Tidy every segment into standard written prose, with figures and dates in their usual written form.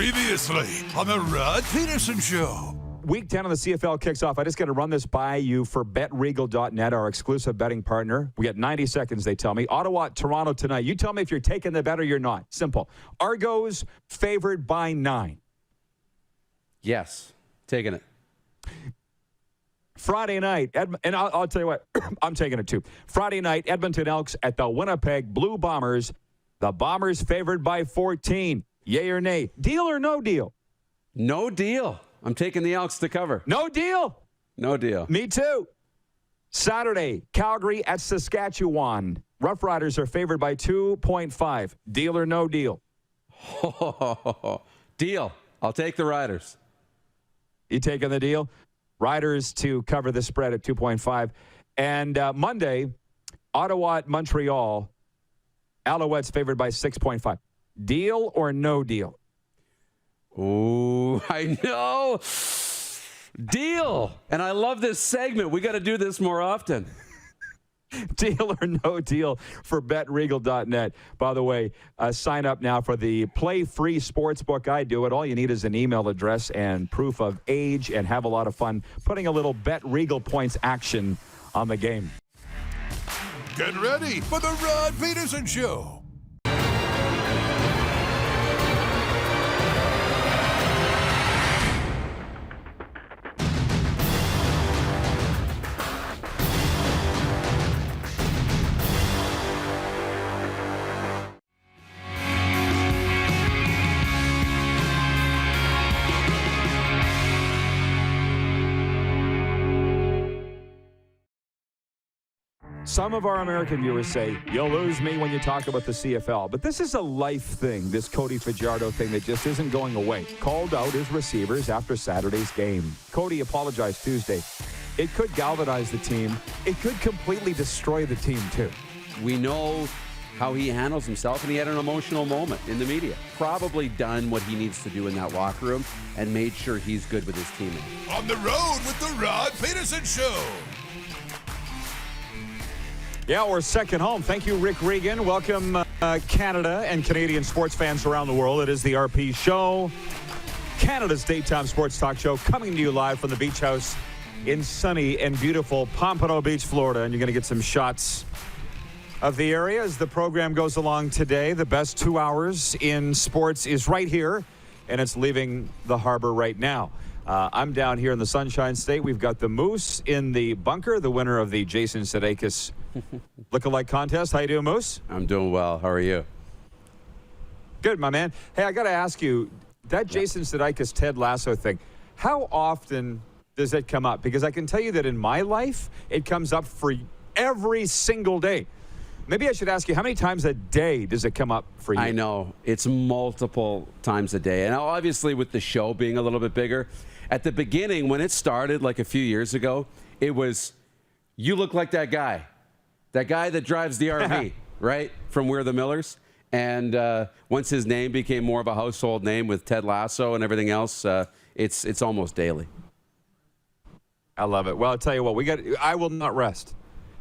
Previously on the Rod Pedersen Show. Week 10 of the CFL kicks off. I just got to run this by you for BetRegal.net, our exclusive betting partner. We got 90 seconds, they tell me. Ottawa, Toronto tonight. You tell me if you're taking the bet or you're not. Simple. Argos favored by 9. Yes, taking it. Friday night, and I'll tell you what, I'm taking it too. Friday night, Edmonton Elks at the Winnipeg Blue Bombers. The Bombers favored by 14. Yay or nay? Deal or no deal? No deal. I'm taking the Elks to cover. No deal? No deal. Me too. Saturday, Calgary at Saskatchewan. Rough Riders are favored by 2.5. Deal or no deal? Deal. I'll take the Riders. You taking the deal? Riders to cover the spread at 2.5. And Monday, Ottawa at Montreal. Alouettes favored by 6.5. Deal or no deal? Ooh, I know. Deal. And I love this segment. We got to do this more often. Deal or no deal for BetRegal.net. By the way, sign up now for the Play Free Sportsbook. I do it. All you need is an email address and proof of age, and have a lot of fun putting a little BetRegal points action on the game. Get ready for the Rod Pedersen Show. Some of our American viewers say, you'll lose me when you talk about the CFL. But this is a life thing, this Cody Fajardo thing that just isn't going away. Called out his receivers after Saturday's game. Cody apologized Tuesday. It could galvanize the team. It could completely destroy the team, too. We know how he handles himself, and he had an emotional moment in the media. Probably done what he needs to do in that locker room and made sure he's good with his teammates. On the road with the Rod Pedersen Show. Yeah, we're second home. Thank you, Rick Regan. Welcome, Canada and Canadian sports fans around the world. It is the RP Show, Canada's daytime sports talk show, coming to you live from the Beach House in sunny and beautiful Pompano Beach, Florida. And you're going to get some shots of the area as the program goes along today. The best 2 hours in sports is right here, and it's leaving the harbor right now. I'm down here in the Sunshine State. We've got the Moose in the bunker, the winner of the Jason Sudeikis Lookalike contest. How you doing, Moose? I'm doing well. How are you? Good, my man. Hey, I got to ask you, that Jason Sudeikis Ted Lasso thing, how often does it come up? Because I can tell you that in my life, it comes up for every single day. Maybe I should ask you, how many times a day does it come up for you? I know. It's multiple times a day. And obviously with the show being a little bit bigger, at the beginning, when it started like a few years ago, it was, you look like that guy that drives the RV, right, from We're the Millers. And once his name became more of a household name with Ted Lasso and everything else, it's almost daily. I love it. Well, I'll tell you what, I will not rest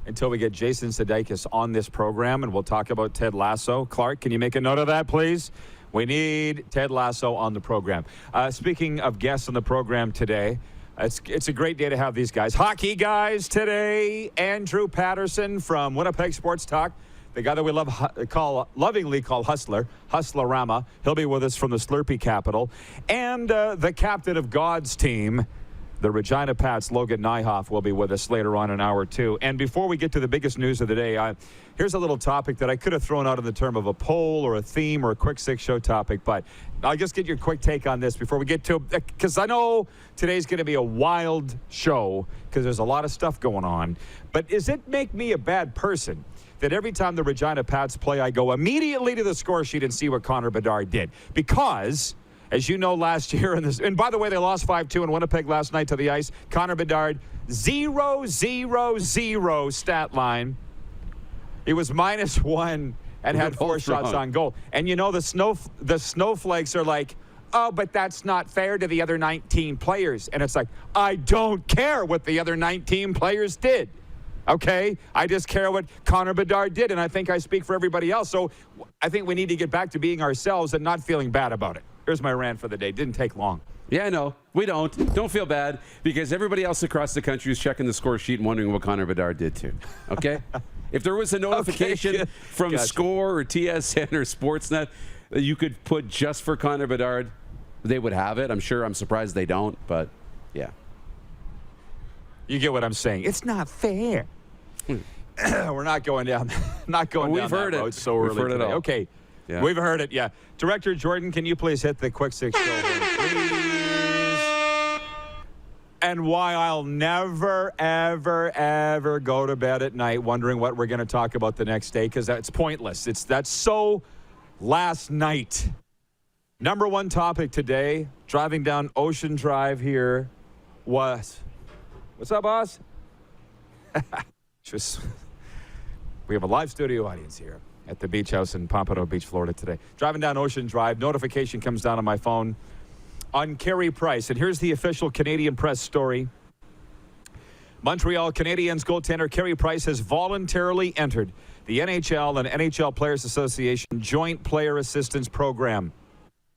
until we get Jason Sudeikis on this program, and we'll talk about Ted Lasso. Clark, can you make a note of that, please? We need Ted Lasso on the program. Speaking of guests on the program today, it's a great day to have these guys. Hockey guys today, Andrew Paterson from Winnipeg Sports Talk, the guy that we lovingly call Hustler, Hustlerama. He'll be with us from the Slurpee capital. And the captain of God's team, the Regina Pats Logan Nijhoff, will be with us later on in hour 2. And before we get to the biggest news of the day, here's a little topic that I could have thrown out in the term of a poll or a theme or a quick six show topic, but I'll just get your quick take on this before we get to it, because I know today's going to be a wild show because there's a lot of stuff going on. But does it make me a bad person that every time the Regina Pats play, I go immediately to the score sheet and see what Connor Bedard did? Because, as you know, last year, and by the way, they lost 5-2 in Winnipeg last night to the Ice. Connor Bedard, 0-0-0 stat line. He was -1 and had 4 shots on goal. And you know, the snowflakes are like, oh, but that's not fair to the other 19 players. And it's like, I don't care what the other 19 players did. Okay? I just care what Connor Bedard did, and I think I speak for everybody else. So I think we need to get back to being ourselves and not feeling bad about it. Here's my rant for the day. Didn't take long. Yeah, I know. We don't. Don't feel bad because everybody else across the country is checking the score sheet and wondering what Connor Bedard did too. Okay? If there was a notification from Score or TSN or Sportsnet that you could put just for Connor Bedard, they would have it. I'm sure. I'm surprised they don't, but yeah. You get what I'm saying. It's not fair. We're not going down that road so early heard today. it all. Okay. Yeah. We've heard it, yeah. Director Jordan, can you please hit the quick six show, please? And why I'll never, ever, ever go to bed at night wondering what we're going to talk about the next day, because that's pointless. That's so last night. Number one topic today, driving down Ocean Drive here was, what's up, boss? We have a live studio audience here at the beach house in Pompano Beach, Florida today. Driving down Ocean Drive, notification comes down on my phone on Carey Price. And here's the official Canadian press story. Montreal Canadiens goaltender Carey Price has voluntarily entered the NHL and NHL Players Association Joint Player Assistance Program.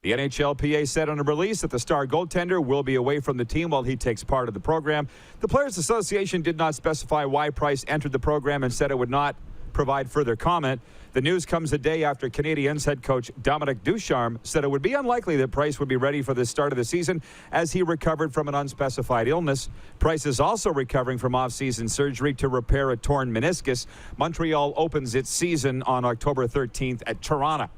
The NHLPA said on a release that the star goaltender will be away from the team while he takes part of the program. The Players Association did not specify why Price entered the program and said it would not provide further comment. The news comes a day after Canadiens head coach Dominic Ducharme said it would be unlikely that Price would be ready for the start of the season as he recovered from an unspecified illness. Price is also recovering from off-season surgery to repair a torn meniscus. Montreal opens its season on October 13th at Toronto.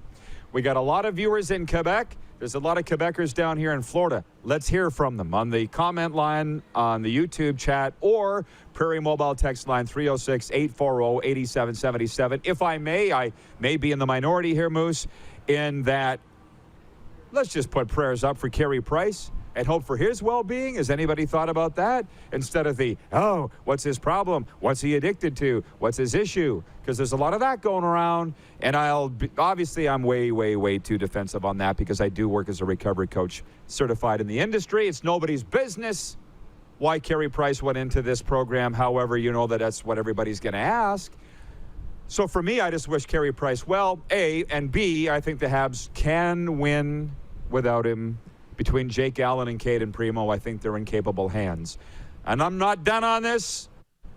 We got a lot of viewers in Quebec. There's a lot of Quebecers down here in Florida. Let's hear from them on the comment line, on the YouTube chat, or Prairie Mobile text line 306-840-8777. If I may be in the minority here, Moose, in that let's just put prayers up for Carey Price and hope for his well-being. Has anybody thought about that? Instead of what's his problem? What's he addicted to? What's his issue? Because there's a lot of that going around. And obviously I'm way, way, way too defensive on that because I do work as a recovery coach certified in the industry. It's nobody's business why Carey Price went into this program. However, you know that's what everybody's going to ask. So for me, I just wish Carey Price well, A, and B, I think the Habs can win without him. Between Jake Allen and Caden Primo, I think they're in capable hands. And I'm not done on this,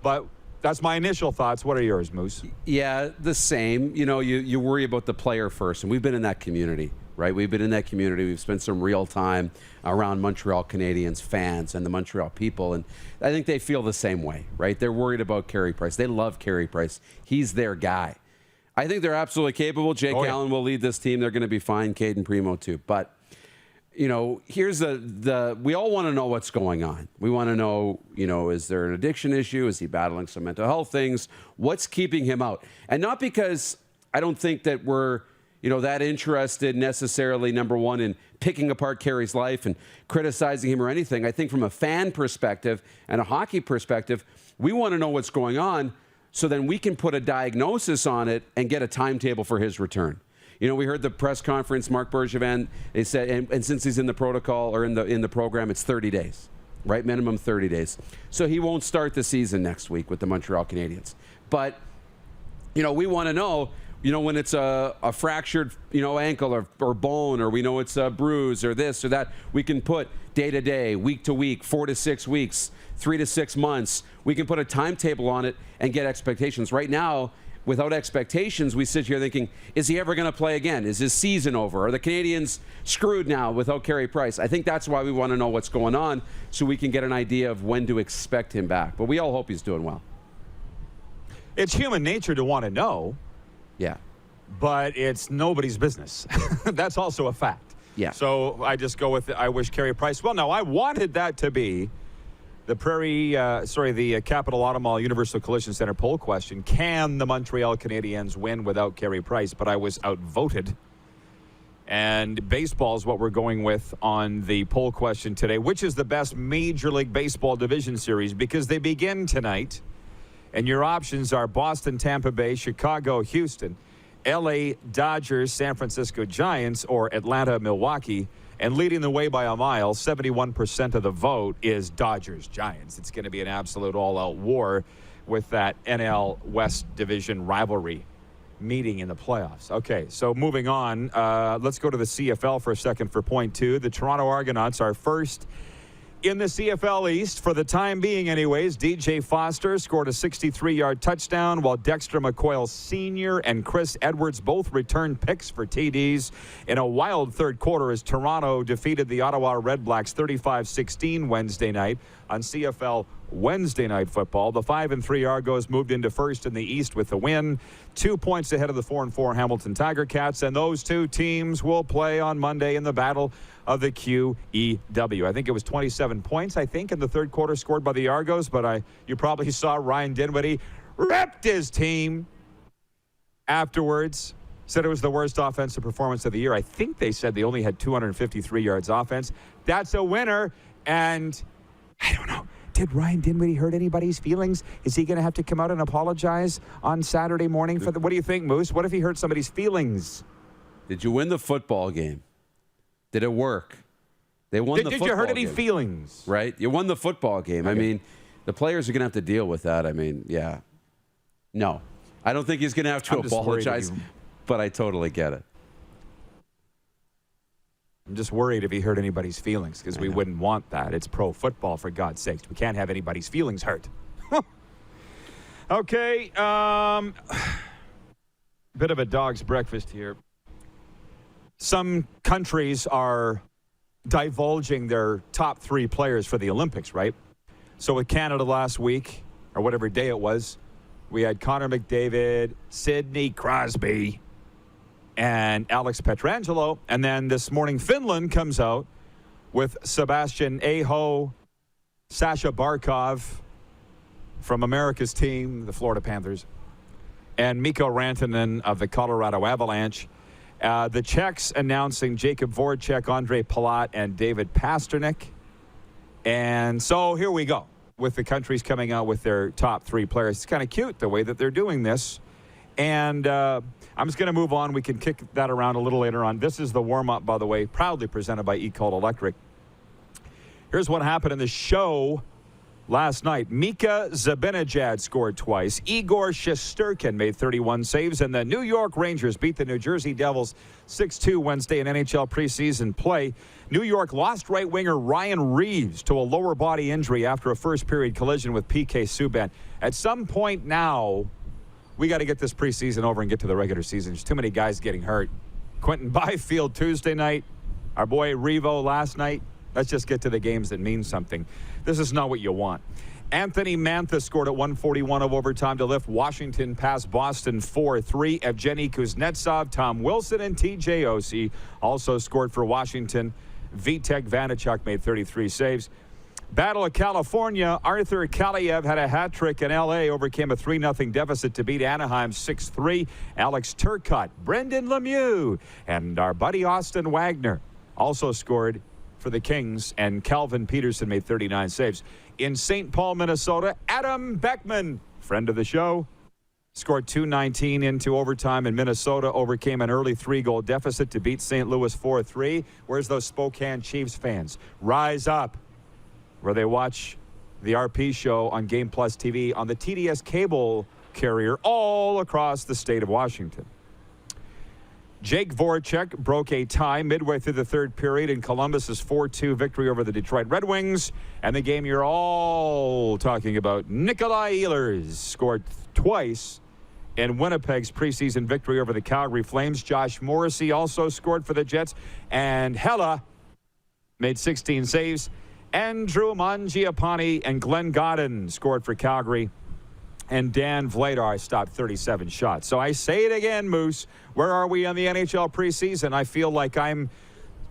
but that's my initial thoughts. What are yours, Moose? Yeah, the same. You know, you worry about the player first, and we've been in that community, right? We've been in that community. We've spent some real time around Montreal Canadiens fans and the Montreal people, and I think they feel the same way, right? They're worried about Carey Price. They love Carey Price. He's their guy. I think they're absolutely capable. Jake Allen will lead this team. They're going to be fine. Caden Primo, too. But you know, here's we all want to know what's going on. We want to know, is there an addiction issue? Is he battling some mental health things? What's keeping him out? And not because I don't think that we're, that interested necessarily, number one, in picking apart Carey's life and criticizing him or anything. I think from a fan perspective and a hockey perspective, we want to know what's going on so then we can put a diagnosis on it and get a timetable for his return. We heard the press conference, Marc Bergevin, they said, and since he's in the protocol or in the program, it's 30 days, right? Minimum 30 days. So he won't start the season next week with the Montreal Canadiens. But, we want to know, when it's a fractured, ankle or bone, or we know it's a bruise or this or that, we can put day to day, week to week, 4 to 6 weeks, 3 to 6 months. We can put a timetable on it and get expectations. Right now, without expectations, we sit here thinking, is he ever going to play again? Is his season over? Are the Canadiens screwed now without Carey Price? I think that's why we want to know what's going on so we can get an idea of when to expect him back. But we all hope he's doing well. It's human nature to want to know. Yeah. But it's nobody's business. That's also a fact. Yeah. So I just go with I wish Carey Price well. Now, I wanted that to be the Capital Automall Universal Collision Center poll question. Can the Montreal Canadiens win without Carey Price? But I was outvoted. And baseball is what we're going with on the poll question today. Which is the best Major League Baseball division series? Because they begin tonight. And your options are Boston, Tampa Bay, Chicago, Houston, LA Dodgers, San Francisco Giants, or Atlanta, Milwaukee. And leading the way by a mile, 71% of the vote is Dodgers-Giants. It's going to be an absolute all-out war with that NL West Division rivalry meeting in the playoffs. Okay, so moving on. Let's go to the CFL for a second for point 2. The Toronto Argonauts are first in the CFL East for the time being anyways. DJ Foster scored a 63-yard touchdown, while Dexter McCoyle Sr. and Chris Edwards both returned picks for TDs in a wild third quarter as Toronto defeated the Ottawa Redblacks 35-16 Wednesday night on CFL Wednesday Night Football. The 5-3 Argos moved into first in the East with the win, 2 points ahead of the 4-4 Hamilton Tiger Cats, and those two teams will play on Monday in the Battle of the QEW. I think it was 27 points, in the third quarter scored by the Argos, but you probably saw Ryan Dinwiddie ripped his team afterwards. Said it was the worst offensive performance of the year. I think they said they only had 253 yards offense. That's a winner, and I don't know. Did Ryan Dinwiddie hurt anybody's feelings? Is he going to have to come out and apologize on Saturday morning for what do you think, Moose? What if he hurt somebody's feelings? Did you win the football game? Did it work? They won the football game. Did you hurt any feelings? Right? You won the football game. Okay. I mean, the players are going to have to deal with that. I mean, yeah. No. I don't think he's going to have to apologize, but I totally get it. I'm just worried if he hurt anybody's feelings because we wouldn't want that. It's pro football, for God's sakes. We can't have anybody's feelings hurt. Okay. Bit of a dog's breakfast here. Some countries are divulging their top 3 players for the Olympics, right? So with Canada last week, or whatever day it was, we had Connor McDavid, Sidney Crosby, and Alex Pietrangelo. And then this morning, Finland comes out with Sebastian Aho, Sasha Barkov from America's team, the Florida Panthers, and Mikko Rantanen of the Colorado Avalanche. The Czechs announcing Jacob Voracek, Andre Palat, and David Pasternak. And so here we go with the countries coming out with their top 3 players. It's kind of cute the way that they're doing this. And I'm just going to move on. We can kick that around a little later on. This is the warm-up, by the way, proudly presented by ECOL Electric. Here's what happened in the show last night. Mika Zibanejad scored twice. Igor Shesterkin made 31 saves, and the New York Rangers beat the New Jersey Devils 6-2 Wednesday in NHL preseason play. New York lost right winger Ryan Reeves to a lower body injury after a first-period collision with PK Subban. At some point now, we got to get this preseason over and get to the regular season. There's too many guys getting hurt. Quentin Byfield Tuesday night. Our boy Revo last night. Let's just get to the games that mean something. This is not what you want. Anthony Mantha scored at 1:41 of overtime to lift Washington past Boston 4-3. Evgeny Kuznetsov, Tom Wilson, and TJ Oshie also scored for Washington. Vitek Vanacek made 33 saves. Battle of California, Arthur Kaliev had a hat trick in L.A., overcame a 3-0 deficit to beat Anaheim 6-3. Alex Turcotte, Brendan Lemieux, and our buddy Austin Wagner also scored for the Kings, and Calvin Pedersen made 39 saves. In St. Paul, Minnesota, Adam Beckman, friend of the show, scored 2:19 into overtime, and Minnesota overcame an early 3-goal deficit to beat St. Louis 4-3. Where's those Spokane Chiefs fans? Rise up, where they watch the RP show on Game Plus TV on the TDS cable carrier all across the state of Washington. Jake Voracek broke a tie midway through the third period in Columbus's 4-2 victory over the Detroit Red Wings. And the game you're all talking about, Nikolai Ehlers scored twice in Winnipeg's preseason victory over the Calgary Flames. Josh Morrissey also scored for the Jets. And Hella made 16 saves. Andrew Mangiapane and Glenn Godden scored for Calgary. And Dan Vladar stopped 37 shots. So I say it again, Moose. Where are we on the NHL preseason? I feel like I'm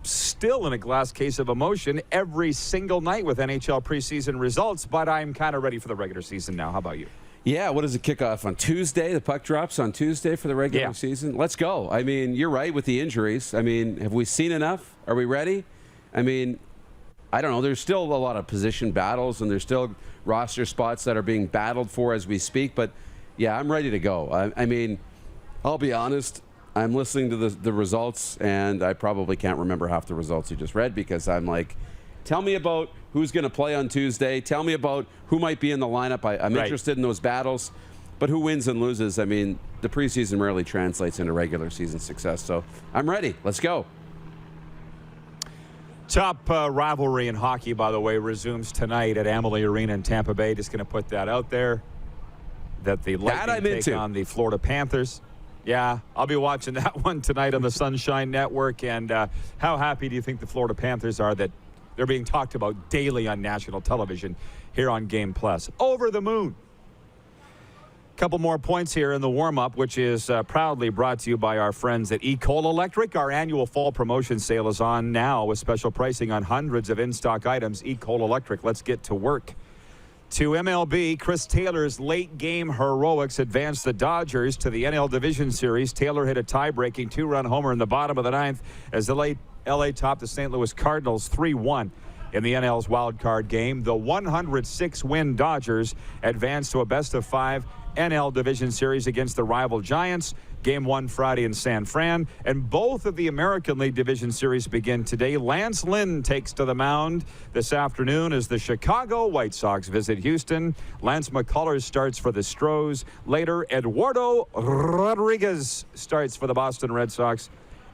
still in a glass case of emotion every single night with NHL preseason results, but I'm kind of ready for the regular season now. How about you? Yeah, what does it kick off on Tuesday? The puck drops on Tuesday for the regular season. Let's go. I mean, you're right with the injuries. I mean, have we seen enough? Are we ready? I mean, I don't know. There's still a lot of position battles, and there's still roster spots that are being battled for as we speak. But, yeah, I'm ready to go. I mean, I'll be honest. I'm listening to the results, and I probably can't remember half the results you just read because I'm like, tell me about who's going to play on Tuesday. Tell me about who might be in the lineup. I'm interested in those battles. But who wins and loses? I mean, the preseason rarely translates into regular season success. So I'm ready. Let's go. Top rivalry in hockey, by the way, resumes tonight at Amalie Arena in Tampa Bay. Just going to put that out there. That the Lightning take on the Florida Panthers. Yeah, I'll be watching that one tonight on the Sunshine Network. And how happy do you think the Florida Panthers are that they're being talked about daily on national television here on Game Plus? Over the moon. Couple more points here in the warm-up, which is proudly brought to you by our friends at Ecol Electric. Our annual fall promotion sale is on now with special pricing on hundreds of in-stock items. Ecol Electric, let's get to work. To MLB, Chris Taylor's late-game heroics advanced the Dodgers to the NL Division Series. Taylor hit a tie-breaking 2-run homer in the bottom of the ninth as the LA topped the St. Louis Cardinals 3-1. In the NL's wild-card game, the 106-win Dodgers advanced to a best-of-5 NL Division Series against the rival Giants. Game 1 Friday in San Fran. And both of the American League Division Series begin today. Lance Lynn takes to the mound this afternoon as the Chicago White Sox visit Houston. Lance McCullers starts for the Stros. Later, Eduardo Rodriguez starts for the Boston Red Sox.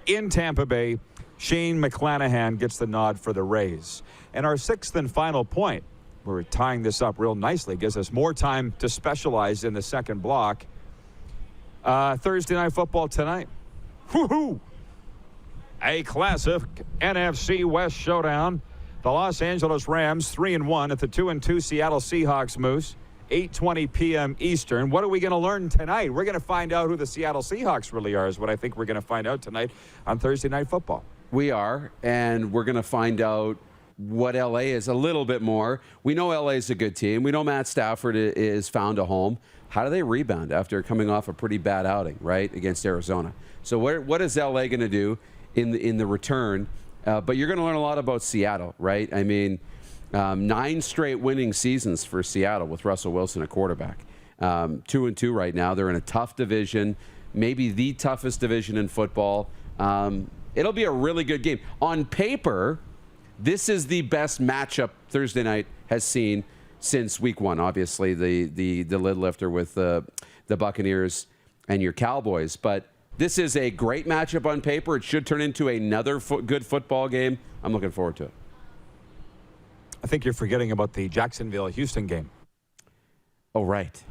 In Tampa Bay, Shane McClanahan gets the nod for the Rays. And our sixth and final point, we're tying this up real nicely, gives us more time to specialize in the second block. Thursday Night Football tonight. Woohoo! A classic NFC West showdown. The Los Angeles Rams 3-1 at the 2-2 Seattle Seahawks Moose. 8:20 p.m. Eastern. What are we going to learn tonight? We're going to find out who the Seattle Seahawks really are, is what I think we're going to find out tonight on Thursday Night Football. We are, and we're going to find out what LA is a little bit more. We know LA is a good team. We know Matt Stafford is found a home. How do they rebound after coming off a pretty bad outing, right, against Arizona? So what is LA going to do in the return? But you're going to learn a lot about Seattle, right? I mean, 9 straight winning seasons for Seattle with Russell Wilson at quarterback. 2-2 right now. They're in a tough division, maybe the toughest division in football. It'll be a really good game. On paper, this is the best matchup Thursday night has seen since week 1. Obviously, the lid lifter with the Buccaneers and your Cowboys. But this is a great matchup on paper. It should turn into another good football game. I'm looking forward to it. I think you're forgetting about the Jacksonville-Houston game. Oh, right.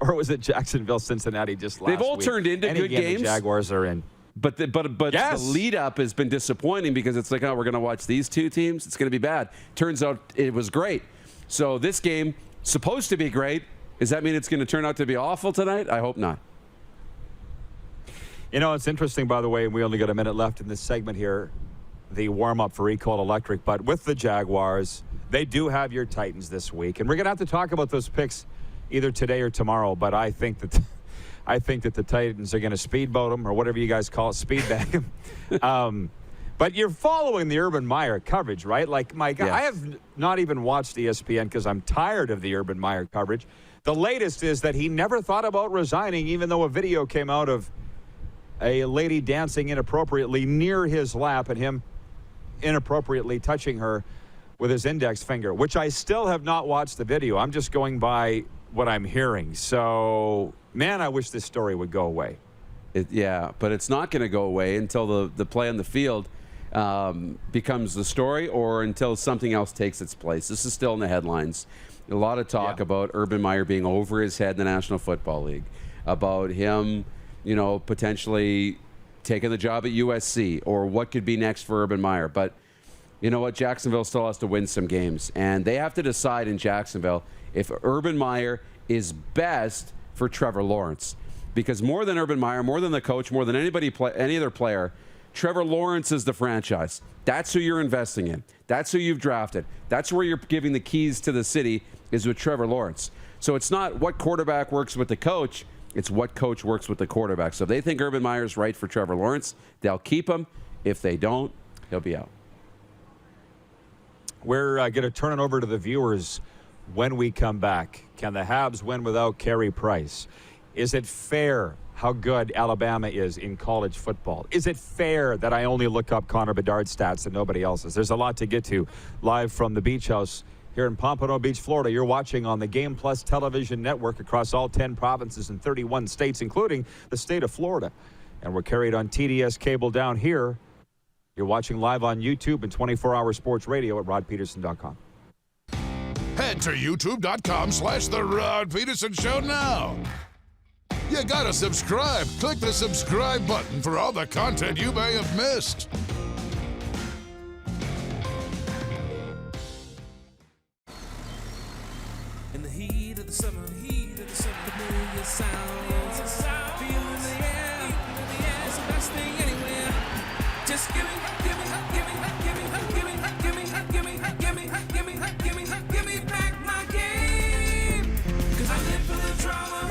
or was it Jacksonville-Cincinnati just last week? They've all turned into Any good game games. The Jaguars are in. But Yes. the lead-up has been disappointing because it's like, oh, we're going to watch these two teams. It's going to be bad. Turns out it was great. So this game, supposed to be great. Does that mean it's going to turn out to be awful tonight? I hope not. You know, it's interesting, by the way, we only got a minute left in this segment here, the warm-up for Ecol Electric. But with the Jaguars, they do have your Titans this week. And we're going to have to talk about those picks either today or tomorrow. But I think that the Titans are going to speedboat them, or whatever you guys call it, speed bag them. But you're following the Urban Meyer coverage, right? Like, my God, yes. I have not even watched ESPN because I'm tired of the Urban Meyer coverage. The latest is that he never thought about resigning, even though a video came out of a lady dancing inappropriately near his lap and him inappropriately touching her with his index finger, which I still have not watched the video. I'm just going by what I'm hearing. So, man, I wish this story would go away. Yeah, but it's not going to go away until the play on the field becomes the story, or until something else takes its place. This is still in the headlines. A lot of talk about Urban Meyer being over his head in the National Football League, about him, potentially taking the job at USC, or what could be next for Urban Meyer. But you know what? Jacksonville still has to win some games, and they have to decide in Jacksonville if Urban Meyer is best for Trevor Lawrence. Because more than Urban Meyer, more than the coach, more than any other player, Trevor Lawrence is the franchise. That's who you're investing in. That's who you've drafted. That's where you're giving the keys to the city, is with Trevor Lawrence. So it's not what quarterback works with the coach, it's what coach works with the quarterback. So if they think Urban Meyer's right for Trevor Lawrence, they'll keep him. If they don't, he'll be out. We're going to turn it over to the viewers when we come back. Can the Habs win without Carey Price? Is it fair how good Alabama is in college football? Is it fair that I only look up Connor Bedard's stats and nobody else's? There's a lot to get to live from the Beach House here in Pompano Beach, Florida. You're watching on the Game Plus television network across all 10 provinces and 31 states, including the state of Florida. And we're carried on TDS cable down here. You're watching live on YouTube and 24-hour sports radio at rodpeterson.com. Head to youtube.com/The Rod Peterson Show now. You gotta subscribe. Click the subscribe button for all the content you may have missed. In the heat of the summer, familiar sounds, feel in the air, it's the best thing anywhere. Just give me back my game. 'Cause I live for the drama,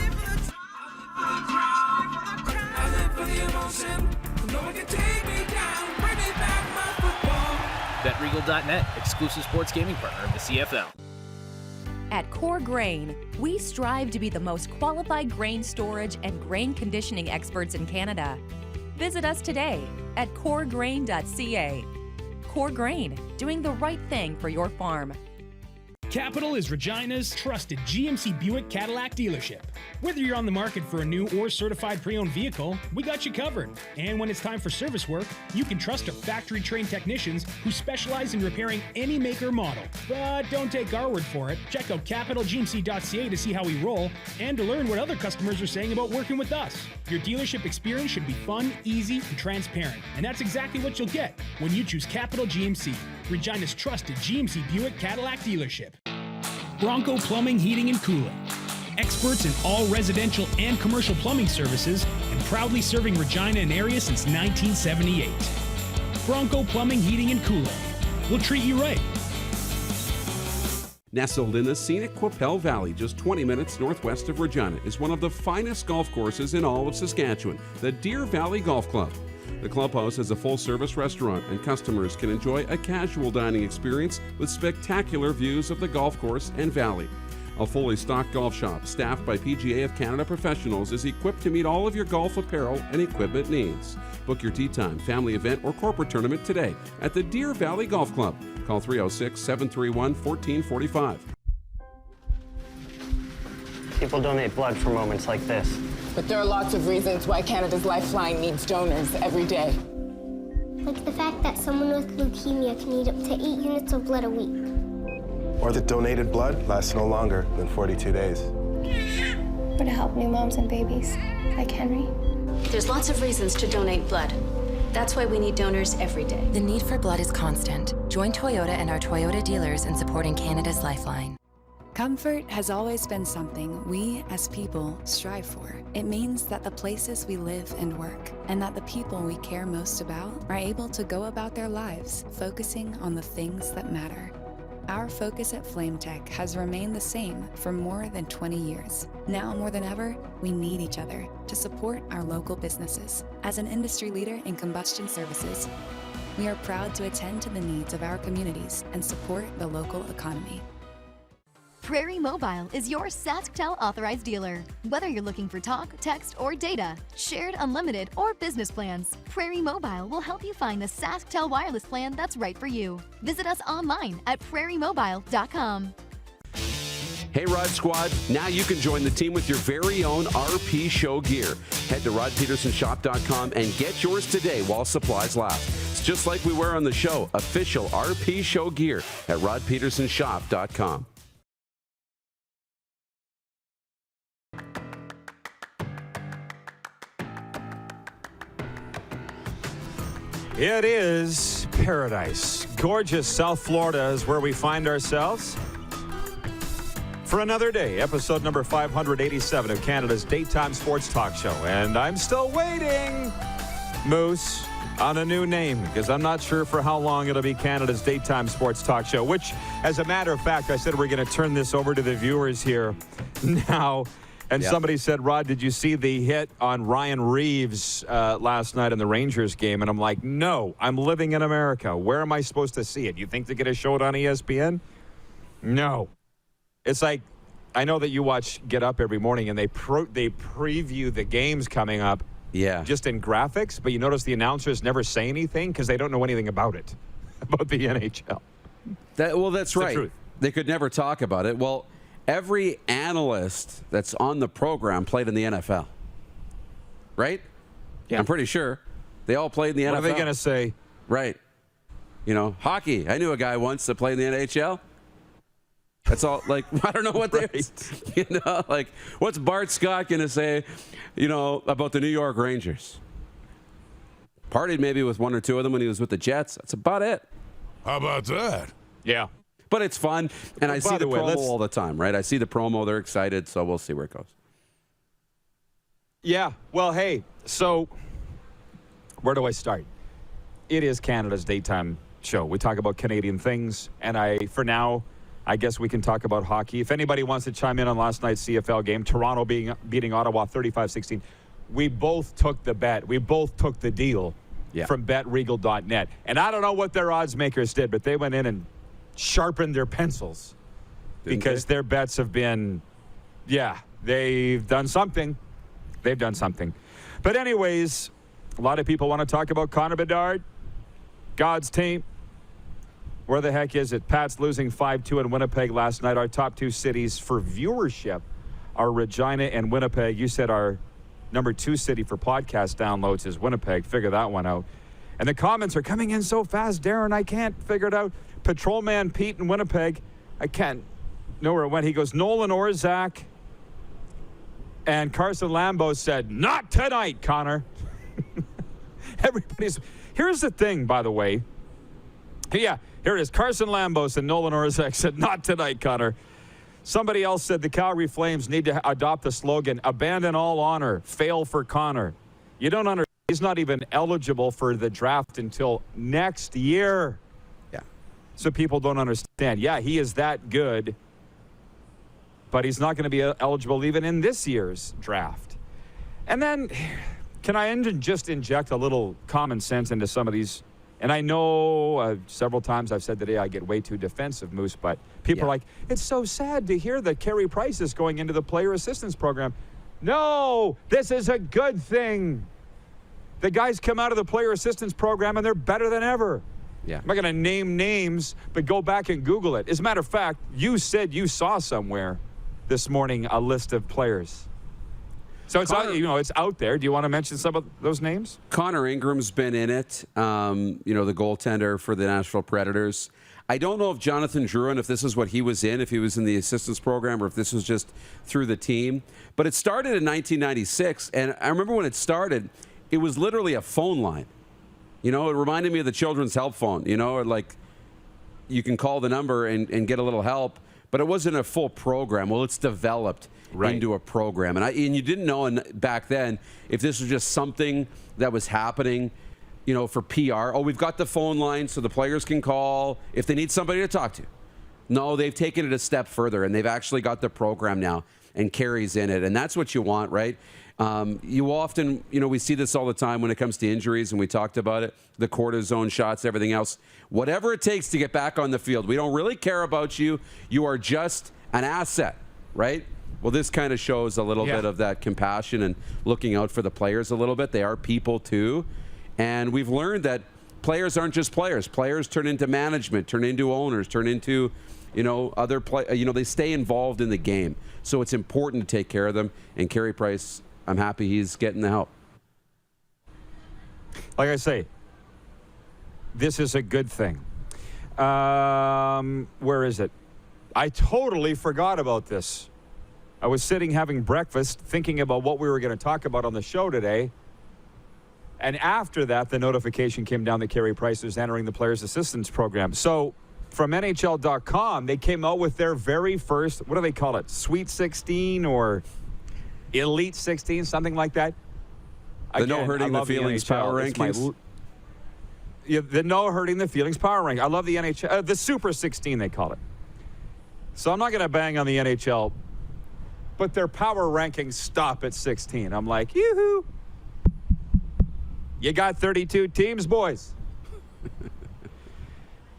I live for the emotion. No one can take me down, bring me back my football. BetRegal.net, exclusive sports gaming partner of the CFL. At Core Grain, we strive to be the most qualified grain storage and grain conditioning experts in Canada. Visit us today at coregrain.ca. Core Grain, doing the right thing for your farm. Capital is Regina's trusted GMC Buick Cadillac dealership. Whether you're on the market for a new or certified pre-owned vehicle, we got you covered. And when it's time for service work, you can trust our factory-trained technicians who specialize in repairing any make or model. But don't take our word for it. Check out capitalgmc.ca to see how we roll and to learn what other customers are saying about working with us. Your dealership experience should be fun, easy, and transparent. And that's exactly what you'll get when you choose Capital GMC, Regina's trusted GMC Buick Cadillac dealership. Bronco Plumbing, Heating, and Cooling. Experts in all residential and commercial plumbing services and proudly serving Regina and area since 1978. Bronco Plumbing, Heating, and Cooling. We'll treat you right. Nestled in the scenic Qu'Appelle Valley, just 20 minutes northwest of Regina, is one of the finest golf courses in all of Saskatchewan, the Deer Valley Golf Club. The clubhouse has a full-service restaurant, and customers can enjoy a casual dining experience with spectacular views of the golf course and valley. A fully stocked golf shop, staffed by PGA of Canada professionals, is equipped to meet all of your golf apparel and equipment needs. Book your tee time, family event, or corporate tournament today at the Deer Valley Golf Club. Call 306-731-1445. People donate blood for moments like this. But there are lots of reasons why Canada's Lifeline needs donors every day. Like the fact that someone with leukemia can need up to 8 units of blood a week. Or that donated blood lasts no longer than 42 days. Or to help new moms and babies, like Henry. There's lots of reasons to donate blood. That's why we need donors every day. The need for blood is constant. Join Toyota and our Toyota dealers in supporting Canada's Lifeline. Comfort has always been something we, as people, strive for. It means that the places we live and work, and that the people we care most about, are able to go about their lives, focusing on the things that matter. Our focus at FlameTech has remained the same for more than 20 years. Now more than ever, we need each other to support our local businesses. As an industry leader in combustion services, we are proud to attend to the needs of our communities and support the local economy. Prairie Mobile is your SaskTel authorized dealer. Whether you're looking for talk, text, or data, shared, unlimited, or business plans, Prairie Mobile will help you find the SaskTel wireless plan that's right for you. Visit us online at prairiemobile.com. Hey Rod Squad, now you can join the team with your very own RP Show gear. Head to rodpetersonshop.com and get yours today while supplies last. It's just like we wear on the show, official RP Show gear at rodpetersonshop.com. It is paradise. Gorgeous South Florida is where we find ourselves for another day, episode number 587 of Canada's daytime sports talk show. And I'm still waiting, Moose, on a new name, because I'm not sure for how long it'll be Canada's daytime sports talk show, which, as a matter of fact, I said we're going to turn this over to the viewers here now. And somebody said, Rod, did you see the hit on Ryan Reeves last night in the Rangers game? And I'm like, no, I'm living in America. Where am I supposed to see it? You think they're going to show it on ESPN? No. It's like, I know that you watch Get Up every morning, and they preview the games coming up just in graphics, but you notice the announcers never say anything because they don't know anything about it, about the NHL. That's right. The truth. they could never talk about it. Well, every analyst that's on the program played in the NFL, right? Yeah. I'm pretty sure they all played in the NFL. What are they going to say? Right. You know, hockey. I knew a guy once that played in the NHL. That's all. Like, I don't know what they, you know, like, what's Bart Scott going to say, you know, about the New York Rangers? Partied maybe with one or two of them when he was with the Jets. That's about it. How about that? Yeah. But it's fun, and I see the way, promo all the time, right? I see the promo. They're excited, so we'll see where it goes. Yeah. Well, hey, so where do I start? It is Canada's daytime show. We talk about Canadian things, and for now, I guess we can talk about hockey. If anybody wants to chime in on last night's CFL game, Toronto beating Ottawa 35-16, we both took the bet. We both took the deal from betregal.net. And I don't know what their odds makers did, but they went in and sharpened their pencils because their bets have been, they've done something. They've done something. But anyways, a lot of people want to talk about Connor Bedard, God's team. Where the heck is it? Pats losing 5-2 in Winnipeg last night. Our top two cities for viewership are Regina and Winnipeg. You said our number 2 city for podcast downloads is Winnipeg. Figure that one out. And the comments are coming in so fast, Darren, I can't figure it out. Patrolman Pete in Winnipeg, I can't know where it went. He goes, Nolan Orzak and Carson Lambeau said, not tonight, Connor. Here's the thing, by the way. Yeah, here it is. Carson Lambeau and Nolan Orzak said, not tonight, Connor. Somebody else said the Calgary Flames need to adopt the slogan, abandon all honor, fail for Connor. You don't understand. He's not even eligible for the draft until next year. Yeah. So people don't understand. Yeah, he is that good, but he's not going to be eligible even in this year's draft. And then, can I just inject a little common sense into some of these? And I know several times I've said today I get way too defensive, Moose, but people are like, it's so sad to hear that Carey Price is going into the player assistance program. No, this is a good thing. The guys come out of the player assistance program and they're better than ever. Yeah. I'm not going to name names, but go back and Google it. As a matter of fact, you said you saw somewhere this morning a list of players. So it's it's out there. Do you want to mention some of those names? Connor Ingram's been in it, the goaltender for the Nashville Predators. I don't know if Jonathan Drouin, if this is what he was in, if he was in the assistance program, or if this was just through the team. But it started in 1996, and I remember when it started, it was literally a phone line. You know, it reminded me of the Children's Help Phone, or like you can call the number and get a little help, but it wasn't a full program. Well, it's developed into a program. And you didn't know back then if this was just something that was happening, for PR. Oh, we've got the phone line so the players can call if they need somebody to talk to. No, they've taken it a step further, and they've actually got the program now, and Carey's in it. And that's what you want, right? You often, we see this all the time when it comes to injuries, and we talked about it, the cortisone shots, everything else. Whatever it takes to get back on the field. We don't really care about you. You are just an asset, right? Well, this kind of shows a little bit of that compassion and looking out for the players a little bit. They are people too. And we've learned that players aren't just players. Players turn into management, turn into owners, turn into, other they stay involved in the game. So it's important to take care of them. And Carey Price, I'm happy he's getting the help. Like I say, this is a good thing. Where is it? I totally forgot about this. I was sitting having breakfast thinking about what we were going to talk about on the show today. And after that, the notification came down that Carey Price was entering the Players Assistance Program. So from NHL.com, they came out with their very first, what do they call it? Sweet 16 or Elite 16, something like that. The No Hurting the Feelings Power Rankings. The No Hurting the Feelings Power Ranking. I love the NHL, the Super 16 they call it. So I'm not going to bang on the NHL, but their power rankings stop at 16. I'm like, yoo-hoo. You got 32 teams, boys.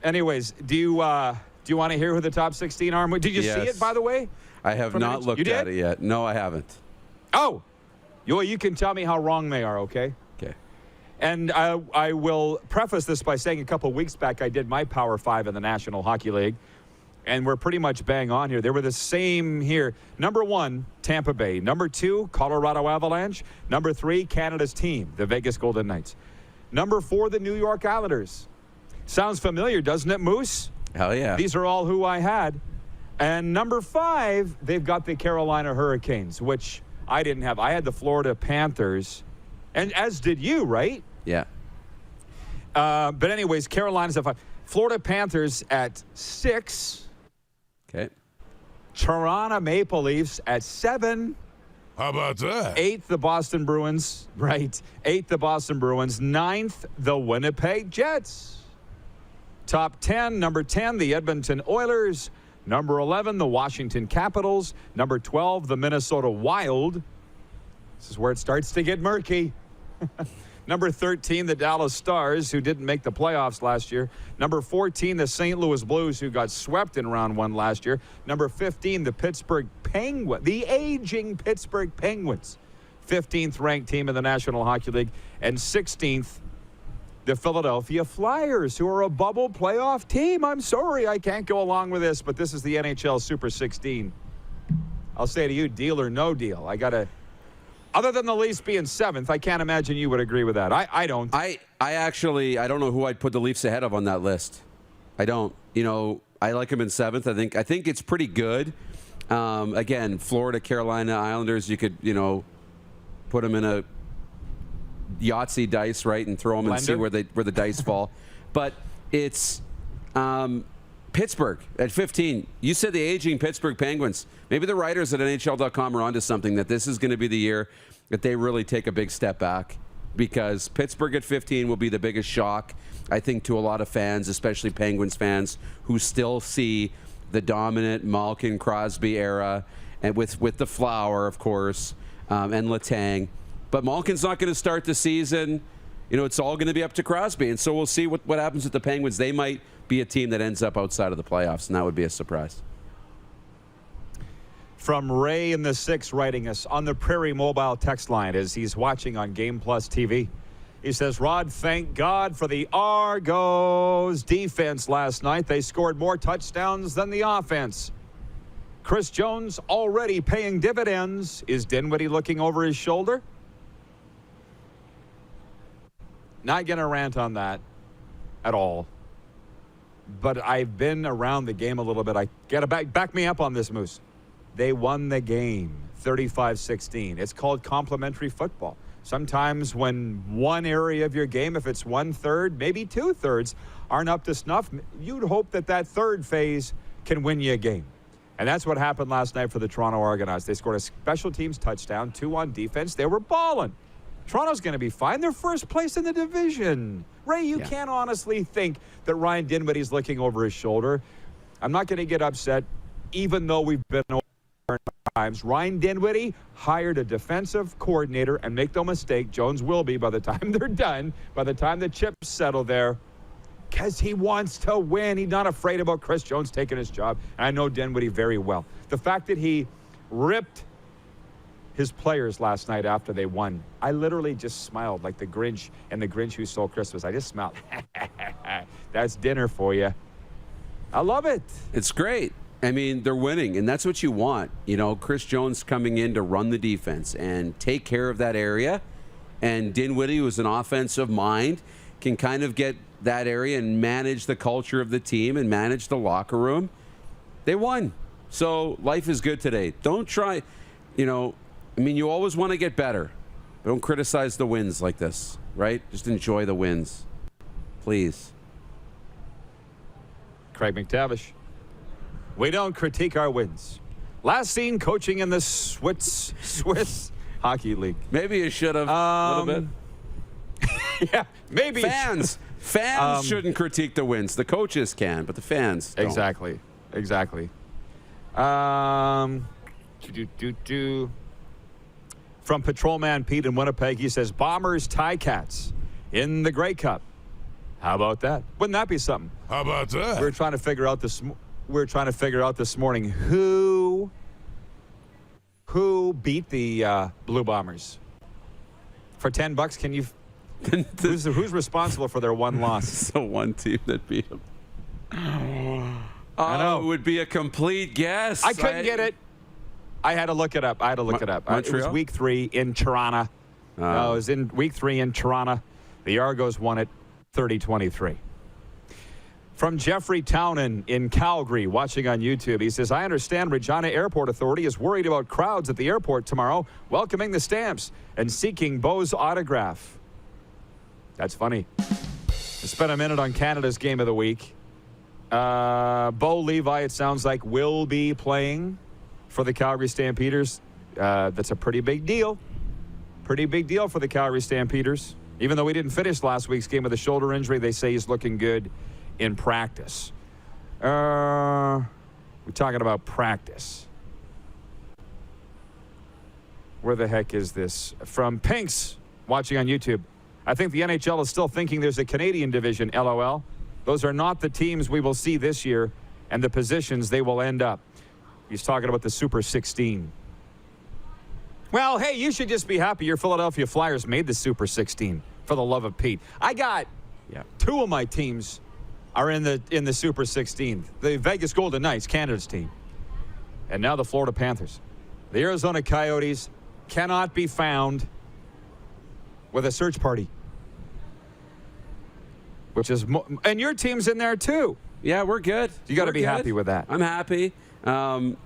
Anyways, do you want to hear who the top 16 are? Did you see it, by the way? I have not looked at it yet. No, I haven't. Oh, you can tell me how wrong they are, okay? Okay. And I will preface this by saying a couple of weeks back I did my Power 5 in the National Hockey League. and we're pretty much bang on here. They were the same here. Number 1, Tampa Bay. Number 2, Colorado Avalanche. Number 3, Canada's team, the Vegas Golden Knights. Number 4, the New York Islanders. Sounds familiar, doesn't it, Moose? Hell yeah. These are all who I had. And number 5, they've got the Carolina Hurricanes, which I didn't have. I had the Florida Panthers, and as did you, right? Yeah. But anyways, Carolina's at 5. Florida Panthers at 6. Okay. Toronto Maple Leafs at 7. How about that? 8th, the Boston Bruins. Right. 8th, the Boston Bruins. 9th, the Winnipeg Jets. Top 10, number 10, the Edmonton Oilers. Number 11, the Washington Capitals. Number 12, the Minnesota Wild. This is where it starts to get murky. Number 13, the Dallas Stars, who didn't make the playoffs last year. Number 14, the St. Louis Blues, who got swept in round 1 last year. Number 15, the Pittsburgh Penguins, the aging Pittsburgh Penguins, 15th ranked team in the National Hockey League. And 16th, the Philadelphia Flyers, who are a bubble playoff team. I'm sorry, I can't go along with this, but this is the NHL Super 16. I'll say to you, deal or no deal. I got to... Other than the Leafs being 7th, I can't imagine you would agree with that. I don't. I don't know who I'd put the Leafs ahead of on that list. I don't. I like them in 7th. I think it's pretty good. Again, Florida, Carolina, Islanders, you could, put them in a Yahtzee dice, right, and throw them and see where the dice fall. But it's Pittsburgh at 15. You said the aging Pittsburgh Penguins. Maybe the writers at NHL.com are onto something, that this is going to be the year that they really take a big step back, because Pittsburgh at 15 will be the biggest shock, I think, to a lot of fans, especially Penguins fans, who still see the dominant Malkin, Crosby era, and with the Flower, of course, and Letang. But Malkin's not going to start the season. It's all going to be up to Crosby, and so we'll see what happens with the Penguins. They might be a team that ends up outside of the playoffs, and that would be a surprise. From Ray in the 6 writing us on the Prairie Mobile text line as he's watching on Game Plus TV. He says, Rod, thank God for the Argos defense last night. They scored more touchdowns than the offense. Chris Jones already paying dividends. Is Dinwiddie looking over his shoulder? Not going to rant on that at all. But I've been around the game a little bit. I got to back me up on this, Moose. They won the game 35-16. It's called complementary football. Sometimes when one area of your game, if it's 1/3, maybe 2/3, aren't up to snuff, you'd hope that third phase can win you a game. And that's what happened last night for the Toronto Argonauts. They scored a special teams touchdown, 2 on defense. They were balling. Toronto's going to be fine. They're first place in the division. Ray, you can't honestly think that Ryan Dinwiddie's looking over his shoulder. I'm not going to get upset, even though we've been over times. Ryan Dinwiddie hired a defensive coordinator, and make no mistake, Jones will be by the time they're done, by the time the chips settle there, because he wants to win. He's not afraid about Chris Jones taking his job, and I know Dinwiddie very well. The fact that he ripped his players last night after they won, I literally just smiled like the Grinch and the Grinch Who Stole Christmas. I just smiled. That's dinner for you. I love it. It's great. I mean, they're winning, and that's what you want. Chris Jones coming in to run the defense and take care of that area. And Dinwiddie, who's an offensive mind, can kind of get that area and manage the culture of the team and manage the locker room. They won. So life is good today. Don't try, you always want to get better. But don't criticize the wins like this, right? Just enjoy the wins. Please. Craig McTavish. We don't critique our wins. Last seen coaching in the Swiss Hockey League. Maybe you should have a little bit. Yeah, maybe. Fans shouldn't critique the wins. The coaches can, but the fans don't. Exactly. From Patrolman Pete in Winnipeg, he says, Bombers, Ticats in the Grey Cup. How about that? Wouldn't that be something? How about that? We're trying to figure out this morning who beat the Blue Bombers. For $10, can you? Who's responsible for their one loss? The one team that beat them. I know. It would be a complete guess. I couldn't get it. I had to look it up. It was week 3 in Toronto. No, it was in week 3 in Toronto. The Argos won it 30-23. From Jeffrey Townend in Calgary, watching on YouTube, he says, I understand Regina Airport Authority is worried about crowds at the airport tomorrow, welcoming the Stamps and seeking Bo's autograph. That's funny. I spent a minute on Canada's game of the week. Bo Levi, it sounds like, will be playing for the Calgary Stampeders. That's a pretty big deal. Pretty big deal for the Calgary Stampeders. Even though we didn't finish last week's game with a shoulder injury, they say he's looking good in practice. We're talking about practice. Where the heck is this? From Pinks, watching on YouTube. I think the NHL is still thinking there's a Canadian division, LOL. Those are not the teams we will see this year and the positions they will end up. He's talking about the Super 16. Well, hey, you should just be happy your Philadelphia Flyers made the Super 16, for the love of Pete. I got 2 of my teams are in the Super 16. The Vegas Golden Knights, Canada's team. And now the Florida Panthers. The Arizona Coyotes cannot be found with a search party. Which is, and your team's in there too. Yeah, we're good. You got to be happy with that. I'm happy. No,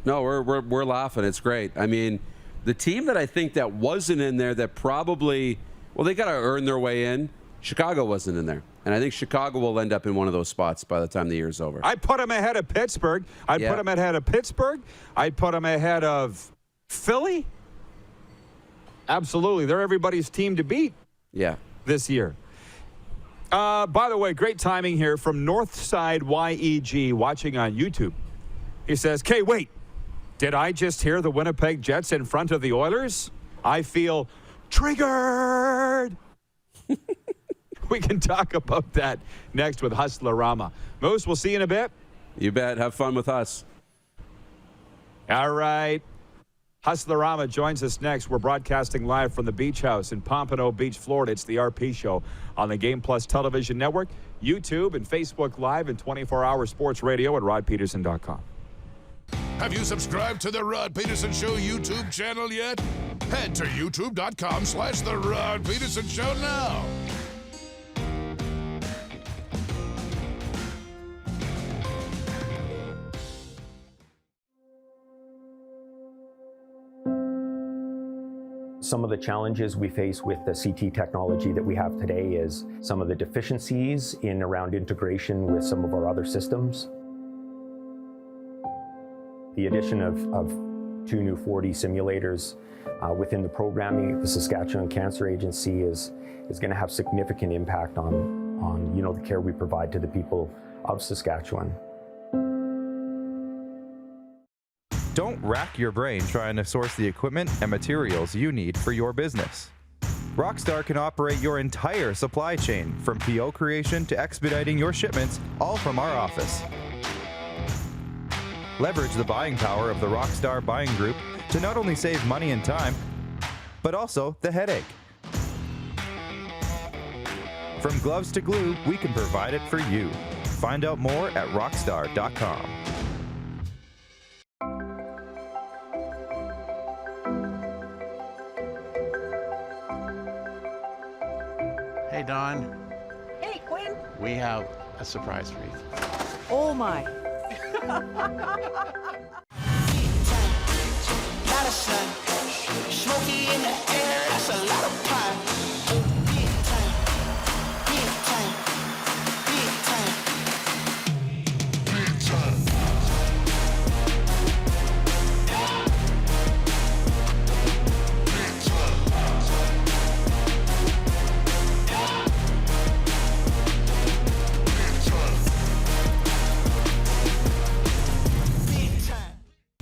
we're laughing. It's great. I mean, the team that I think that wasn't in there that probably, well, they got to earn their way in. Chicago wasn't in there. And I think Chicago will end up in one of those spots by the time the year's over. I put them ahead of Pittsburgh. I'd put them ahead of Pittsburgh. I'd put them ahead of Philly. Absolutely. They're everybody's team to beat this year. By the way, great timing here from Northside YEG watching on YouTube. He says, "Okay, wait. Did I just hear the Winnipeg Jets in front of the Oilers? I feel triggered." We can talk about that next with Hustlerama. Moose, we'll see you in a bit. You bet. Have fun with us. All right. Hustlerama joins us next. We're broadcasting live from the Beach House in Pompano Beach, Florida. It's the RP Show on the Game Plus Television Network, YouTube, and Facebook Live, and 24-hour sports radio at rodpeterson.com. Have you subscribed to the Rod Peterson Show YouTube channel yet? Head to youtube.com/The Rod Peterson Show now. Some of the challenges we face with the CT technology that we have today is some of the deficiencies in around integration with some of our other systems. The addition of 2 new 4D simulators within the programming, the Saskatchewan Cancer Agency is going to have significant impact on the care we provide to the people of Saskatchewan. Don't rack your brain trying to source the equipment and materials you need for your business. Rockstar can operate your entire supply chain, from PO creation to expediting your shipments, all from our office. Leverage the buying power of the Rockstar Buying Group to not only save money and time, but also the headache. From gloves to glue, we can provide it for you. Find out more at rockstar.com. Hey, Don. Hey, Quinn. We have a surprise for you. Oh, my. Paterson, smoky in the air, that's a lot of pie. Big time, big time, big time, big time.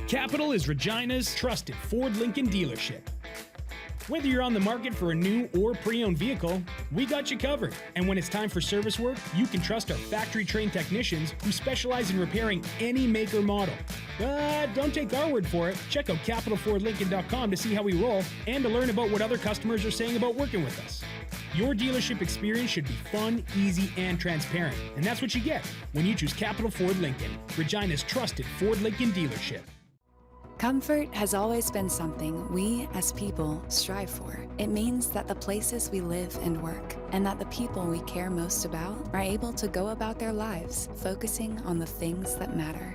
Capital is Regina's trusted Ford Lincoln dealership. Whether you're on the market for a new or pre-owned vehicle, we got you covered. And when it's time for service work, you can trust our factory-trained technicians who specialize in repairing any make or model. But don't take our word for it. Check out capitalfordlincoln.com to see how we roll and to learn about what other customers are saying about working with us. Your dealership experience should be fun, easy, and transparent. And that's what you get when you choose Capital Ford Lincoln, Regina's trusted Ford Lincoln dealership. Comfort has always been something we, as people, strive for. It means that the places we live and work, and that the people we care most about, are able to go about their lives, focusing on the things that matter.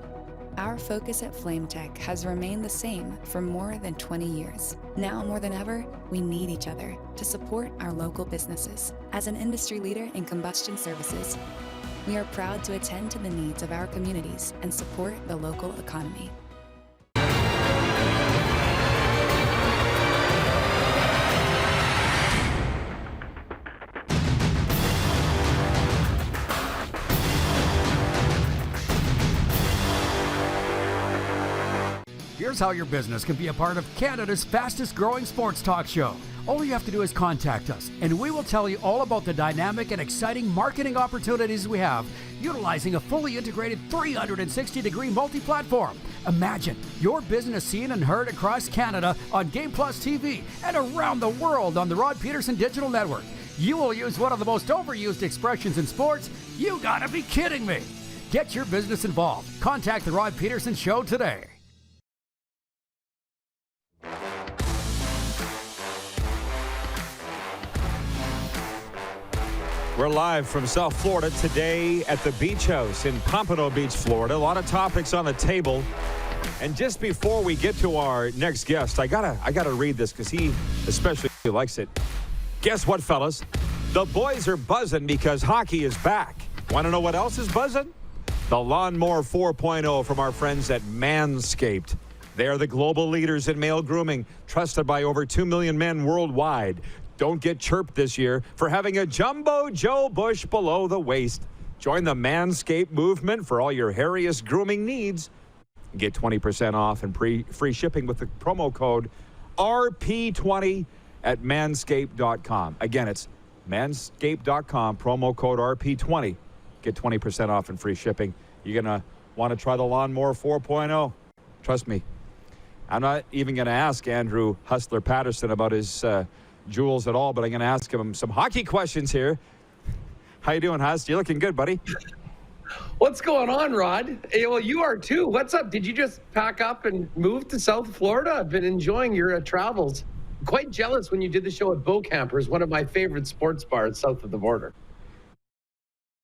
Our focus at FlameTech has remained the same for more than 20 years. Now more than ever, we need each other to support our local businesses. As an industry leader in combustion services, we are proud to attend to the needs of our communities and support the local economy. Here's how your business can be a part of Canada's fastest growing sports talk show. All you have to do is contact us, and we will tell you all about the dynamic and exciting marketing opportunities we have, utilizing a fully integrated 360-degree multi-platform. Imagine your business seen and heard across Canada on Game Plus TV and around the world on the Rod Pedersen Digital Network. You will use one of the most overused expressions in sports. You gotta be kidding me. Get your business involved. Contact the Rod Pedersen Show today. We're live from South Florida today at the Beach House in Pompano Beach, Florida. A lot of topics on the table. And just before we get to our next guest, I gotta read this because he especially likes it. Guess what, fellas? The boys are buzzing because hockey is back. Want to know what else is buzzing? The Lawnmower 4.0 from our friends at Manscaped. They are the global leaders in male grooming, trusted by over 2 million men worldwide. Don't get chirped this year for having a jumbo Joe Bush below the waist. Join the Manscaped movement for all your hairiest grooming needs. Get 20% off and free shipping with the promo code RP20 at manscaped.com. Again, it's manscaped.com, promo code RP20. Get 20% off and free shipping. You're going to want to try the Lawnmower 4.0. Trust me. I'm not even going to ask Andrew Hustler Paterson about his jewels at all, but I'm going to ask him some hockey questions here. How you doing, Hust? You're looking good, buddy. What's going on, Rod? Hey, well, you are too. What's up? Did you just pack up and move to South Florida? I've been enjoying your travels. Quite jealous when you did the show at Beaucampers, one of my favorite sports bars south of the border.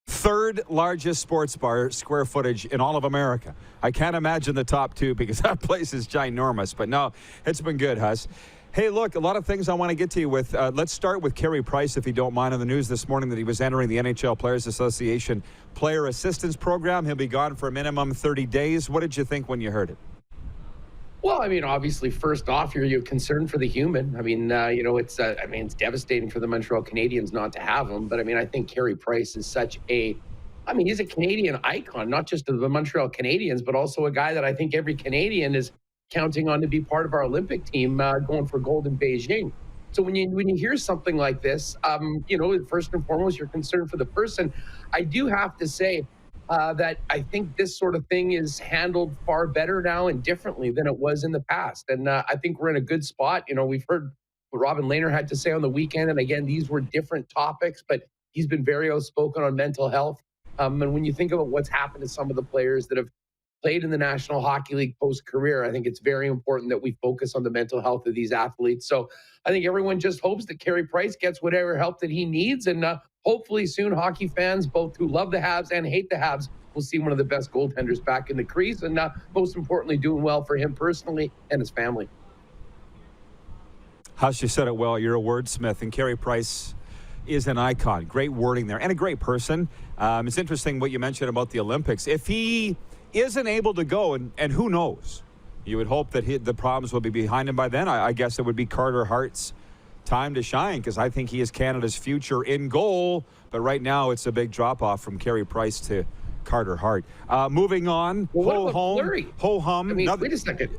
Third largest sports bar square footage in all of America. I can't imagine the top two because that place is ginormous. But no, it's been good, Hus. Hey, look, a lot of things I want to get to you with. Let's start with Carey Price, if you don't mind. On the news this morning that he was entering the NHL Players Association Player Assistance Program. He'll be gone for a minimum 30 days. What did you think when you heard it? Well, I mean, obviously, first off, you're concerned for the human. I mean, it's devastating for the Montreal Canadiens not to have him. But I mean, I think Carey Price is he's a Canadian icon, not just of the Montreal Canadiens, but also a guy that I think every Canadian is counting on to be part of our Olympic team going for gold in Beijing. So when you hear something like this, first and foremost, you're concerned for the person. I do have to say that I think this sort of thing is handled far better now and differently than it was in the past. And I think we're in a good spot. We've heard what Robin Lehner had to say on the weekend. And again, these were different topics, but he's been very outspoken on mental health. And when you think about what's happened to some of the players that have played in the National Hockey League post-career, I think it's very important that we focus on the mental health of these athletes. So I think everyone just hopes that Carey Price gets whatever help that he needs. And hopefully soon hockey fans, both who love the Habs and hate the Habs, will see one of the best goaltenders back in the crease. And most importantly, doing well for him personally and his family. Hush, you said it well. You're a wordsmith. And Carey Price is an icon. Great wording there. And a great person. It's interesting what you mentioned about the Olympics. If he isn't able to go, and who knows, you would hope that the problems will be behind him by then. I guess it would be Carter Hart's time to shine, because I think he is Canada's future in goal. But right now, it's a big drop-off from Carey Price to Carter Hart. Moving on, ho-hum. I mean, wait a second.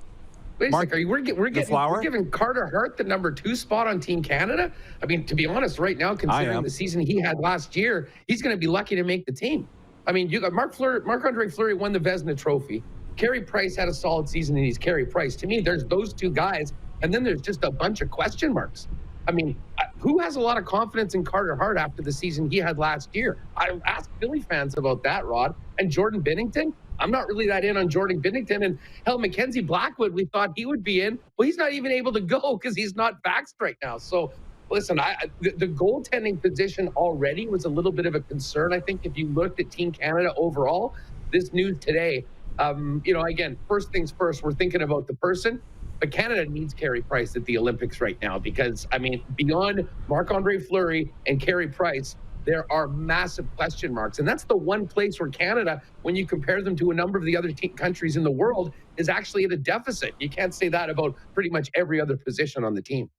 We're giving Carter Hart the number 2 spot on Team Canada? I mean, to be honest, right now, considering the season he had last year, he's going to be lucky to make the team. I mean, you got Marc-Andre Fleury won the Vezina Trophy. Carey Price had a solid season, and he's Carey Price. To me, there's those two guys, and then there's just a bunch of question marks. I mean, who has a lot of confidence in Carter Hart after the season he had last year? I asked Philly fans about that, Rod. And Jordan Binnington? I'm not really that in on Jordan Binnington. And hell, Mackenzie Blackwood, we thought he would be in. Well, he's not even able to go because he's not vaxxed right now. So, listen, the goaltending position already was a little bit of a concern. I think if you looked at Team Canada overall, this news today, again, first things first, we're thinking about the person. But Canada needs Carey Price at the Olympics right now because, beyond Marc-Andre Fleury and Carey Price, there are massive question marks. And that's the one place where Canada, when you compare them to a number of the other countries in the world, is actually at a deficit. You can't say that about pretty much every other position on the team.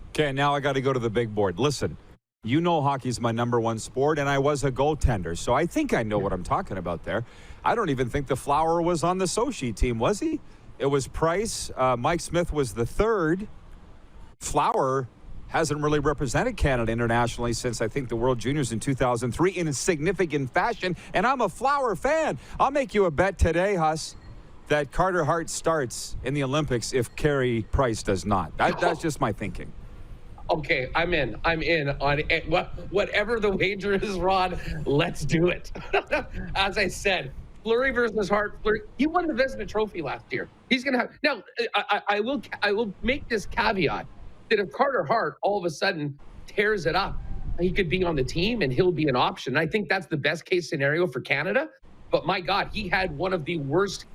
Okay, now I got to go to the big board. Listen, you know hockey's my number one sport, and I was a goaltender, so I think I know what I'm talking about there. I don't even think the Flower was on the Sochi team, was he? It was Price. Mike Smith was the third. Flower hasn't really represented Canada internationally since, I think, the World Juniors in 2003 in a significant fashion, and I'm a Flower fan. I'll make you a bet today, Huss, that Carter Hart starts in the Olympics if Carey Price does not. That's just my thinking. Okay, I'm in on it. Whatever the wager is, Rod, let's do it. As I said, Fleury versus Hart. Fleury, he won the Vezina Trophy last year. He's going to have... Now, I will make this caveat that if Carter Hart all of a sudden tears it up, he could be on the team and he'll be an option. I think that's the best case scenario for Canada. But my God, he had one of the worst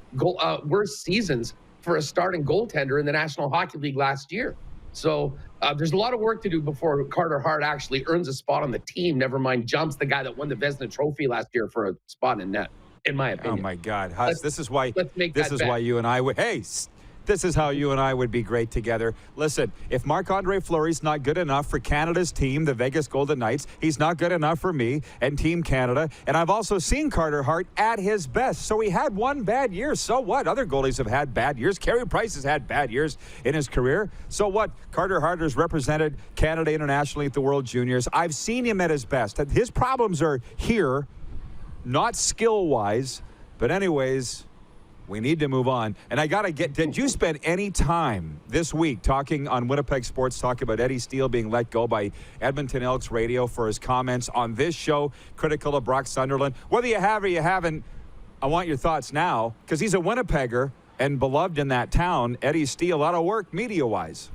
seasons for a starting goaltender in the National Hockey League last year. So there's a lot of work to do before Carter Hart actually earns a spot on the team, never mind jumps the guy that won the Vezina Trophy last year for a spot in net, in my opinion. Oh, my God. Huss, this is why you and I would... Hey, this is how you and I would be great together. Listen, if Marc-Andre Fleury's not good enough for Canada's team, the Vegas Golden Knights, he's not good enough for me and Team Canada. And I've also seen Carter Hart at his best. So he had one bad year. So what? Other goalies have had bad years. Carey Price has had bad years in his career. So what? Carter Hart has represented Canada internationally at the World Juniors. I've seen him at his best. His problems are here, not skill-wise. But anyways... we need to move on. And I got to did you spend any time this week talking on Winnipeg Sports Talk about Eddie Steele being let go by Edmonton Elks Radio for his comments on this show, critical of Brock Sunderland? Whether you have or you haven't, I want your thoughts now, because he's a Winnipegger and beloved in that town. Eddie Steele, a lot of work media-wise.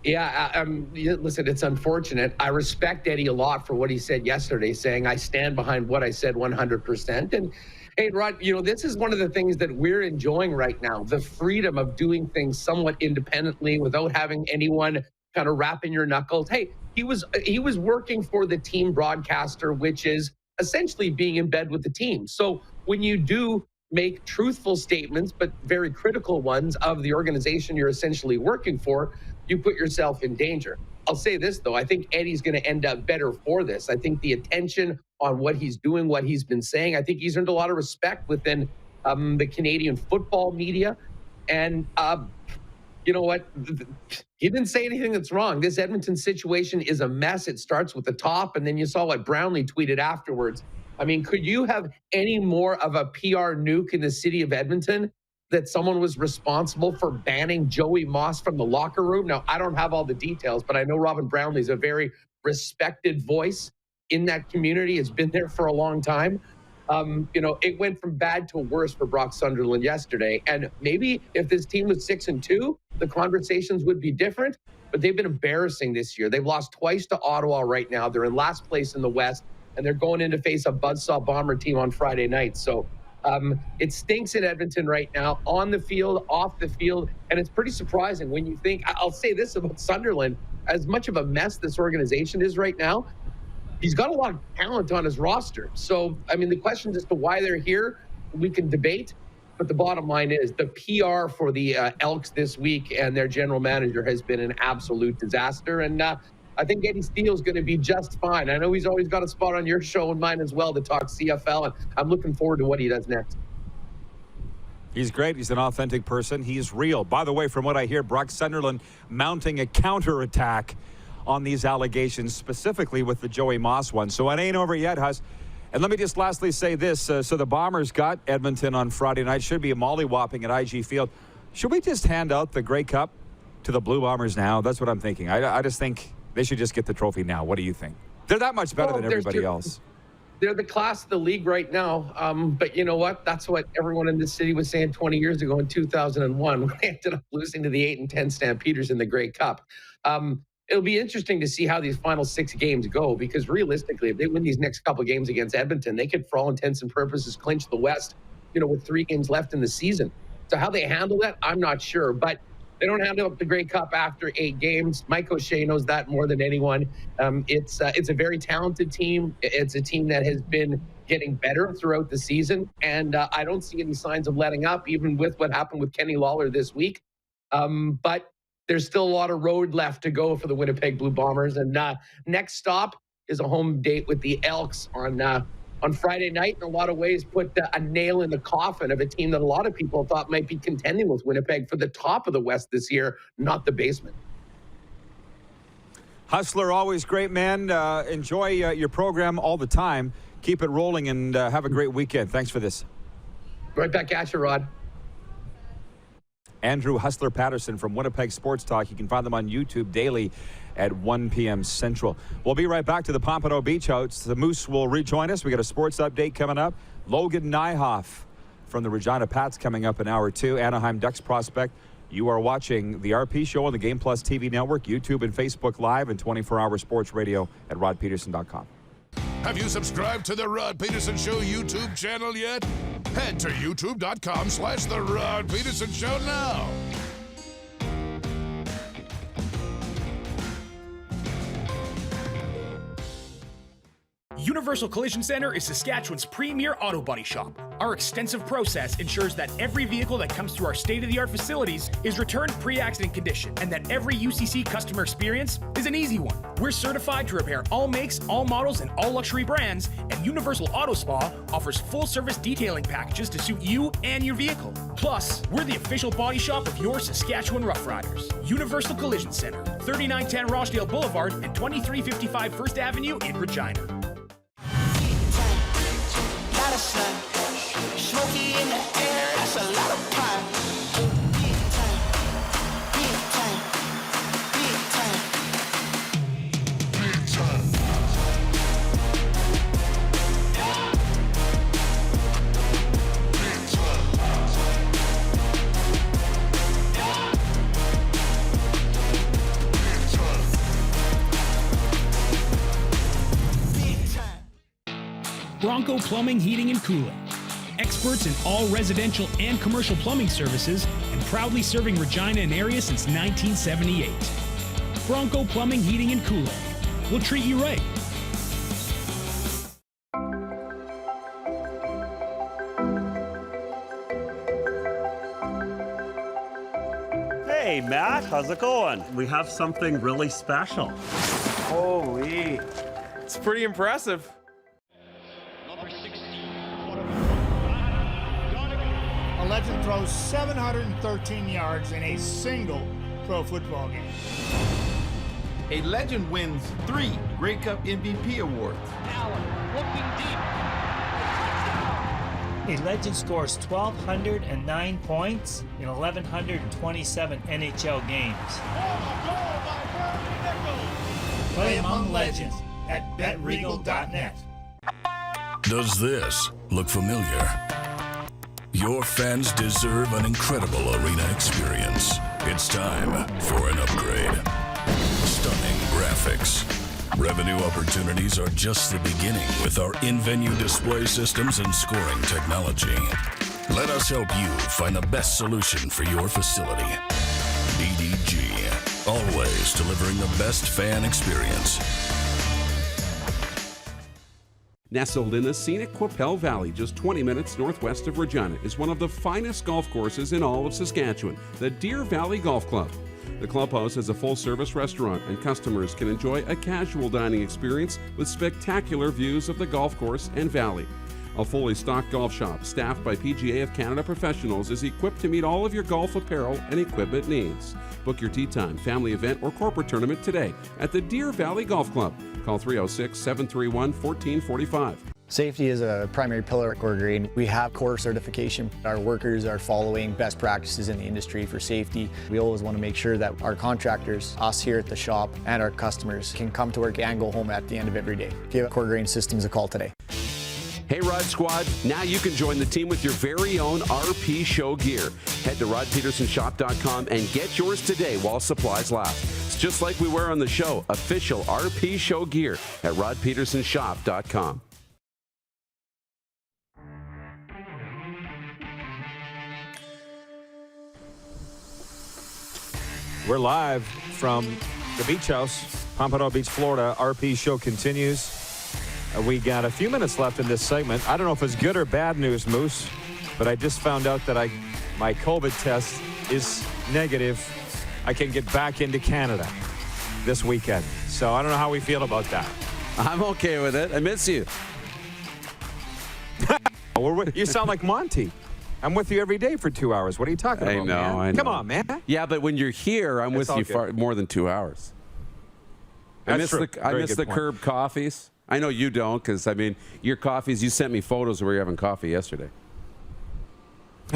Yeah, listen, it's unfortunate. I respect Eddie a lot for what he said yesterday, saying, I stand behind what I said 100%. And hey, Rod, this is one of the things that we're enjoying right now, the freedom of doing things somewhat independently without having anyone kind of rapping your knuckles. Hey, he was working for the team broadcaster, which is essentially being in bed with the team. So when you do make truthful statements, but very critical ones of the organization you're essentially working for, you put yourself in danger. I'll say this, though. I think Eddie's going to end up better for this. I think the attention on what he's doing, what he's been saying, I think he's earned a lot of respect within the Canadian football media. And you know what? He didn't say anything that's wrong. This Edmonton situation is a mess. It starts with the top, and then you saw what Brownlee tweeted afterwards. I mean, could you have any more of a PR nuke in the city of Edmonton that someone was responsible for banning Joey Moss from the locker room? Now, I don't have all the details, but I know Robin Brownlee is a very respected voice in that community. It's been there for a long time. It went from bad to worse for Brock Sunderland yesterday. And maybe if this team was 6-2, the conversations would be different. But they've been embarrassing this year. They've lost twice to Ottawa right now. They're in last place in the West, and they're going in to face a buzzsaw Bomber team on Friday night. So it stinks in Edmonton right now, on the field, off the field. And it's pretty surprising when you think, I'll say this about Sunderland, as much of a mess this organization is right now, he's got a lot of talent on his roster. So, I mean, the questions as to why they're here, we can debate. But the bottom line is the PR for the Elks this week and their general manager has been an absolute disaster. And I think Eddie Steele's going to be just fine. I know he's always got a spot on your show and mine as well to talk CFL, and I'm looking forward to what he does next. He's great. He's an authentic person. He's real. By the way, from what I hear, Brock Sunderland mounting a counterattack on these allegations, specifically with the Joey Moss one. So it ain't over yet, Huss. And let me just lastly say this. So the Bombers got Edmonton on Friday night. Should be a mollywhopping at IG Field. Should we just hand out the Grey Cup to the Blue Bombers now? That's what I'm thinking. I just think they should just get the trophy now. What do you think? They're that much better than everybody else. They're the class of the league right now. But you know what? That's what everyone in this city was saying 20 years ago in 2001 when they ended up losing to the 8-10 Stampeders in the Grey Cup. It'll be interesting to see how these final 6 games go, because realistically, if they win these next couple games against Edmonton, they could, for all intents and purposes, clinch the West, with 3 games left in the season. So how they handle that, I'm not sure. But they don't handle up the Grey Cup after 8 games. Mike O'Shea knows that more than anyone. It's a very talented team. It's a team that has been getting better throughout the season. And I don't see any signs of letting up, even with what happened with Kenny Lawler this week. But there's still a lot of road left to go for the Winnipeg Blue Bombers. And next stop is a home date with the Elks on Friday night. In a lot of ways, put a nail in the coffin of a team that a lot of people thought might be contending with Winnipeg for the top of the West this year, not the basement. Hustler, always great, man. Enjoy your program all the time. Keep it rolling and have a great weekend. Thanks for this. Right back at you, Rod. Andrew Hustler Paterson from Winnipeg Sports Talk. You can find them on YouTube daily at 1 p.m. Central. We'll be right back to the Pompano Beach House. The Moose will rejoin us. We got a sports update coming up. Logan Nijhoff from the Regina Pats coming up in hour 2. Anaheim Ducks prospect. You are watching the RP Show on the Game Plus TV network, YouTube and Facebook Live, and 24-hour sports radio at rodpeterson.com. Have you subscribed to the Rod Peterson Show YouTube channel yet? Head to youtube.com/The Rod Peterson Show now. Universal Collision Center is Saskatchewan's premier auto body shop. Our extensive process ensures that every vehicle that comes through our state-of-the-art facilities is returned pre-accident condition, and that every UCC customer experience is an easy one. We're certified to repair all makes, all models, and all luxury brands, and Universal Auto Spa offers full-service detailing packages to suit you and your vehicle. Plus, we're the official body shop of your Saskatchewan Rough Riders. Universal Collision Center, 3910 Rochdale Boulevard and 2355 First Avenue in Regina. Smoky in the air, that's a lot of pine. Big time, big time, big time, big time. Bronco Plumbing, Heating, and Cooling. Experts in all residential and commercial plumbing services, and proudly serving Regina and area since 1978. Bronco Plumbing, Heating, and Cooling. We'll treat you right. Hey, Matt, how's it going? We have something really special. Holy, it's pretty impressive. A legend throws 713 yards in a single pro football game. A legend wins 3 Grey Cup MVP awards. Allen looking deep. A legend scores 1,209 points in 1,127 NHL games. Play among legends at betregal.net. Does this look familiar? Your fans deserve an incredible arena experience. It's time for an upgrade. Stunning graphics. Revenue opportunities are just the beginning with our in-venue display systems and scoring technology. Let us help you find the best solution for your facility. DDG, always delivering the best fan experience. Nestled in the scenic Qu'Appelle Valley, just 20 minutes northwest of Regina, is one of the finest golf courses in all of Saskatchewan, the Deer Valley Golf Club. The clubhouse has a full-service restaurant, and customers can enjoy a casual dining experience with spectacular views of the golf course and valley. A fully stocked golf shop, staffed by PGA of Canada professionals, is equipped to meet all of your golf apparel and equipment needs. Book your tee time, family event, or corporate tournament today at the Deer Valley Golf Club. Call 306-731-1445. Safety is a primary pillar at Core Grain. We have core certification. Our workers are following best practices in the industry for safety. We always want to make sure that our contractors, us here at the shop, and our customers can come to work and go home at the end of every day. Give Core Grain Systems a call today. Hey Rod Squad, now you can join the team with your very own RP Show gear. Head to rodpetersonshop.com and get yours today while supplies last. It's just like we wear on the show, official RP Show gear at rodpetersonshop.com. We're live from the beach house, Pompano Beach, Florida. RP Show continues. We got a few minutes left in this segment. I don't know if it's good or bad news, Moose, but I just found out that my COVID test is negative. I can get back into Canada this weekend. So I don't know how we feel about that. I'm okay with it. I miss you. You sound like Monty. I'm with you every day for 2 hours. What are you talking about, man? I know. Come on, man. Yeah, but when you're here, I'm with you for more than 2 hours. I miss the curb coffees. I know you don't, because, I mean, your coffees, you sent me photos where you're having coffee yesterday.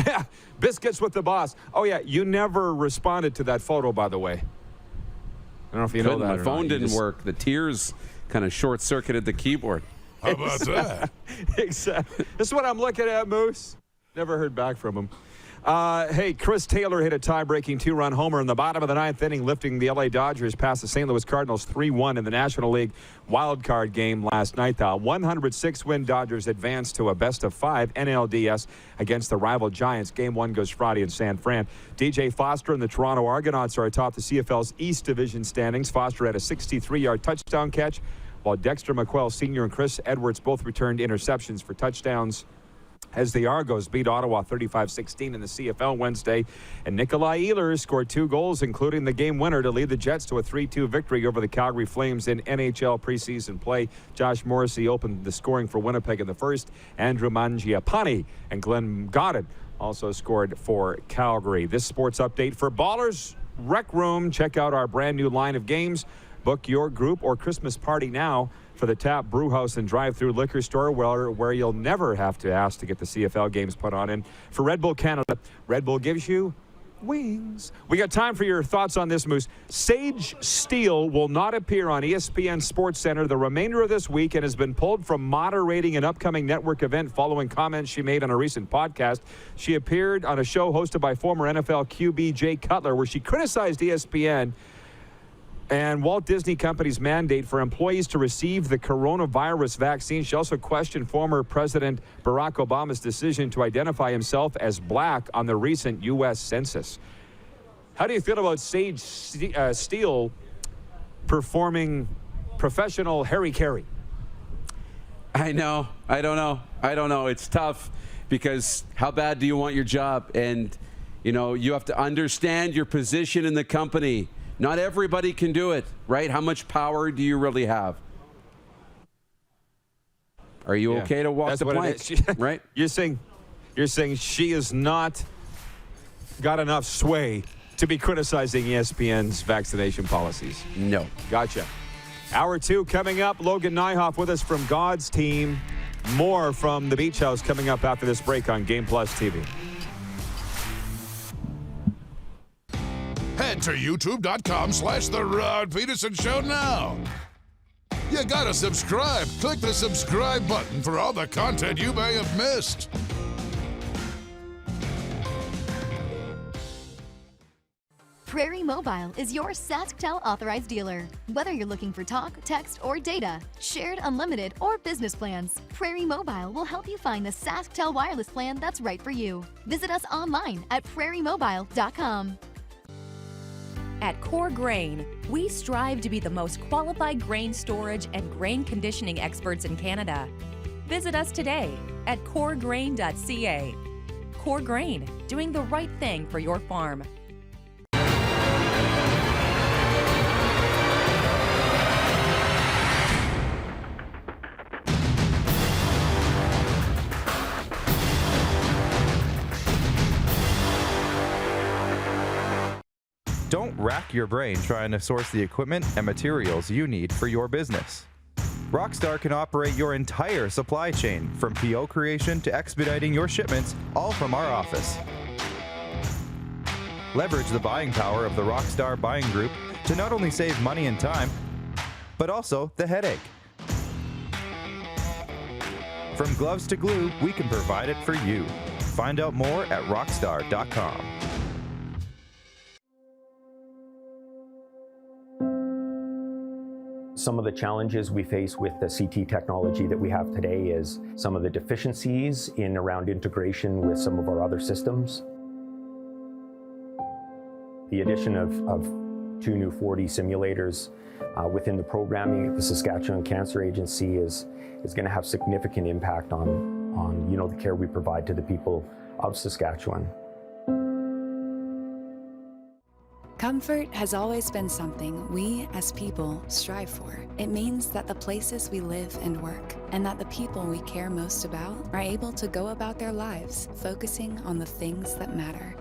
Yeah, biscuits with the boss. Oh, yeah, you never responded to that photo, by the way. I don't know if you know that. My phone didn't work. The tears kind of short-circuited the keyboard. How about that? Exactly. This is what I'm looking at, Moose. Never heard back from him. Hey, Chris Taylor hit a tie-breaking 2-run homer in the bottom of the ninth inning, lifting the LA Dodgers past the St. Louis Cardinals 3-1 in the National League wildcard game last night. The 106-win Dodgers advanced to a best-of-5 NLDS against the rival Giants. Game 1 goes Friday in San Fran. DJ Foster and the Toronto Argonauts are atop the CFL's East Division standings. Foster had a 63-yard touchdown catch, while Dexter McQuell Sr. and Chris Edwards both returned interceptions for touchdowns as the Argos beat Ottawa 35-16 in the CFL Wednesday. And Nikolai Ehlers scored 2 goals, including the game winner, to lead the Jets to a 3-2 victory over the Calgary Flames in NHL preseason play. Josh Morrissey opened the scoring for Winnipeg in the first. Andrew Mangiapane and Glenn Goddard also scored for Calgary. This sports update for Ballers Rec Room. Check out our brand new line of games. Book your group or Christmas party now for the Tap Brewhouse and drive-through liquor store where you'll never have to ask to get the CFL games put on. And for Red Bull Canada, Red Bull gives you wings. We got time for your thoughts on this, Moose. Sage Steele will not appear on ESPN Sports Center the remainder of this week and has been pulled from moderating an upcoming network event following comments she made on a recent podcast. She appeared on a show hosted by former NFL QB Jay Cutler where she criticized ESPN and Walt Disney Company's mandate for employees to receive the coronavirus vaccine. She also questioned former President Barack Obama's decision to identify himself as black on the recent U.S. Census. How do you feel about Sage Steele performing professional Harry Carey? I know. I don't know. It's tough because how bad do you want your job? And, you know, you have to understand your position in the company. Not everybody can do it, right? How much power do you really have? Are you okay to walk the plank, right? You're saying she has not got enough sway to be criticizing ESPN's vaccination policies? No. Gotcha. Hour 2 coming up. Logan Nijhoff with us from God's team. More from the Beach House coming up after this break on Game Plus TV. Head to youtube.com/The Rod Peterson Show now. You gotta subscribe. Click the subscribe button for all the content you may have missed. Prairie Mobile is your SaskTel authorized dealer. Whether you're looking for talk, text, or data, shared, unlimited, or business plans, Prairie Mobile will help you find the SaskTel wireless plan that's right for you. Visit us online at prairiemobile.com. At Core Grain, we strive to be the most qualified grain storage and grain conditioning experts in Canada. Visit us today at coregrain.ca. Core Grain, doing the right thing for your farm. Don't rack your brain trying to source the equipment and materials you need for your business. Rockstar can operate your entire supply chain, from PO creation to expediting your shipments, all from our office. Leverage the buying power of the Rockstar buying group to not only save money and time, but also the headache. From gloves to glue, we can provide it for you. Find out more at rockstar.com. Some of the challenges we face with the CT technology that we have today is some of the deficiencies in around integration with some of our other systems. The addition of 2 new 4D simulators within the programming at the Saskatchewan Cancer Agency is going to have significant impact on the care we provide to the people of Saskatchewan. Comfort has always been something we as people strive for. It means that the places we live and work, and that the people we care most about, are able to go about their lives focusing on the things that matter.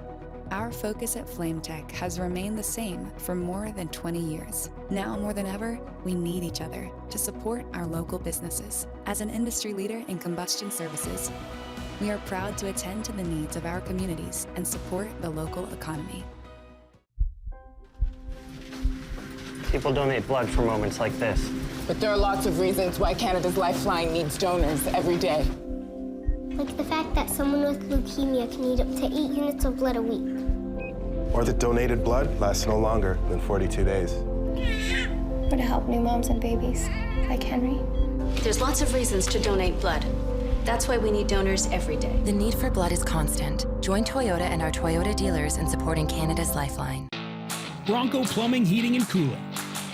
Our focus at FlameTech has remained the same for more than 20 years. Now more than ever, we need each other to support our local businesses. As an industry leader in combustion services, we are proud to attend to the needs of our communities and support the local economy. People donate blood for moments like this. But there are lots of reasons why Canada's Lifeline needs donors every day. Like the fact that someone with leukemia can need up to 8 units of blood a week. Or that donated blood lasts no longer than 42 days. Or to help new moms and babies, like Henry. There's lots of reasons to donate blood. That's why we need donors every day. The need for blood is constant. Join Toyota and our Toyota dealers in supporting Canada's Lifeline. Bronco Plumbing, Heating and Cooling.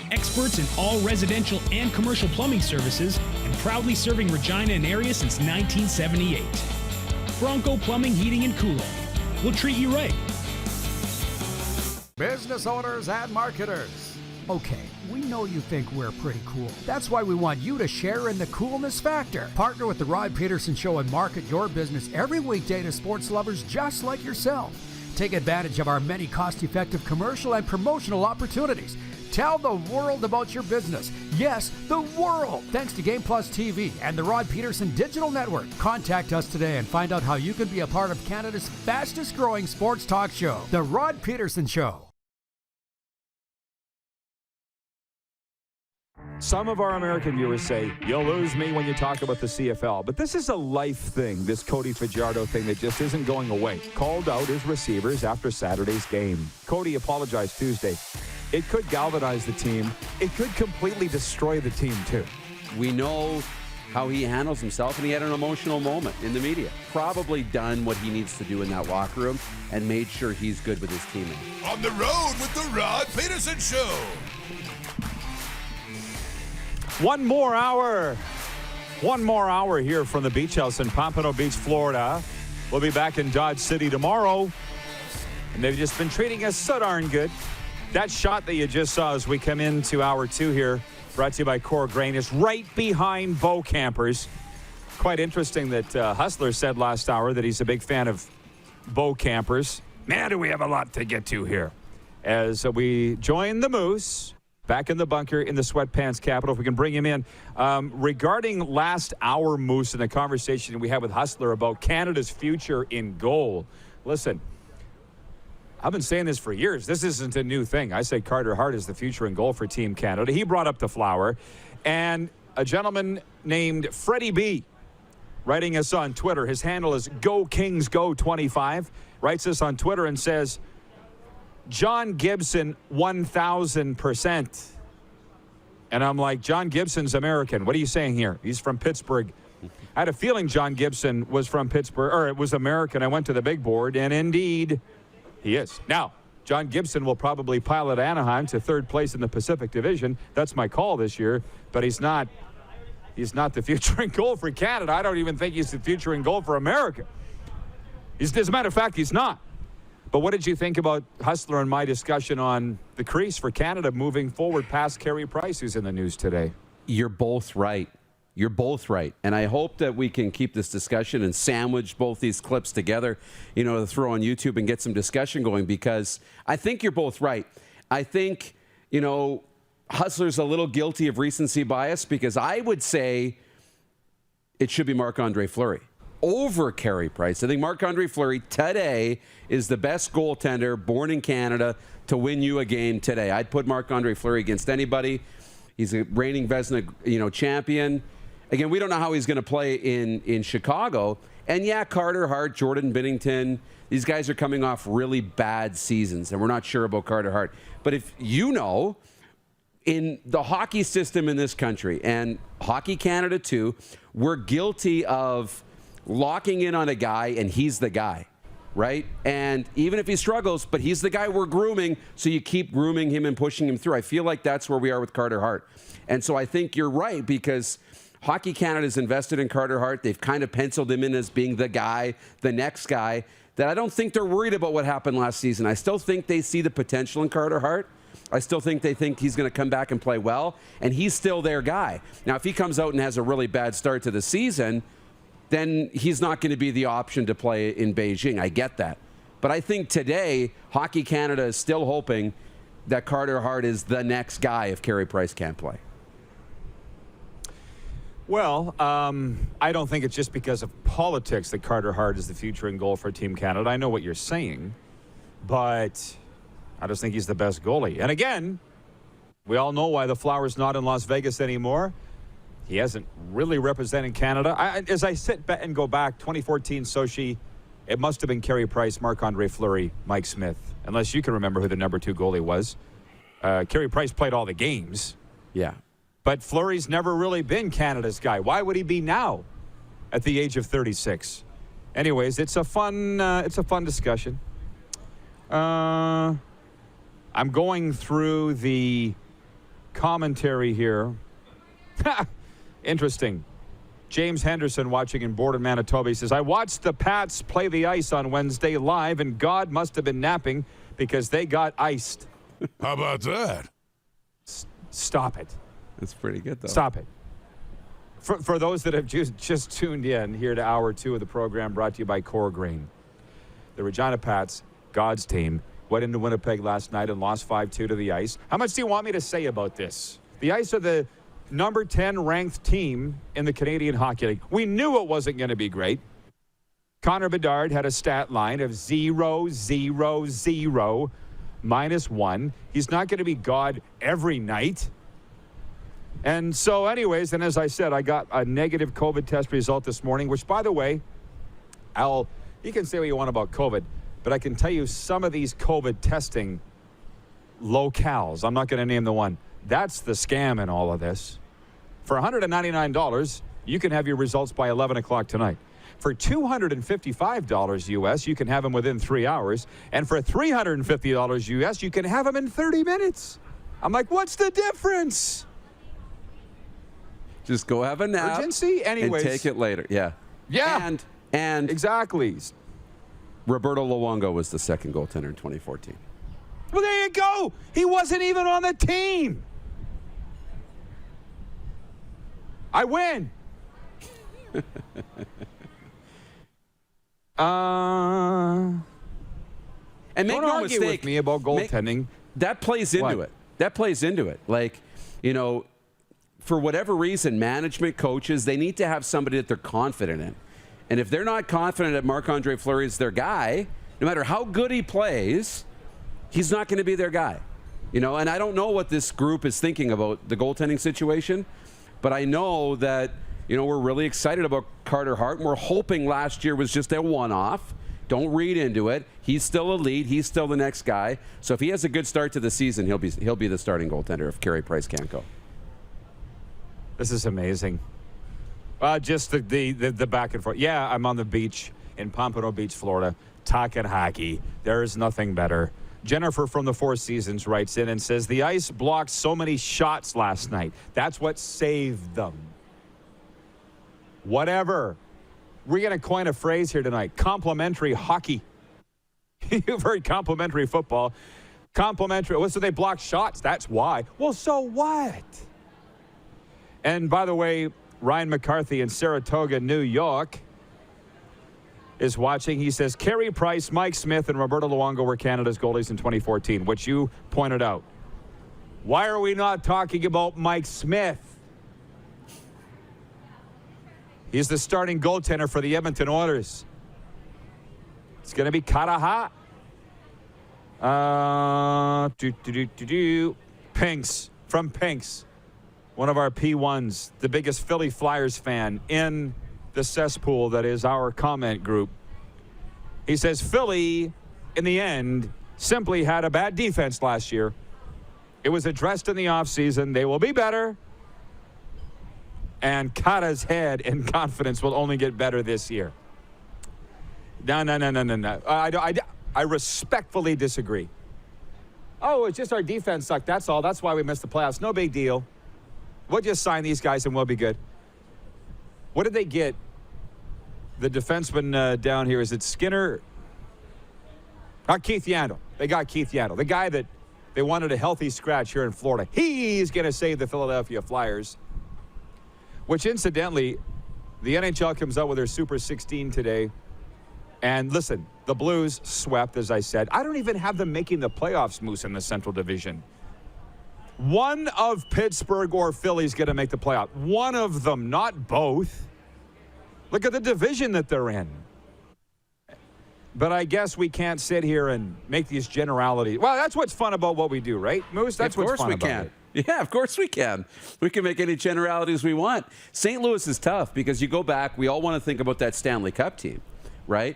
Experts in all residential and commercial plumbing services, and proudly serving Regina and area since 1978. Bronco Plumbing, Heating and Cooling. We'll treat you right. Business owners and marketers. Okay, we know you think we're pretty cool. That's why we want you to share in the coolness factor. Partner with the Rod Pedersen Show and market your business every weekday to sports lovers just like yourself. Take advantage of our many cost-effective commercial and promotional opportunities. Tell the world about your business. Yes, the world. Thanks to Game Plus TV and the Rod Pedersen Digital Network. Contact us today and find out how you can be a part of Canada's fastest-growing sports talk show, The Rod Pedersen Show. Some of our American viewers say, you'll lose me when you talk about the CFL. But this is a life thing, this Cody Fajardo thing that just isn't going away. Called out as receivers after Saturday's game. Cody apologized Tuesday. It could galvanize the team. It could completely destroy the team, too. We know how he handles himself, and he had an emotional moment in the media. Probably done what he needs to do in that locker room and made sure he's good with his teammates. On the road with the Rod Pedersen Show. One more hour here from the beach house in Pompano Beach, Florida. We'll be back in Dodge City tomorrow. And they've just been treating us so darn good. That shot that you just saw as we come into hour 2 here, brought to you by Core Grain, is right behind Bo Campers. Quite interesting that Hustler said last hour that he's a big fan of Bo Campers. Man, do we have a lot to get to here. As we join the Moose back in the bunker in the sweatpants capital, if we can bring him in. Regarding last hour, Moose, and the conversation we had with Hustler about Canada's future in goal. Listen, I've been saying this for years. This isn't a new thing. I say Carter Hart is the future in goal for Team Canada. He brought up the flower. And a gentleman named Freddie B, writing us on Twitter, his handle is GoKingsGo25, writes us on Twitter and says, John Gibson, 1,000%. And I'm like, John Gibson's American. What are you saying here? He's from Pittsburgh. I had a feeling John Gibson was from Pittsburgh, or it was American. I went to the big board, and indeed, he is. Now, John Gibson will probably pilot Anaheim to 3rd place in the Pacific Division. That's my call this year, but he's not the future in goal for Canada. I don't even think he's the future in goal for America. As a matter of fact, he's not. But what did you think about Hustler and my discussion on the crease for Canada moving forward past Carey Price, who's in the news today? You're both right. You're both right. And I hope that we can keep this discussion and sandwich both these clips together, to throw on YouTube and get some discussion going, because I think you're both right. I think, Hustler's a little guilty of recency bias because I would say it should be Marc-Andre Fleury over Carey Price. I think Marc-Andre Fleury today is the best goaltender born in Canada to win you a game today. I'd put Marc-Andre Fleury against anybody. He's a reigning Vezina, champion. Again, we don't know how he's going to play in Chicago. And yeah, Carter Hart, Jordan Binnington, these guys are coming off really bad seasons, and we're not sure about Carter Hart. But if you know, in the hockey system in this country, and Hockey Canada too, we're guilty of locking in on a guy, and he's the guy, right? And even if he struggles, but he's the guy we're grooming, so you keep grooming him and pushing him through. I feel like that's where we are with Carter Hart. And so I think you're right, because Hockey Canada's invested in Carter Hart. They've kind of penciled him in as being the guy, the next guy, that I don't think they're worried about what happened last season. I still think they see the potential in Carter Hart. I still think they think he's going to come back and play well, and he's still their guy. Now, if he comes out and has a really bad start to the season, then he's not going to be the option to play in Beijing. I get that. But I think today, Hockey Canada is still hoping that Carter Hart is the next guy if Carey Price can't play. Well, I don't think it's just because of politics that Carter Hart is the future in goal for Team Canada. I know what you're saying, but I just think he's the best goalie. And again, we all know why the Flower's not in Las Vegas anymore. He hasn't really represented Canada. As I sit and go back, 2014 Sochi, it must have been Carey Price, Marc-Andre Fleury, Mike Smith, unless you can remember who the number 2 goalie was. Carey Price played all the games. Yeah. But Fleury's never really been Canada's guy. Why would he be now at the age of 36? Anyways, it's a fun discussion. I'm going through the commentary here. Interesting. James Henderson, watching in Borden, Manitoba, he says, I watched the Pats play the ice on Wednesday live, and God must have been napping because they got iced. How about that? Stop it. That's pretty good, though. Stop it. For those that have just tuned in here to hour 2 of the program, brought to you by Core Grain. The Regina Pats, God's team, went into Winnipeg last night and lost 5-2 to the Ice. How much do you want me to say about this? The Ice are the number 10 ranked team in the Canadian Hockey League. We knew it wasn't going to be great. Connor Bedard had a stat line of 0, 0, 0, -1. He's not going to be God every night. And so anyways, and as I said, I got a negative COVID test result this morning, which, by the way, you can say what you want about COVID, but I can tell you some of these COVID testing locales, I'm not going to name the one, that's the scam in all of this. For $199, you can have your results by 11 o'clock tonight. For $255 US, you can have them within 3 hours. And for $350 US, you can have them in 30 minutes. I'm like, what's the difference? Just go have a nap. Urgency? Anyways. And take it later. Yeah. Yeah. And exactly. Roberto Luongo was the second goaltender in 2014. Well, there you go. He wasn't even on the team. I win. And make don't no argue mistake with me about goaltending. That plays into it. That plays into it. Like, you know, for whatever reason, management, coaches, they need to have somebody that they're confident in. And if they're not confident that Marc-Andre Fleury is their guy, no matter how good he plays, he's not going to be their guy. You know, and I don't know what this group is thinking about the goaltending situation, but I know that, you know, we're really excited about Carter Hart, and we're hoping last year was just a one-off. Don't read into it. He's still elite. He's still the next guy. So if he has a good start to the season, he'll be the starting goaltender if Carey Price can't go. This is amazing. Just the back and forth. Yeah, I'm on the beach in Pompano Beach, Florida, talking hockey. There is nothing better. Jennifer from the Four Seasons writes in and says, the Ice blocked so many shots last night. That's what saved them. Whatever. We're going to coin a phrase here tonight. Complimentary hockey. You've heard complimentary football. Complimentary. Well, so they blocked shots. That's why. Well, so what? And by the way, Ryan McCarthy in Saratoga, New York, is watching. He says, Carey Price, Mike Smith, and Roberto Luongo were Canada's goalies in 2014, which you pointed out. Why are we not talking about Mike Smith? He's the starting goaltender for the Edmonton Oilers. It's going to be Karaha. Pinks, from Pinks, one of our P1s, the biggest Philly Flyers fan in the cesspool that is our comment group. He says Philly, in the end, simply had a bad defense last year. It was addressed in the offseason. They will be better. And Kata's head and confidence will only get better this year. No. I respectfully disagree. Oh, it's just our defense sucked. That's all. That's why we missed the playoffs. No big deal. We'll just sign these guys and we'll be good. What did they get? The defenseman down here, is it Skinner? Keith Yandel. They got Keith Yandel, the guy that they wanted a healthy scratch here in Florida. He's going to save the Philadelphia Flyers, which incidentally, the NHL comes out with their Super 16 today. And listen, the Blues swept, as I said. I don't even have them making the playoffs, Moose, in the Central Division. One of Pittsburgh or Philly's going to make the playoff. One of them, not both. Look at the division that they're in. But I guess we can't sit here and make these generalities. Well, that's what's fun about what we do, right, Moose? That's what's fun about it. Yeah, of course we can. We can make any generalities we want. St. Louis is tough because you go back, we all want to think about that Stanley Cup team, right?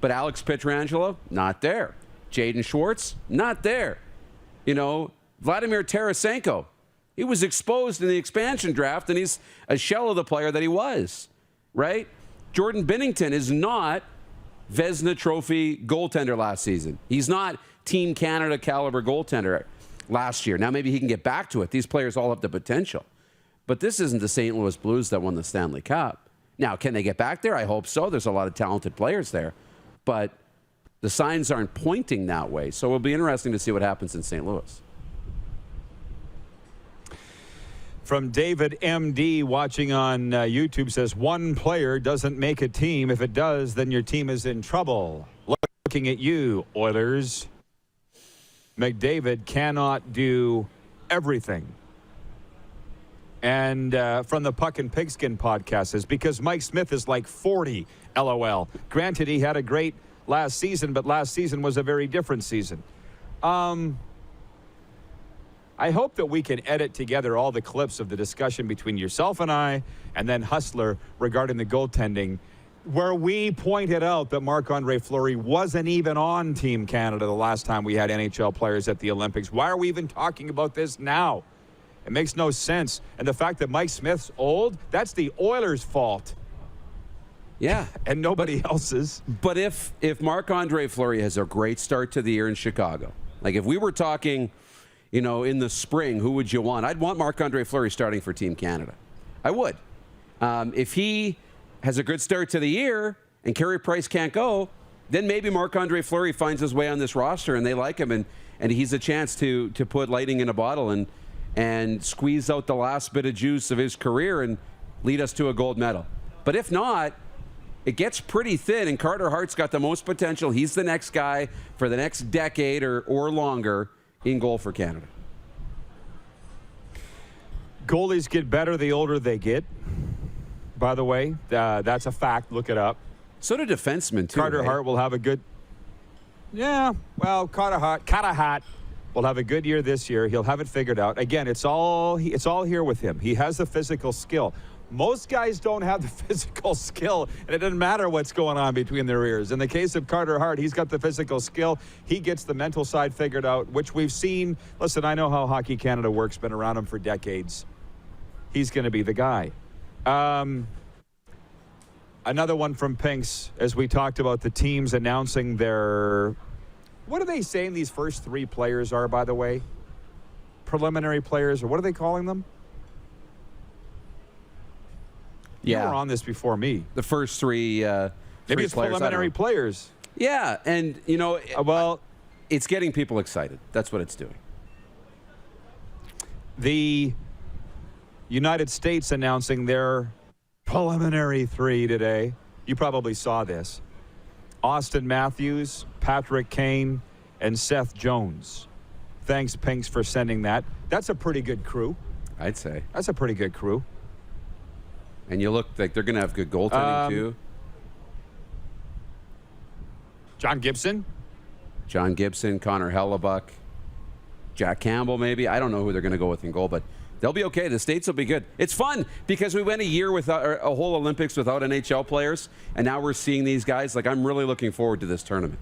But Alex Pietrangelo, not there. Jaden Schwartz, not there. You know, Vladimir Tarasenko, he was exposed in the expansion draft, and he's a shell of the player that he was, right? Jordan Binnington is not Vezina Trophy goaltender last season. He's not Team Canada caliber goaltender last year. Now maybe he can get back to it. These players all have the potential. But this isn't the St. Louis Blues that won the Stanley Cup. Now, can they get back there? I hope so. There's a lot of talented players there. But the signs aren't pointing that way. So it'll be interesting to see what happens in St. Louis. From David MD watching on YouTube says, one player doesn't make a team. If it does, then your team is in trouble. Looking at you, Oilers. McDavid cannot do everything. And from the Puck and Pigskin podcast says, because Mike Smith is like 40, LOL. Granted, he had a great last season, but last season was a very different season. I hope that we can edit together all the clips of the discussion between yourself and I, and then Hustler regarding the goaltending, where we pointed out that Marc-Andre Fleury wasn't even on Team Canada the last time we had NHL players at the Olympics. Why are we even talking about this now? It makes no sense. And the fact that Mike Smith's old, that's the Oilers' fault. Yeah. And nobody else's. But if Marc-Andre Fleury has a great start to the year in Chicago, like if we were talking, you know, in the spring, who would you want? I'd want Marc-Andre Fleury starting for Team Canada. I would. If he has a good start to the year and Carey Price can't go, then maybe Marc-Andre Fleury finds his way on this roster and they like him and he's a chance to put lightning in a bottle and squeeze out the last bit of juice of his career and lead us to a gold medal. But if not, it gets pretty thin, and Carter Hart's got the most potential. He's the next guy for the next decade or longer in goal for Canada. Goalies get better the older they get, by the way. That's a fact. Look it up. So do defensemen, too. Carter Hart will have a good... Yeah, well, Carter Hart will have a good year this year. He'll have it figured out. Again, it's all here with him. He has the physical skill. Most guys don't have the physical skill, and it doesn't matter what's going on between their ears. In the case of Carter Hart, he's got the physical skill. He gets the mental side figured out, which we've seen. Listen, I know how Hockey Canada works, been around him for decades. He's going to be the guy. Another one from Pinks, as we talked about the teams announcing their... What are they saying these first three players are, by the way? Preliminary players, or what are they calling them? You were on this before me. The first three maybe it's preliminary players. Yeah, and, you know, it's getting people excited. That's what it's doing. The United States announcing their preliminary three today. You probably saw this. Austin Matthews, Patrick Kane, and Seth Jones. Thanks, Pinks, for sending that. That's a pretty good crew. I'd say. That's a pretty good crew. And you look like they're going to have good goaltending, too. John Gibson, Connor Hellebuck, Jack Campbell, maybe. I don't know who they're going to go with in goal, but they'll be okay. The States will be good. It's fun because we went a year without a whole Olympics without NHL players, and now we're seeing these guys. Like, I'm really looking forward to this tournament.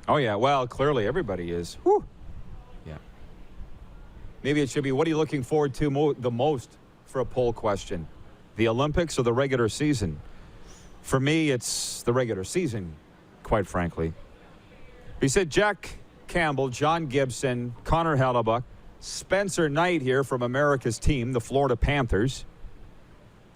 Oh, yeah. Well, clearly everybody is. Whew. Yeah. Maybe it should be, what are you looking forward to the most for a poll question? The Olympics or the regular season? For me, it's the regular season, quite frankly. He said Jack Campbell, John Gibson, Connor Hellebuck, Spencer Knight here from America's team, the Florida Panthers.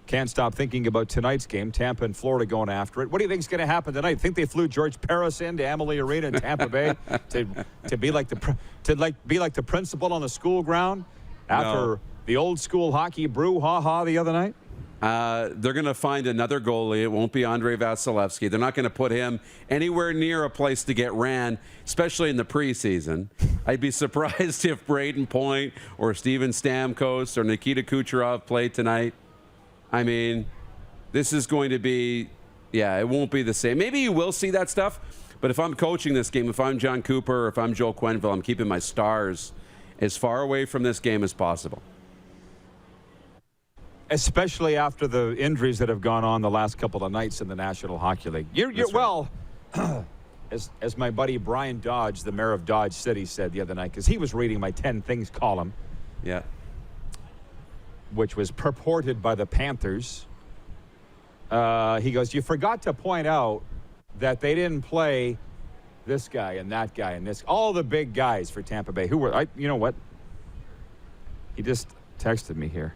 Can't stop thinking about tonight's game, Tampa and Florida going after it. What do you think is going to happen tonight? Think they flew George Pedersen to Amalie Arena in Tampa Bay to be like the principal on the school ground after the old school hockey brouhaha the other night? They're going to find another goalie. It won't be Andrei Vasilevsky. They're not going to put him anywhere near a place to get ran, especially in the preseason. I'd be surprised if Braden Point or Steven Stamkos or Nikita Kucherov played tonight. I mean, this is going to be, it won't be the same. Maybe you will see that stuff, but if I'm coaching this game, if I'm John Cooper, or if I'm Joel Quenneville, I'm keeping my stars as far away from this game as possible. Especially after the injuries that have gone on the last couple of nights in the National Hockey League. Well, as my buddy Brian Dodge, the mayor of Dodge City, said the other night, because he was reading my 10 Things column. Yeah. Which was purported by the Panthers. He goes, you forgot to point out that they didn't play this guy and that guy and this, all the big guys for Tampa Bay. Who were, you know what? He just texted me here.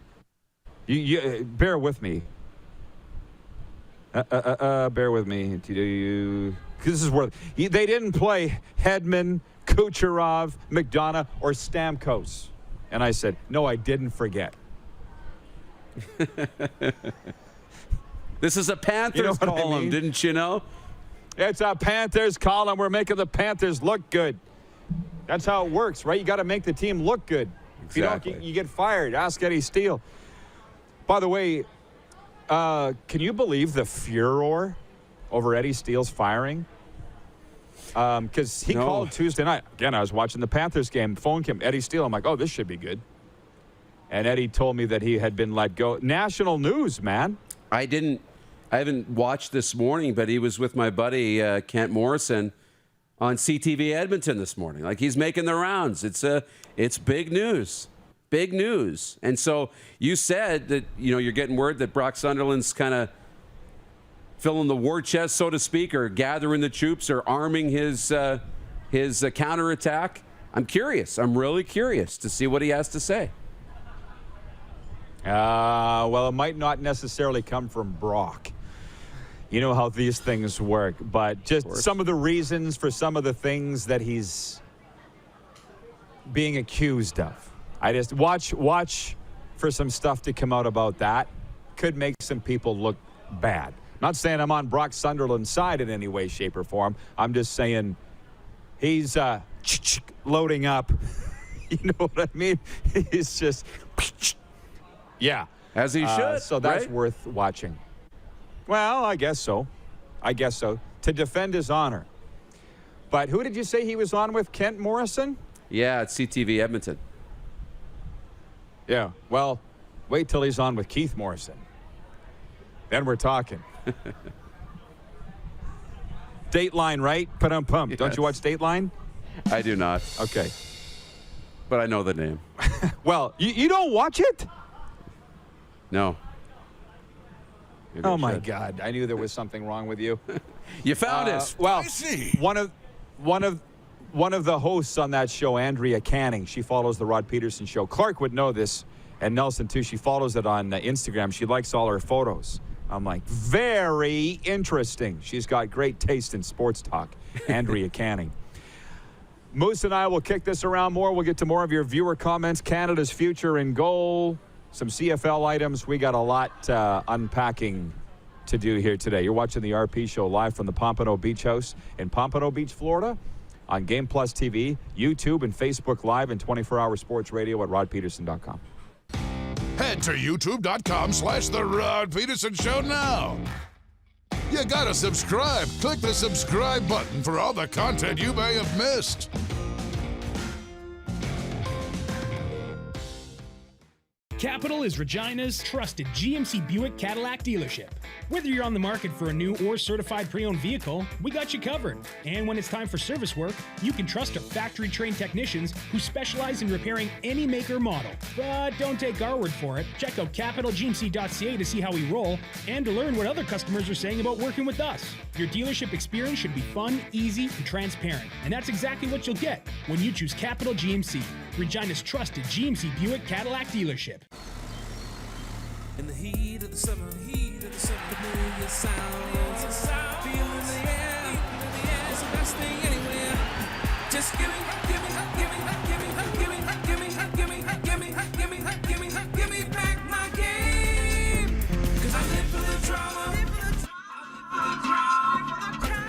You bear with me. Bear with me. Because this is where they didn't play Hedman, Kucherov, McDonough, or Stamkos. And I said, no, I didn't forget. This is a Panthers column, didn't you know? It's a Panthers column. We're making the Panthers look good. That's how it works, right? You got to make the team look good. Exactly. If you don't, you get fired. Ask Eddie Steele. By the way, can you believe the furor over Eddie Steele's firing? Because he called Tuesday night. Again, I was watching the Panthers game. Phone came, Eddie Steele. I'm like, oh, this should be good. And Eddie told me that he had been let go. National news, man. I haven't watched this morning, but he was with my buddy Kent Morrison on CTV Edmonton this morning. Like, he's making the rounds. It's big news. Big news. And so you said that, you're getting word that Brock Sunderland's kind of filling the war chest, so to speak, or gathering the troops or arming his counterattack. I'm curious. I'm really curious to see what he has to say. Well, it might not necessarily come from Brock. You know how these things work, but just some of the reasons for some of the things that he's being accused of. I just watch for some stuff to come out about that. Could make some people look bad. Not saying I'm on Brock Sunderland's side in any way, shape, or form. I'm just saying he's loading up. You know what I mean? He's just, yeah. As he should. So that's right? worth watching. Well, I guess so. To defend his honor. But who did you say he was on with? Kent Morrison? Yeah, it's CTV Edmonton. Yeah, well, wait till he's on with Keith Morrison. Then we're talking. Dateline, right? Yes. Don't you watch Dateline? I do not. Okay. But I know the name. Well, you don't watch it? No. Maybe oh, my God. I knew there was something wrong with you. You found it. Well, one of the hosts on that show, Andrea Canning, she follows the Rod Pedersen show. Clark would know this, and Nelson too. She follows it on Instagram. She likes all her photos. I'm like, very interesting. She's got great taste in sports talk, Andrea Canning. Moose and I will kick this around more. We'll get to more of your viewer comments. Canada's future in goal, some CFL items. We got a lot unpacking to do here today. You're watching the RP Show live from the Pompano Beach House in Pompano Beach, Florida. on Game Plus TV, YouTube, and Facebook Live, and 24-hour sports radio at rodpeterson.com. Head to youtube.com/The Rod Peterson Show now. You gotta subscribe. Click the subscribe button for all the content you may have missed. Capital is Regina's trusted GMC Buick Cadillac dealership. Whether you're on the market for a new or certified pre-owned vehicle, we got you covered. And when it's time for service work, you can trust our factory-trained technicians who specialize in repairing any make or model. But don't take our word for it. Check out capitalgmc.ca to see how we roll and to learn what other customers are saying about working with us. Your dealership experience should be fun, easy, and transparent. And that's exactly what you'll get when you choose Capital GMC, Regina's trusted GMC Buick Cadillac dealership. In the heat of the summer, familiar sound, feeling the air, it's the best thing anywhere. Just give me back my game. 'Cause I live for the drama,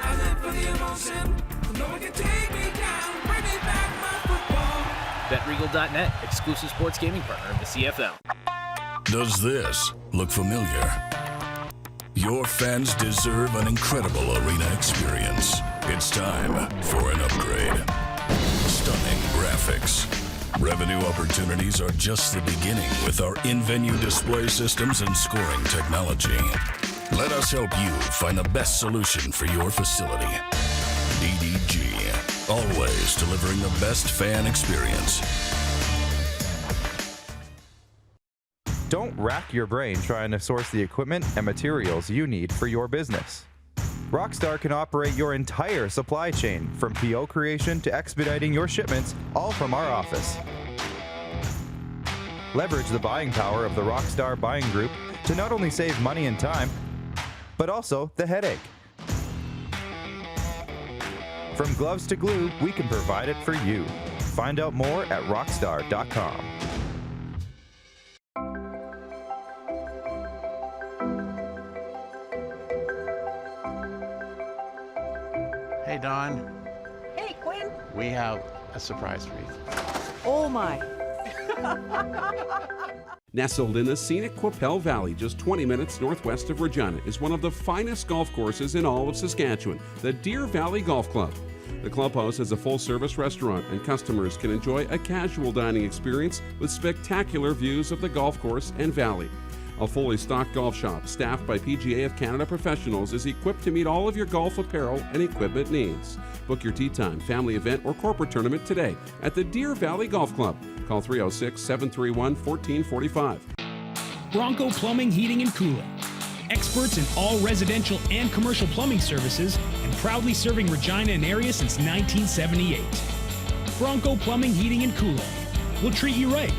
I live for the emotion. No one can take me down, bring me back my football. BetRegal.net, exclusive sports gaming partner of the CFL. Does this look familiar? Your fans deserve an incredible arena experience. It's time for an upgrade. Stunning graphics. Revenue opportunities are just the beginning with our in-venue display systems and scoring technology. Let us help you find the best solution for your facility. DDG, always delivering the best fan experience. Don't rack your brain trying to source the equipment and materials you need for your business. Rockstar can operate your entire supply chain, from PO creation to expediting your shipments, all from our office. Leverage the buying power of the Rockstar Buying Group to not only save money and time, but also the headache. From gloves to glue, we can provide it for you. Find out more at rockstar.com. Hey, Don. Hey, Quinn. We have a surprise for you. Oh, my. Nestled in the scenic Qu'Appelle Valley, just 20 minutes northwest of Regina, is one of the finest golf courses in all of Saskatchewan, the Deer Valley Golf Club. The clubhouse has a full-service restaurant, and customers can enjoy a casual dining experience with spectacular views of the golf course and valley. A fully stocked golf shop, staffed by PGA of Canada professionals, is equipped to meet all of your golf apparel and equipment needs. Book your tee time, family event, or corporate tournament today at the Deer Valley Golf Club. Call 306-731-1445. Bronco Plumbing, Heating, and Cooling. Experts in all residential and commercial plumbing services, and proudly serving Regina and area since 1978. Bronco Plumbing, Heating, and Cooling. We'll treat you right.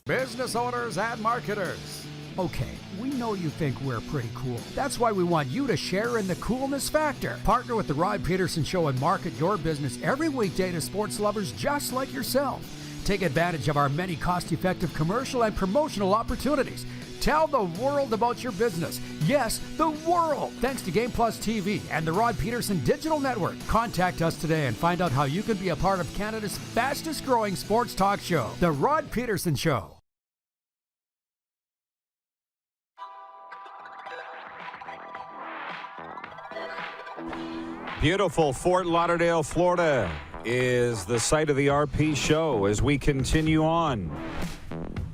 Business owners and marketers. Okay, we know you think we're pretty cool. That's why we want you to share in the coolness factor. Partner with the Rod Peterson Show and market your business every weekday to sports lovers just like yourself. Take advantage of our many cost-effective commercial and promotional opportunities. Tell the world about your business. Yes, the world. Thanks to Game Plus TV and the Rod Peterson Digital Network. Contact us today and find out how you can be a part of Canada's fastest growing sports talk show, The Rod Peterson Show. Beautiful Fort Lauderdale, Florida is the site of the RP show as we continue on.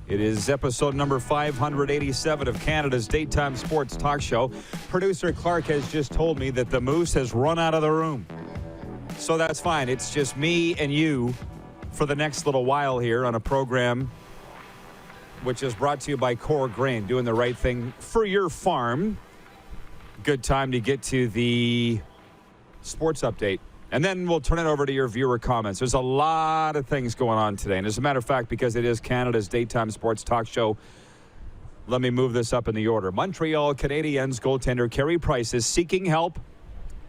It is episode number 587 of Canada's daytime sports talk show. Producer Clark has just told me that the Moose has run out of the room. So that's fine. It's just me and you for the next little while here on a program which is brought to you by Core Grain, doing the right thing for your farm. Good time to get to the sports update, and then we'll turn it over to your viewer comments. There's a lot of things going on today, and as a matter of fact, because it is Canada's daytime sports talk show, let me move this up in the order. Montreal Canadiens goaltender Carey Price is seeking help,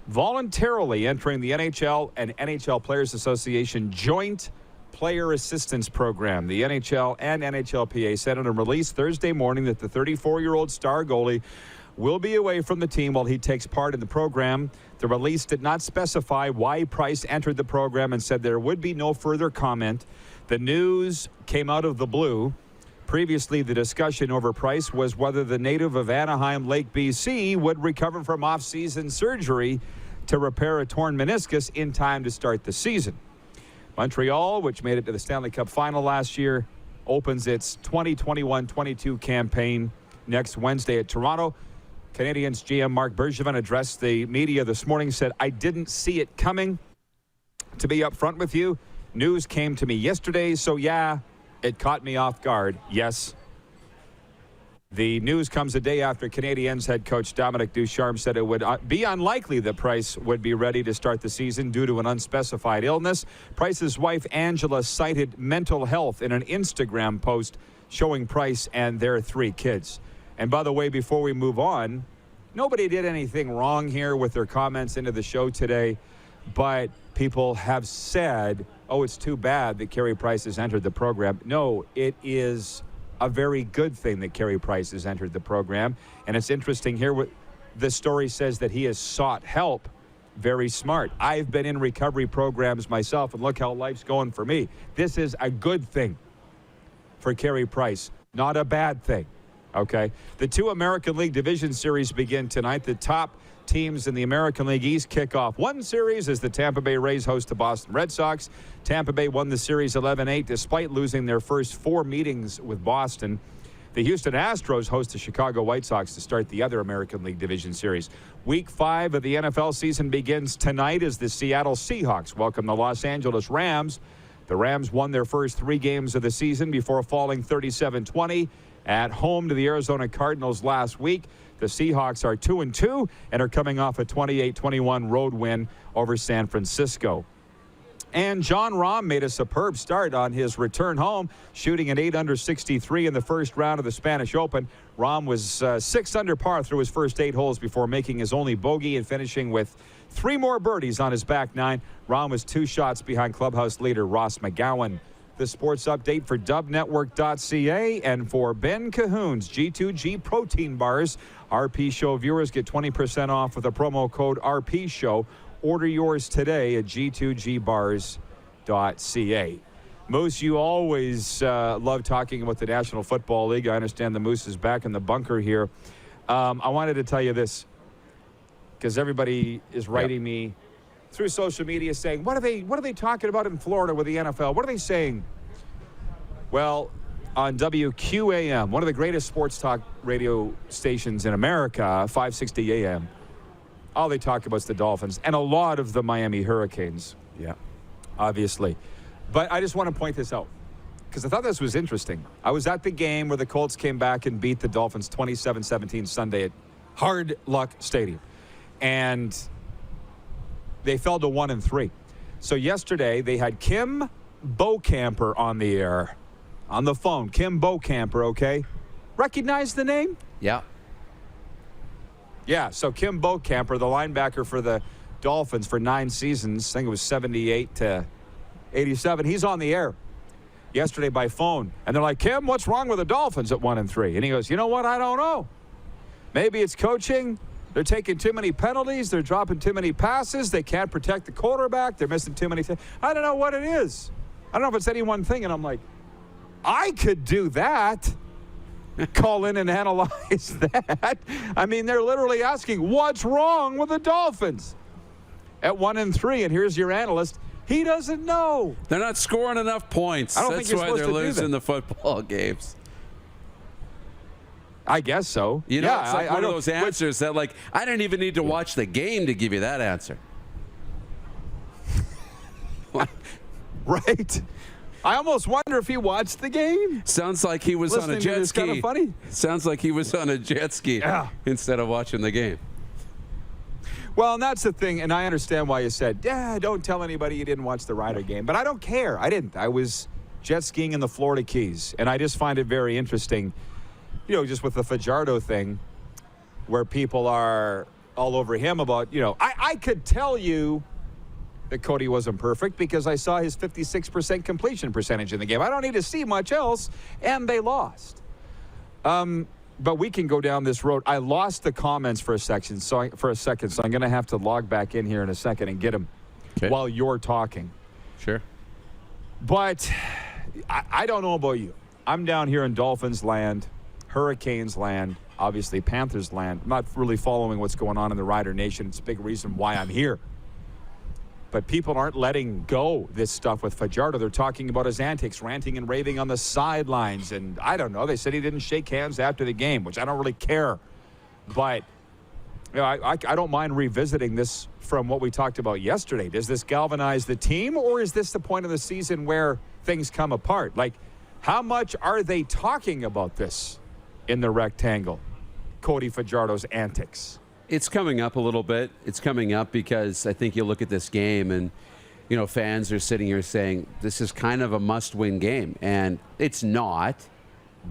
voluntarily entering the NHL and NHL Players Association joint player assistance program. The NHL and NHLPA said in a release Thursday morning that the 34-year-old star goalie will be away from the team while he takes part in the program. The release did not specify why Price entered the program and said there would be no further comment. The news came out of the blue. Previously, the discussion over Price was whether the native of Anaheim, Lake BC, would recover from off-season surgery to repair a torn meniscus in time to start the season. Montreal, which made it to the Stanley Cup final last year, opens its 2021-22 campaign next Wednesday at Toronto. Canadiens GM Marc Bergevin addressed the media this morning, said, "I didn't see it coming. To be upfront with you, news came to me yesterday, so yeah, it caught me off guard. Yes." The news comes a day after Canadiens head coach Dominic Ducharme said it would be unlikely that Price would be ready to start the season due to an unspecified illness. Price's wife, Angela, cited mental health in an Instagram post showing Price and their 3 kids. And by the way, before we move on, nobody did anything wrong here with their comments into the show today, but people have said, oh, it's too bad that Carey Price has entered the program. No, it is a very good thing that Carey Price has entered the program. And it's interesting here, what the story says that he has sought help. Very smart. I've been in recovery programs myself, and look how life's going for me. This is a good thing for Carey Price, not a bad thing. Okay. The 2 American League Division Series begin tonight. The top teams in the American League East kick off one series as the Tampa Bay Rays host the Boston Red Sox. Tampa Bay won the series 11-8 despite losing their first 4 meetings with Boston. The Houston Astros host the Chicago White Sox to start the other American League Division Series. Week 5 of the NFL season begins tonight as the Seattle Seahawks welcome the Los Angeles Rams. The Rams won their first 3 games of the season before falling 37-20 at home to the Arizona Cardinals last week. The Seahawks are 2-2 and are coming off a 28-21 road win over San Francisco. And John Rahm made a superb start on his return home, shooting an 8 under 63 in the first round of the Spanish Open. Rahm was 6 under par through his first 8 holes before making his only bogey and finishing with 3 more birdies on his back 9. Rahm was 2 shots behind clubhouse leader Ross McGowan. The sports update for dubnetwork.ca and for Ben Cahoon's G2G protein bars. RP Show viewers get 20% off with the promo code RP Show. Order yours today at g2gbars.ca. Moose, you always love talking about the National Football League. I understand the Moose is back in the bunker here. I wanted to tell you this because everybody is writing me through social media saying, what are they talking about in Florida with the NFL? What are they saying? Well, on WQAM, one of the greatest sports talk radio stations in America, 560 AM, all they talk about is the Dolphins and a lot of the Miami Hurricanes. Yeah, obviously. But I just want to point this out because I thought this was interesting. I was at the game where the Colts came back and beat the Dolphins 27-17 Sunday at Hard Luck Stadium. And they fell to 1-3. So yesterday they had Kim Bocamper on the air, on the phone. Kim Bocamper, okay? Recognize the name? Yeah. Yeah, so Kim Bocamper, the linebacker for the Dolphins for 9 seasons, I think it was 78 to 87. He's on the air yesterday by phone. And they're like, Kim, what's wrong with the Dolphins at 1-3? And he goes, you know what? I don't know. Maybe it's coaching. They're taking too many penalties. They're dropping too many passes. They can't protect the quarterback. They're missing too many things. I don't know what it is. I don't know if it's any one thing. And I'm like, I could do that. Call in and analyze that. I mean, they're literally asking, what's wrong with the Dolphins at 1-3? And here's your analyst. He doesn't know. They're not scoring enough points. I don't That's think you're why they're supposed to do losing that. the football games. I guess so. You know, yeah, it's like one of those answers that, like, I didn't even need to watch the game to give you that answer. Right. I almost wonder if he watched the game. Sounds like he was on a jet ski. Kind of funny. Sounds like he was on a jet ski instead of watching the game. Well, and that's the thing, and I understand why you said, don't tell anybody you didn't watch the Ryder game. But I don't care. I didn't. I was jet skiing in the Florida Keys, and I just find it very interesting, you know, just with the Fajardo thing, where people are all over him about, you know, I could tell you that Cody wasn't perfect because I saw his 56% completion percentage in the game. I don't need to see much else, and they lost. But we can go down this road. I lost the comments for a second, so I'm going to have to log back in here in a second and get them while you're talking. Sure. But I don't know about you. I'm down here in Dolphins land, Hurricanes land, obviously Panthers land. I'm not really following what's going on in the Rider Nation. It's a big reason why I'm here. But people aren't letting go this stuff with Fajardo. They're talking about his antics, ranting and raving on the sidelines. And I don't know. They said he didn't shake hands after the game, which I don't really care. But you know, I don't mind revisiting this from what we talked about yesterday. Does this galvanize the team, or is this the point of the season where things come apart? Like, how much are they talking about this in the rectangle? Cody Fajardo's antics. It's coming up a little bit. It's coming up because I think you look at this game and, you know, fans are sitting here saying this is kind of a must-win game. And it's not,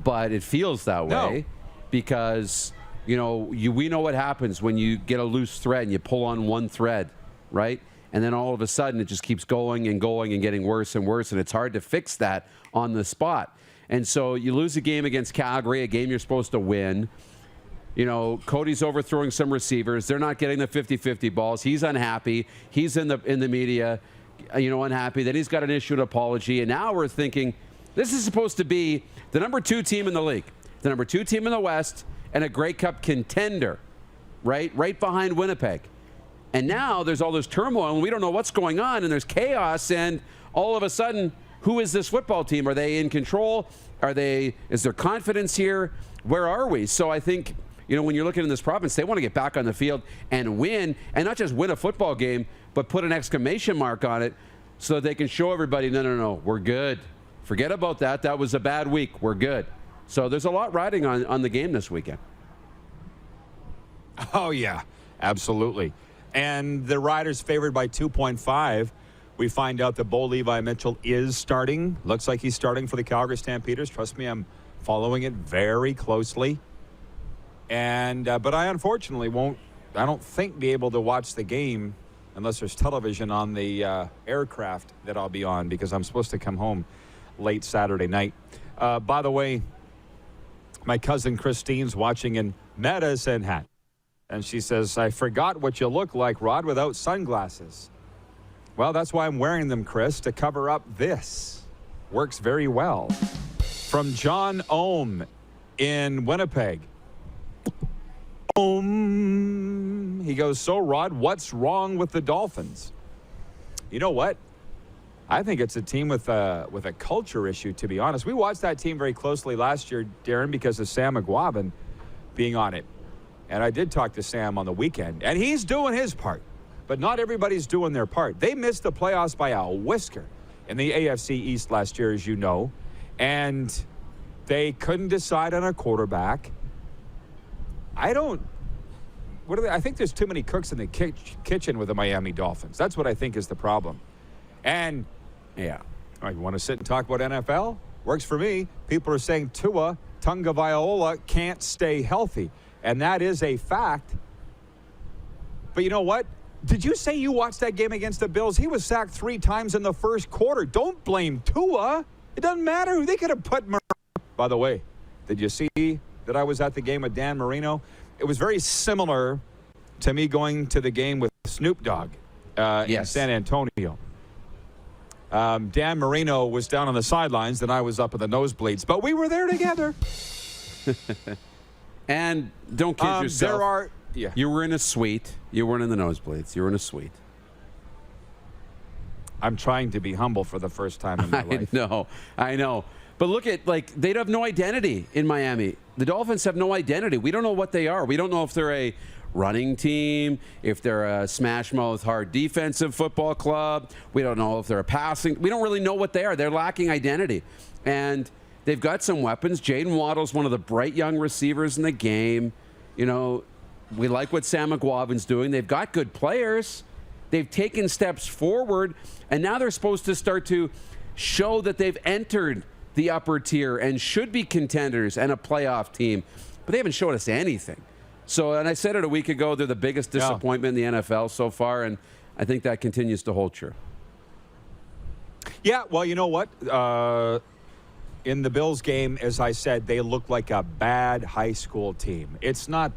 but it feels that way because, you know, we know what happens when you get a loose thread and you pull on one thread, right? And then all of a sudden it just keeps going and going and getting worse and worse, and it's hard to fix that on the spot. And so you lose a game against Calgary, a game you're supposed to win. You know, Cody's overthrowing some receivers. They're not getting the 50-50 balls. He's unhappy. He's in the media, you know, unhappy. Then he's got an issued apology. And now we're thinking this is supposed to be the number 2 team in the league, the number 2 team in the West, and a Grey Cup contender, right? Right behind Winnipeg. And now there's all this turmoil, and we don't know what's going on, and there's chaos, and all of a sudden, who is this football team? Are they in control? Is there confidence here? Where are we? So I think, you know, when you're looking in this province, they want to get back on the field and win, and not just win a football game, but put an exclamation mark on it so that they can show everybody, no, we're good. Forget about that. That was a bad week. We're good. So there's a lot riding on the game this weekend. Oh, yeah, absolutely. And the Riders favored by 2.5. We find out that Bo Levi Mitchell is starting. Looks like he's starting for the Calgary Stampeders. Trust me, I'm following it very closely. And but I unfortunately won't, I don't think, be able to watch the game unless there's television on the aircraft that I'll be on, because I'm supposed to come home late Saturday night. By the way, my cousin Christine's watching in Medicine Hat. And she says, I forgot what you look like, Rod, without sunglasses. Well, that's why I'm wearing them, Chris, to cover up this. Works very well. From John Ohm in Winnipeg. He goes, so, Rod, what's wrong with the Dolphins? You know what? I think it's a team with a culture issue, to be honest. We watched that team very closely last year, Darren, because of Sam McGuavin being on it. And I did talk to Sam on the weekend, and he's doing his part. But not everybody's doing their part. They missed the playoffs by a whisker in the AFC East last year, as you know. And they couldn't decide on a quarterback. I think there's too many cooks in the kitchen with the Miami Dolphins. That's what I think is the problem. And, yeah, you want to sit and talk about NFL? Works for me. People are saying Tua Tagovailoa can't stay healthy. And that is a fact. But you know what? Did you say you watched that game against the Bills? He was sacked 3 times in the first quarter. Don't blame Tua. It doesn't matter who they could have put. By the way, did you see that I was at the game with Dan Marino? It was very similar to me going to the game with Snoop Dogg in San Antonio. Dan Marino was down on the sidelines, and I was up in the nosebleeds. But we were there together. And don't kid yourself. You were in a suite. You weren't in the nosebleeds. You were in a suite. I'm trying to be humble for the first time in my life. I know. But look at, they'd have no identity in Miami. The Dolphins have no identity. We don't know what they are. We don't know if they're a running team, if they're a smash-mouth, hard defensive football club. We don't know if they're a passing. We don't really know what they are. They're lacking identity. And they've got some weapons. Jaden Waddle's one of the bright young receivers in the game. You know, we like what Sam McGuavin's doing. They've got good players. They've taken steps forward, and now they're supposed to start to show that they've entered the upper tier and should be contenders and a playoff team, but they haven't showed us anything. So, and I said it a week ago, they're the biggest disappointment in the NFL so far, and I think that continues to hold true. Yeah, well, you know what? in the Bills game, as I said, they look like a bad high school team. It's not,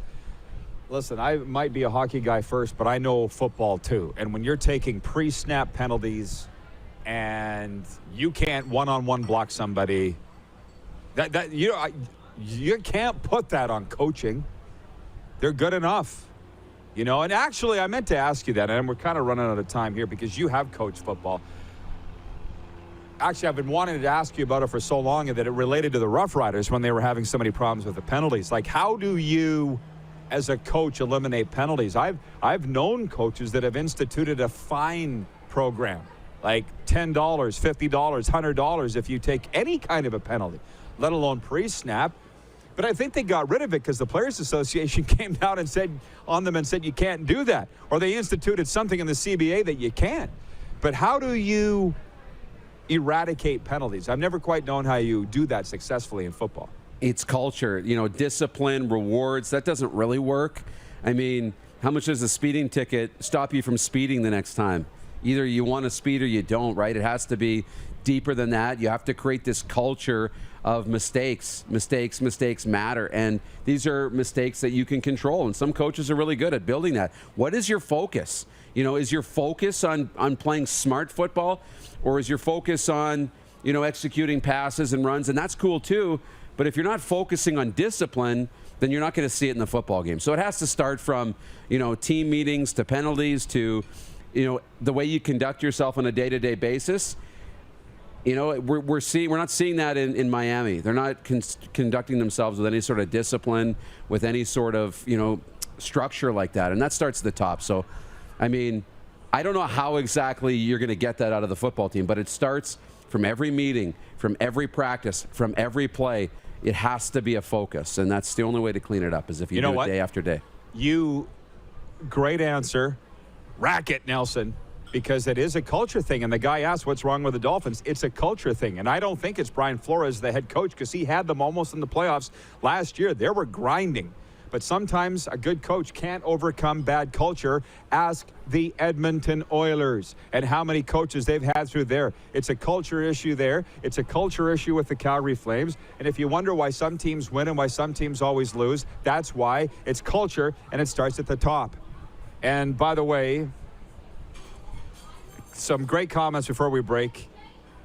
listen, I might be a hockey guy first, but I know football too. And when you're taking pre-snap penalties and you can't one-on-one block somebody, you can't put that on coaching. They're good enough. You know, and actually I meant to ask you that, and we're kind of running out of time here because you have coached football. Actually, I've been wanting to ask you about it for so long that it related to the Rough Riders when they were having so many problems with the penalties. Like, how do you, as a coach, eliminate penalties? I've known coaches that have instituted a fine program, like $10, $50, $100 if you take any kind of a penalty, let alone pre-snap. But I think they got rid of it because the Players Association came down and said on them and said you can't do that. Or they instituted something in the CBA that you can't. But how do you eradicate penalties? I've never quite known how you do that successfully in football. It's culture, you know, discipline, rewards. That doesn't really work. I mean, how much does a speeding ticket stop you from speeding the next time? Either you want to speed or you don't, right? It has to be deeper than that. You have to create this culture of mistakes. Mistakes matter. And these are mistakes that you can control. And some coaches are really good at building that. What is your focus? You know, is your focus on playing smart football, or is your focus on, you know, executing passes and runs? And that's cool too. But if you're not focusing on discipline, then you're not going to see it in the football game. So it has to start from, you know, team meetings to penalties to, you know, the way you conduct yourself on a day-to-day basis. You know, we're not seeing that in Miami. They're not conducting themselves with any sort of discipline, with any sort of, you know, structure like that. And that starts at the top. So, I mean, I don't know how exactly you're going to get that out of the football team, but it starts from every meeting, from every practice, from every play. It has to be a focus, and that's the only way to clean it up is if you do it day after day. Great answer. Rack it, Nelson, because it is a culture thing. And the guy asked what's wrong with the Dolphins. It's a culture thing. And I don't think it's Brian Flores, the head coach, because he had them almost in the playoffs last year. They were grinding. But sometimes a good coach can't overcome bad culture. Ask the Edmonton Oilers and how many coaches they've had through there. It's a culture issue there. It's a culture issue with the Calgary Flames. And if you wonder why some teams win and why some teams always lose, that's why. It's culture, and it starts at the top. And by the way, some great comments before we break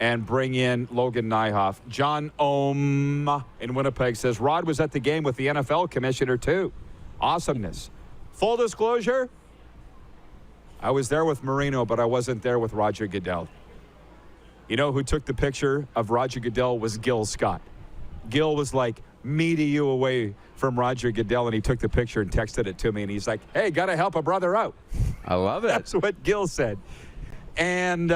and bring in Logan Nijhoff. John Ohm in Winnipeg says, Rod was at the game with the NFL commissioner too. Awesomeness. Full disclosure, I was there with Marino, but I wasn't there with Roger Goodell. You know who took the picture of Roger Goodell was Gil Scott. Gil was like me to you away from Roger Goodell, and he took the picture and texted it to me, and he's like, hey, got to help a brother out. I love it. That's what Gil said. And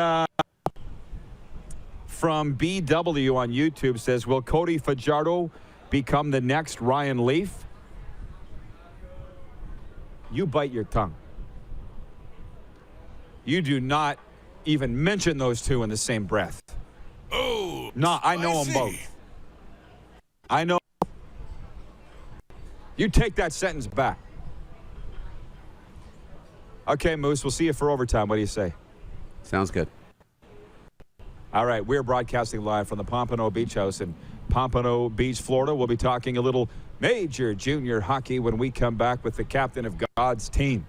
from BW on YouTube says, will Cody Fajardo become the next Ryan Leaf? You bite your tongue. You do not even mention those two in the same breath. Oh, no, I know them both. I know. You take that sentence back. Okay, Moose, we'll see you for overtime. What do you say? Sounds good. All right, we're broadcasting live from the Pompano Beach House in Pompano Beach, Florida. We'll be talking a little major junior hockey when we come back with the captain of God's team.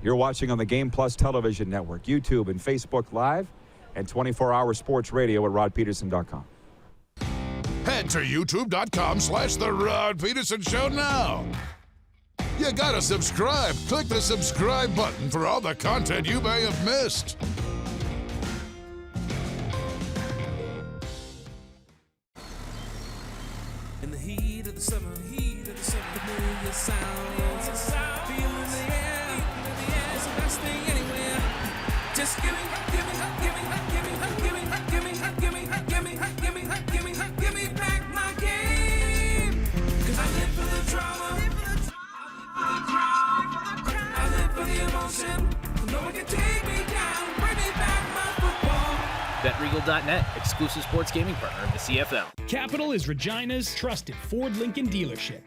You're watching on the Game Plus Television Network, YouTube and Facebook Live, and 24-hour sports radio at rodpeterson.com. Head to youtube.com/The Rod Peterson Show now. You gotta subscribe. Click the subscribe button for all the content you may have missed. In the heat of the summer, familiar sounds. Feeling the air, it's the best thing anywhere. Just give me back my game. 'Cause I live for the drama. I live for the emotion. No one can take me down. Bring me back my football. BetRegal.net, exclusive sports gaming partner of the CFL. Capital is Regina's trusted Ford Lincoln dealership.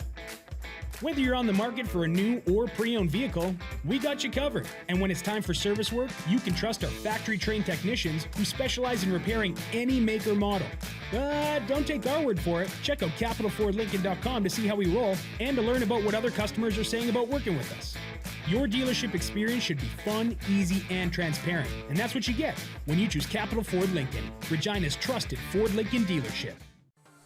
Whether you're on the market for a new or pre-owned vehicle, we got you covered. And when it's time for service work, you can trust our factory-trained technicians who specialize in repairing any make or model. But don't take our word for it. Check out capitalfordlincoln.com to see how we roll and to learn about what other customers are saying about working with us. Your dealership experience should be fun, easy, and transparent. And that's what you get when you choose Capital Ford Lincoln, Regina's trusted Ford Lincoln dealership.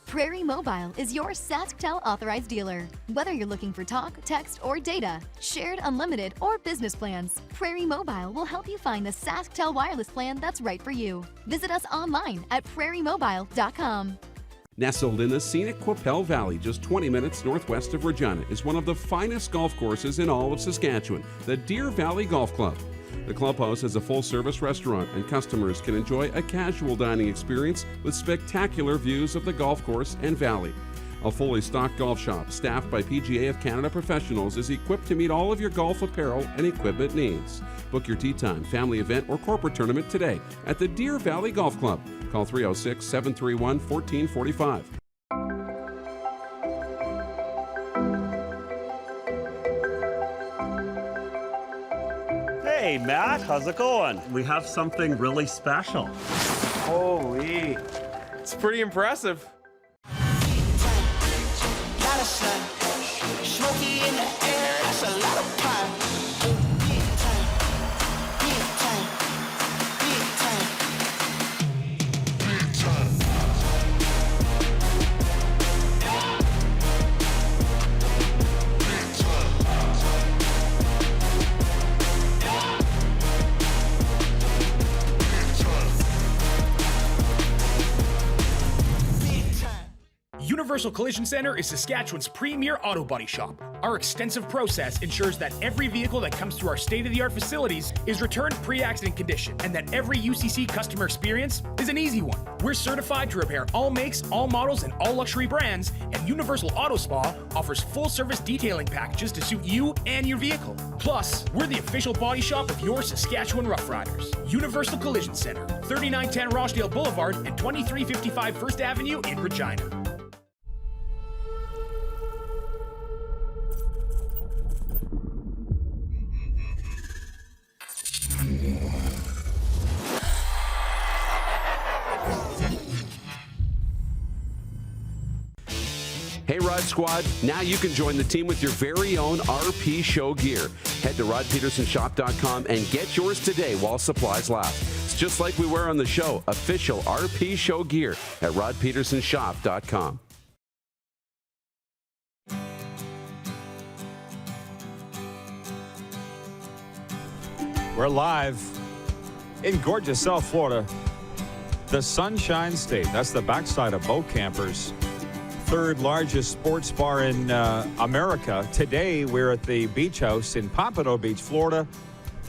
Prairie Mobile is your SaskTel authorized dealer. Whether you're looking for talk, text, or data, shared, unlimited, or business plans, Prairie Mobile will help you find the SaskTel wireless plan that's right for you. Visit us online at prairiemobile.com. Nestled in the scenic Qu'Appelle Valley, just 20 minutes northwest of Regina, is one of the finest golf courses in all of Saskatchewan, the Deer Valley Golf Club. The clubhouse has a full-service restaurant, and customers can enjoy a casual dining experience with spectacular views of the golf course and valley. A fully stocked golf shop, staffed by PGA of Canada professionals, is equipped to meet all of your golf apparel and equipment needs. Book your tee time, family event, or corporate tournament today at the Deer Valley Golf Club. Call 306-731-1445. Hey Matt, how's it going? We have something really special. Holy, it's pretty impressive. Smoky in the air, that's a lot of pie. Universal Collision Center is Saskatchewan's premier auto body shop. Our extensive process ensures that every vehicle that comes through our state-of-the-art facilities is returned pre-accident condition, and that every UCC customer experience is an easy one. We're certified to repair all makes, all models, and all luxury brands, and Universal Auto Spa offers full-service detailing packages to suit you and your vehicle. Plus, we're the official body shop of your Saskatchewan Rough Riders. Universal Collision Center, 3910 Rochdale Boulevard and 2355 First Avenue in Regina. Hey Rod Squad, now you can join the team with your very own RP Show gear. Head to rodpetersonshop.com and get yours today while supplies last. It's just like we wear on the show, official RP Show gear at rodpetersonshop.com. We're live in gorgeous South Florida, the Sunshine State. That's the backside of boat campers. Third largest sports bar in America. Today, we're at the Beach House in Pompano Beach, Florida.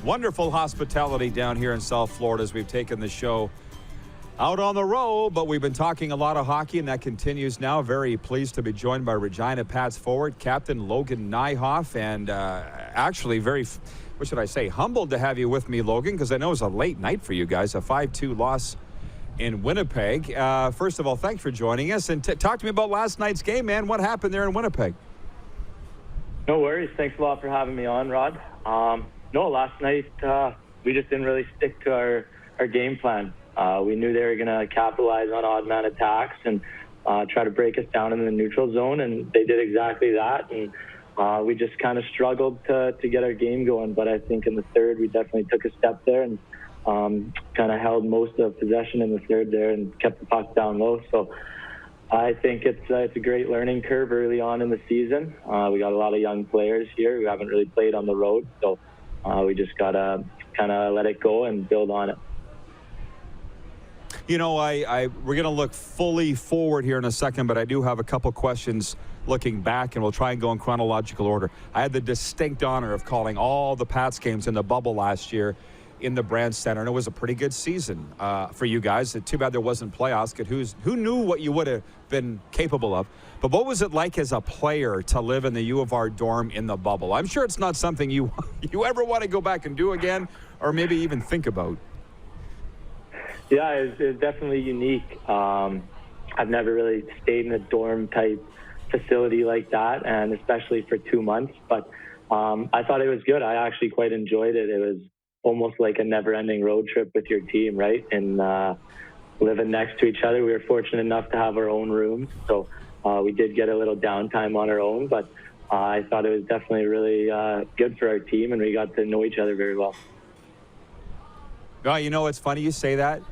Wonderful hospitality down here in South Florida as we've taken the show out on the road, but we've been talking a lot of hockey, and that continues now. Very pleased to be joined by Regina Pats forward, Captain Logan Nijhoff, and actually very, what should I say, humbled to have you with me, Logan, because I know it was a late night for you guys, a 5-2 loss in Winnipeg. First of all, thanks for joining us, and talk to me about last night's game, man. What happened there in Winnipeg? No worries. Thanks a lot for having me on, Rod. No, last night we just didn't really stick to our game plan. We knew they were going to capitalize on odd man attacks and try to break us down in the neutral zone, and they did exactly that. And we just kind of struggled to get our game going. But I think in the third, we definitely took a step there and kind of held most of possession in the third there and kept the puck down low. So I think it's a great learning curve early on in the season. We got a lot of young players here who haven't really played on the road. So we just got to kind of let it go and build on it. You know, we're going to look fully forward here in a second, but I do have a couple questions looking back, and we'll try and go in chronological order. I had the distinct honor of calling all the Pats games in the bubble last year in the Brand Center, and it was a pretty good season for you guys. Too bad there wasn't playoffs. Who knew what you would have been capable of? But what was it like as a player to live in the U of R dorm in the bubble? I'm sure it's not something you ever want to go back and do again, or maybe even think about. Yeah, it's definitely unique. I've never really stayed in a dorm type facility like that, and especially for 2 months. But I thought it was good. I actually quite enjoyed it. It was almost like a never-ending road trip with your team, right? And living next to each other, we were fortunate enough to have our own rooms, so we did get a little downtime on our own. But I thought it was definitely really good for our team, and we got to know each other very well. Well, you know, it's funny you say that,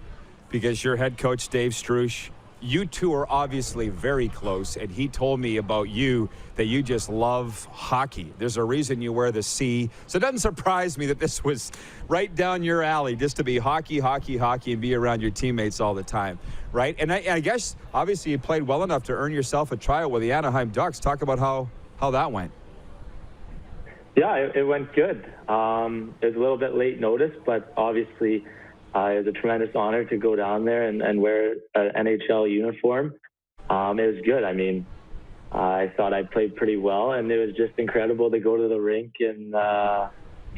because your head coach, Dave Struch, you two are obviously very close, and he told me about you that you just love hockey. There's a reason you wear the C. So it doesn't surprise me that this was right down your alley, just to be hockey, hockey, hockey, and be around your teammates all the time, right? And I guess, obviously, you played well enough to earn yourself a tryout with the Anaheim Ducks. Talk about how that went. Yeah, it went good. It was a little bit late notice, but obviously it was a tremendous honor to go down there and wear an NHL uniform. It was good. I mean, I thought I played pretty well, and it was just incredible to go to the rink in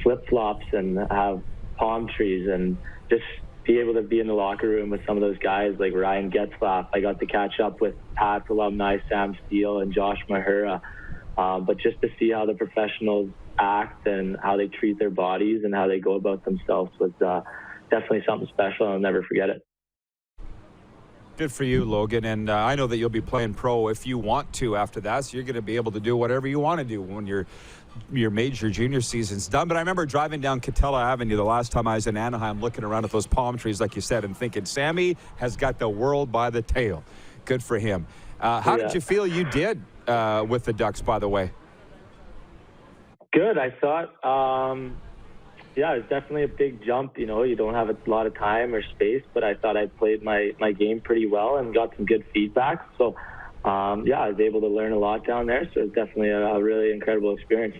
flip-flops and have palm trees and just be able to be in the locker room with some of those guys like Ryan Getzlaf. I got to catch up with Pats alumni Sam Steele and Josh Mahura. But just to see how the professionals act and how they treat their bodies and how they go about themselves was definitely something special. I'll never forget it. Good for you, Logan. And I know that you'll be playing pro if you want to after that, so you're going to be able to do whatever you want to do when your major junior season's done. But I remember driving down Catella Avenue the last time I was in Anaheim, looking around at those palm trees, like you said, and thinking, Sammy has got the world by the tail. Good for him. How did you feel you did with the Ducks, by the way? Good. I thought, it was definitely a big jump. You know, you don't have a lot of time or space, but I thought I played my game pretty well and got some good feedback. So, I was able to learn a lot down there. So it was definitely a really incredible experience.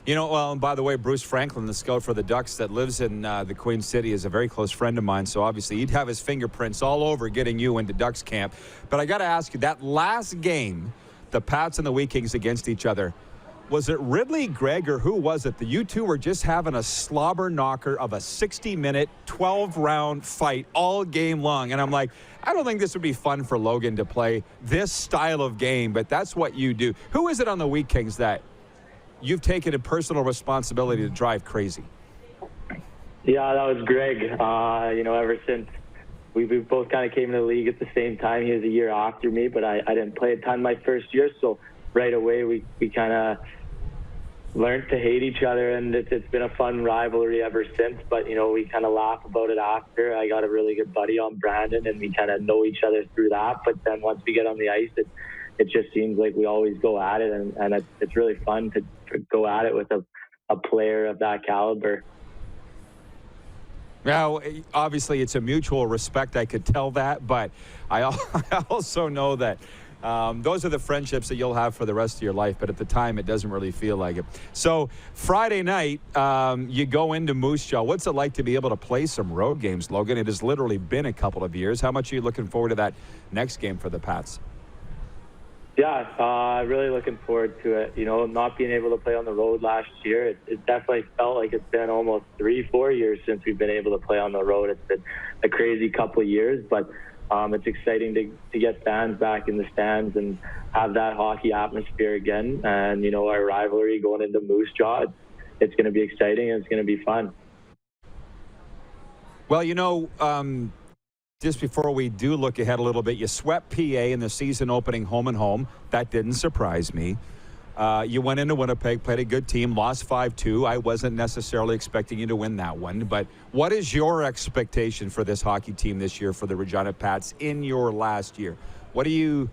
You know, well, and by the way, Bruce Franklin, the scout for the Ducks that lives in the Queen City, is a very close friend of mine. So obviously he'd have his fingerprints all over getting you into Ducks camp. But I got to ask you, that last game, the Pats and the Wheat Kings against each other, was it Ridley, Gregg, or who was it? You two were just having a slobber knocker of a 60-minute, 12-round fight all game long. And I'm like, I don't think this would be fun for Logan to play this style of game, but that's what you do. Who is it on the Wheat Kings that you've taken a personal responsibility to drive crazy? Yeah, that was Gregg. Ever since we both kind of came into the league at the same time. He was a year after me, but I didn't play a ton my first year, so right away we kind of learned to hate each other, and it's been a fun rivalry ever since. But we kind of laugh about it after. I got a really good buddy on Brandon, and we kind of know each other through that. But then once we get on the ice, it just seems like we always go at it, and it's really fun to go at it with a player of that caliber. Now, obviously, it's a mutual respect. I could tell that, but I also know that those are the friendships that you'll have for the rest of your life, but at the time, it doesn't really feel like it. So Friday night, you go into Moose Jaw. What's it like to be able to play some road games, Logan? It has literally been a couple of years. How much are you looking forward to that next game for the Pats? Yeah, really looking forward to it. Not being able to play on the road last year, it definitely felt like it's been almost 3-4 years since we've been able to play on the road. It's been a crazy couple of years, but it's exciting to get fans back in the stands and have that hockey atmosphere again. And, our rivalry going into Moose Jaw, it's going to be exciting and it's going to be fun. Well, just before we do look ahead a little bit, you swept PA in the season opening home and home. That didn't surprise me. You went into Winnipeg, played a good team, lost 5-2. I wasn't necessarily expecting you to win that one. But what is your expectation for this hockey team this year for the Regina Pats in your last year? How do you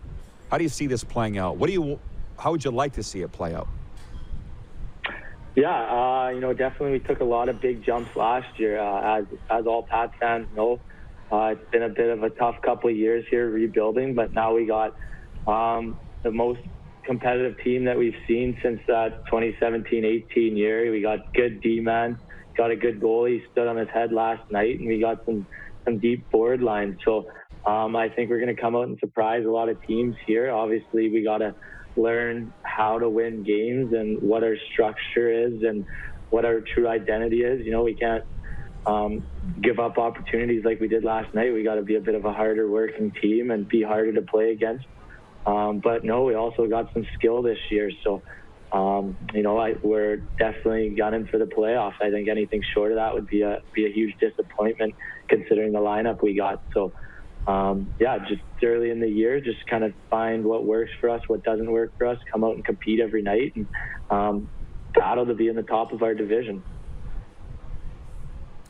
see this playing out? How would you like to see it play out? Yeah, definitely we took a lot of big jumps last year. As all Pats fans know, it's been a bit of a tough couple of years here rebuilding, but now we got the most competitive team that we've seen since that 2017-18 year. We got good D-man, got a good goalie, stood on his head last night, and we got some deep forward lines. So I think we're going to come out and surprise a lot of teams here. Obviously, we got to learn how to win games and what our structure is and what our true identity is. We can't give up opportunities like we did last night. We got to be a bit of a harder working team and be harder to play against. But no, we also got some skill this year. So, we're definitely gunning for the playoffs. I think anything short of that would be a huge disappointment considering the lineup we got. So, just early in the year, just kind of find what works for us, what doesn't work for us, come out and compete every night, and battle to be in the top of our division.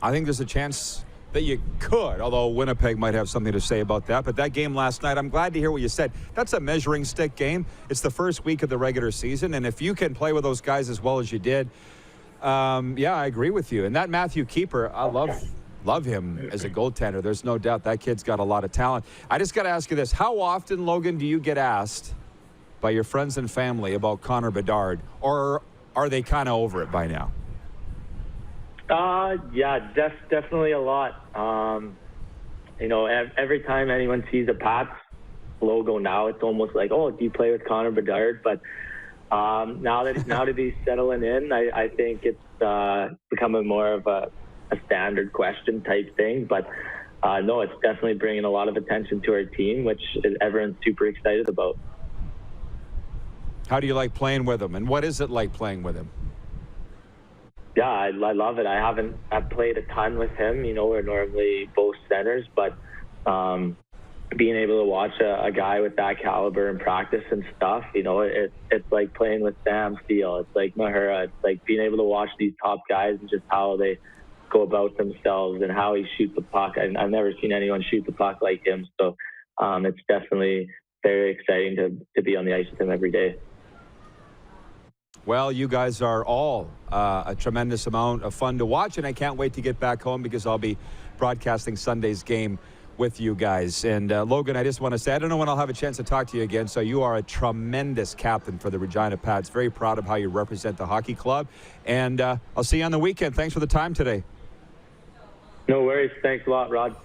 I think there's a chance that you could, although Winnipeg might have something to say about that. But that game last night, I'm glad to hear what you said. That's a measuring stick game. It's the first week of the regular season, and if you can play with those guys as well as you did, I agree with you. And that Matthew Keeper, I love him as a goaltender. There's no doubt that kid's got a lot of talent. I just got to ask you this. How often, Logan, do you get asked by your friends and family about Connor Bedard, or are they kind of over it by now? Definitely a lot. Every time anyone sees a Pats logo now, it's almost like, oh, do you play with Connor Bedard? But now that he's settling in, I think it's becoming more of a standard question type thing. But no, it's definitely bringing a lot of attention to our team, which everyone's super excited about. How do you like playing with him, and what is it like playing with him? Yeah, I love it. I've played a ton with him. We're normally both centers, but being able to watch a guy with that caliber in practice and stuff, it's like playing with Sam Steele. It's like Mahura. It's like being able to watch these top guys and just how they go about themselves and how he shoots the puck. I've never seen anyone shoot the puck like him. So it's definitely very exciting to be on the ice with him every day. Well, you guys are all a tremendous amount of fun to watch, and I can't wait to get back home because I'll be broadcasting Sunday's game with you guys. And Logan, I just want to say, I don't know when I'll have a chance to talk to you again, so you are a tremendous captain for the Regina Pats. Very proud of how you represent the hockey club. And I'll see you on the weekend. Thanks for the time today. No worries. Thanks a lot, Rod.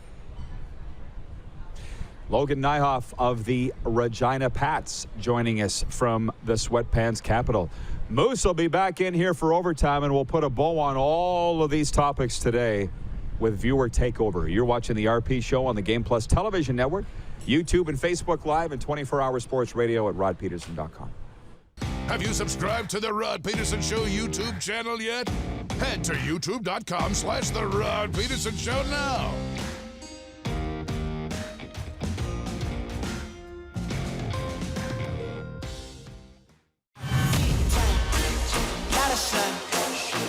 Logan Nijhoff of the Regina Pats joining us from the Sweatpants capital. Moose will be back in here for overtime, and we'll put a bow on all of these topics today with Viewer Takeover. You're watching the RP Show on the Game Plus Television Network, YouTube and Facebook Live, and 24-hour sports radio at rodpeterson.com. Have you subscribed to the Rod Peterson Show YouTube channel yet? Head to youtube.com/The Rod Peterson Show now.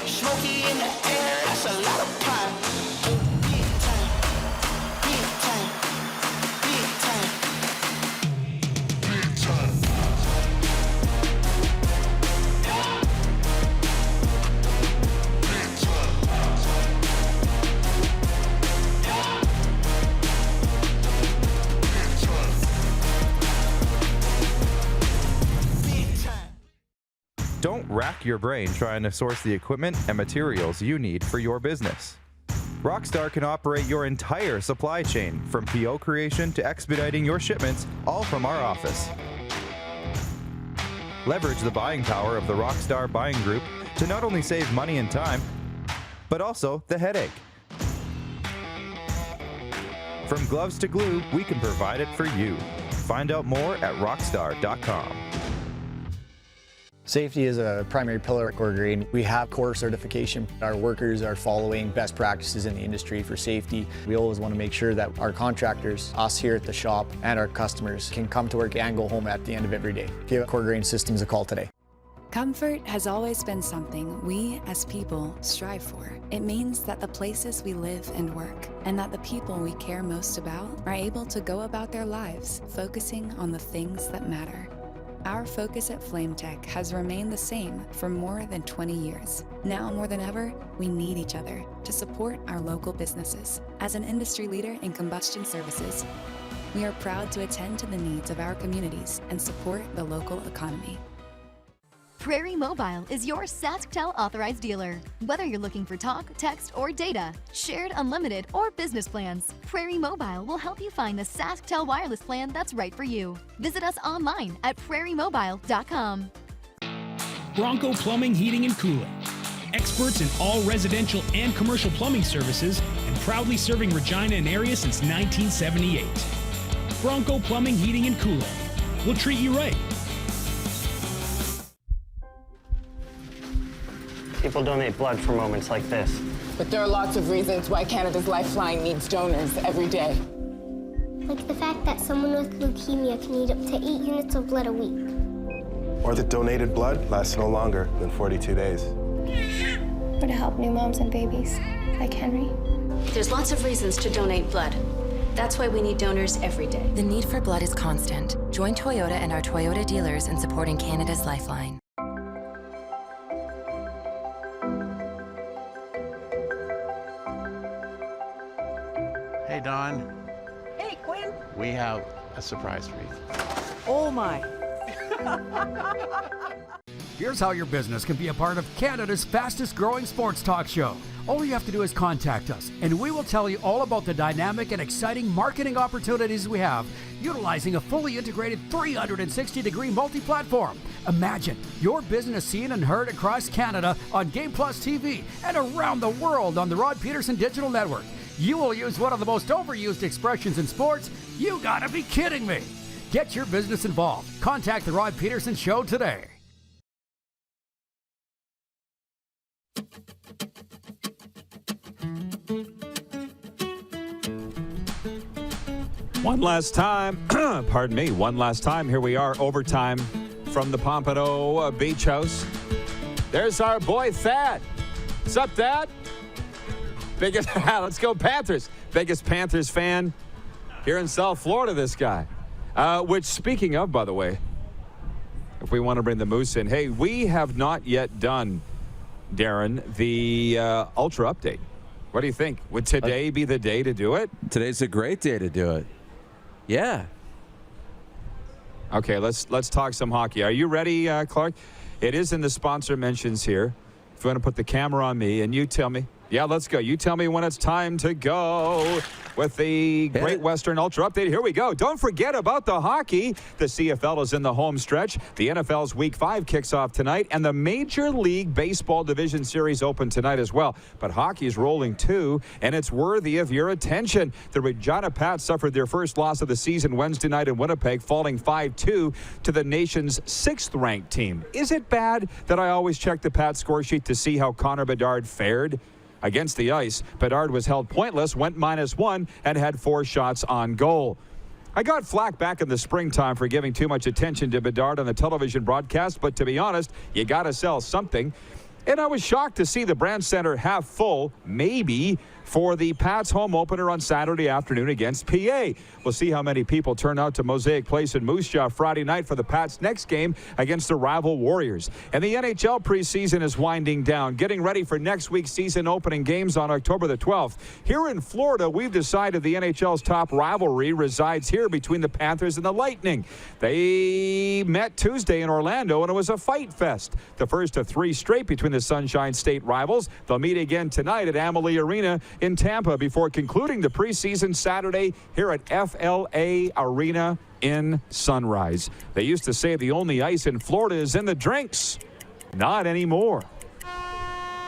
Smoky in the air, that's a lot of pie. Don't rack your brain trying to source the equipment and materials you need for your business. Rockstar can operate your entire supply chain, from PO creation to expediting your shipments, all from our office. Leverage the buying power of the Rockstar buying group to not only save money and time, but also the headache. From gloves to glue, we can provide it for you. Find out more at rockstar.com. Safety is a primary pillar at Core Green. We have core certification. Our workers are following best practices in the industry for safety. We always want to make sure that our contractors, us here at the shop, and our customers can come to work and go home at the end of every day. Give Core Green Systems a call today. Comfort has always been something we as people strive for. It means that the places we live and work, and that the people we care most about, are able to go about their lives focusing on the things that matter. Our focus at FlameTech has remained the same for more than 20 years. Now more than ever, we need each other to support our local businesses. As an industry leader in combustion services, we are proud to attend to the needs of our communities and support the local economy. Prairie Mobile is your SaskTel authorized dealer. Whether you're looking for talk, text, or data, shared, unlimited, or business plans, Prairie Mobile will help you find the SaskTel wireless plan that's right for you. Visit us online at prairiemobile.com. Bronco Plumbing, Heating, and Cooling. Experts in all residential and commercial plumbing services, and proudly serving Regina and area since 1978. Bronco Plumbing, Heating, and Cooling. We'll treat you right. People donate blood for moments like this. But there are lots of reasons why Canada's Lifeline needs donors every day. Like the fact that someone with leukemia can need up to 8 units of blood a week. Or that donated blood lasts no longer than 42 days. Or to help new moms and babies, like Henry. There's lots of reasons to donate blood. That's why we need donors every day. The need for blood is constant. Join Toyota and our Toyota dealers in supporting Canada's Lifeline. Hey, Don. Hey, Quinn. We have a surprise for you. Oh, my. Here's how your business can be a part of Canada's fastest growing sports talk show. All you have to do is contact us, and we will tell you all about the dynamic and exciting marketing opportunities we have, utilizing a fully integrated 360-degree multi-platform. Imagine your business seen and heard across Canada on Game Plus TV and around the world on the Rod Pedersen Digital Network. You will use one of the most overused expressions in sports. You gotta be kidding me. Get your business involved. Contact the Rod Pedersen Show today. One last time, pardon me, one last time. Here we are, overtime from the Pompano Beach House. There's our boy Thad. What's up, Thad? Biggest, let's go Panthers. Biggest Panthers fan here in South Florida, this guy. Which, speaking of, by the way, if we want to bring the Moose in, hey, we have not yet done, Darren, the Ultra Update. What do you think? Would today be the day to do it? Today's a great day to do it. Yeah. Okay, let's talk some hockey. Are you ready, Clark? It is in the sponsor mentions here. If you want to put the camera on me and you tell me. Yeah, let's go. You tell me when it's time to go with the Great Western Ultra Update. Here we go. Don't forget about the hockey. The CFL is in the home stretch. The NFL's Week 5 kicks off tonight, and the Major League Baseball Division Series open tonight as well. But hockey's rolling too, and it's worthy of your attention. The Regina Pats suffered their first loss of the season Wednesday night in Winnipeg, falling 5-2 to the nation's 6th-ranked team. Is it bad that I always check the Pats score sheet to see how Connor Bedard fared? Against the ice, Bedard was held pointless, went -1, and had 4 shots on goal. I got flack back in the springtime for giving too much attention to Bedard on the television broadcast, but to be honest, you got to sell something. And I was shocked to see the Brand Center half full, maybe, for the Pats home opener on Saturday afternoon against PA. We'll see how many people turn out to Mosaic Place in Moose Jaw Friday night for the Pats' next game against the rival Warriors. And the NHL preseason is winding down, getting ready for next week's season opening games on October the 12th. Here in Florida, we've decided the NHL's top rivalry resides here between the Panthers and the Lightning. They met Tuesday in Orlando, and it was a fight fest. The first of 3 straight between the Sunshine State rivals. They'll meet again tonight at Amalie Arena in Tampa before concluding the preseason Saturday here at FLA Arena in Sunrise. They used to say the only ice in Florida is in the drinks. Not anymore.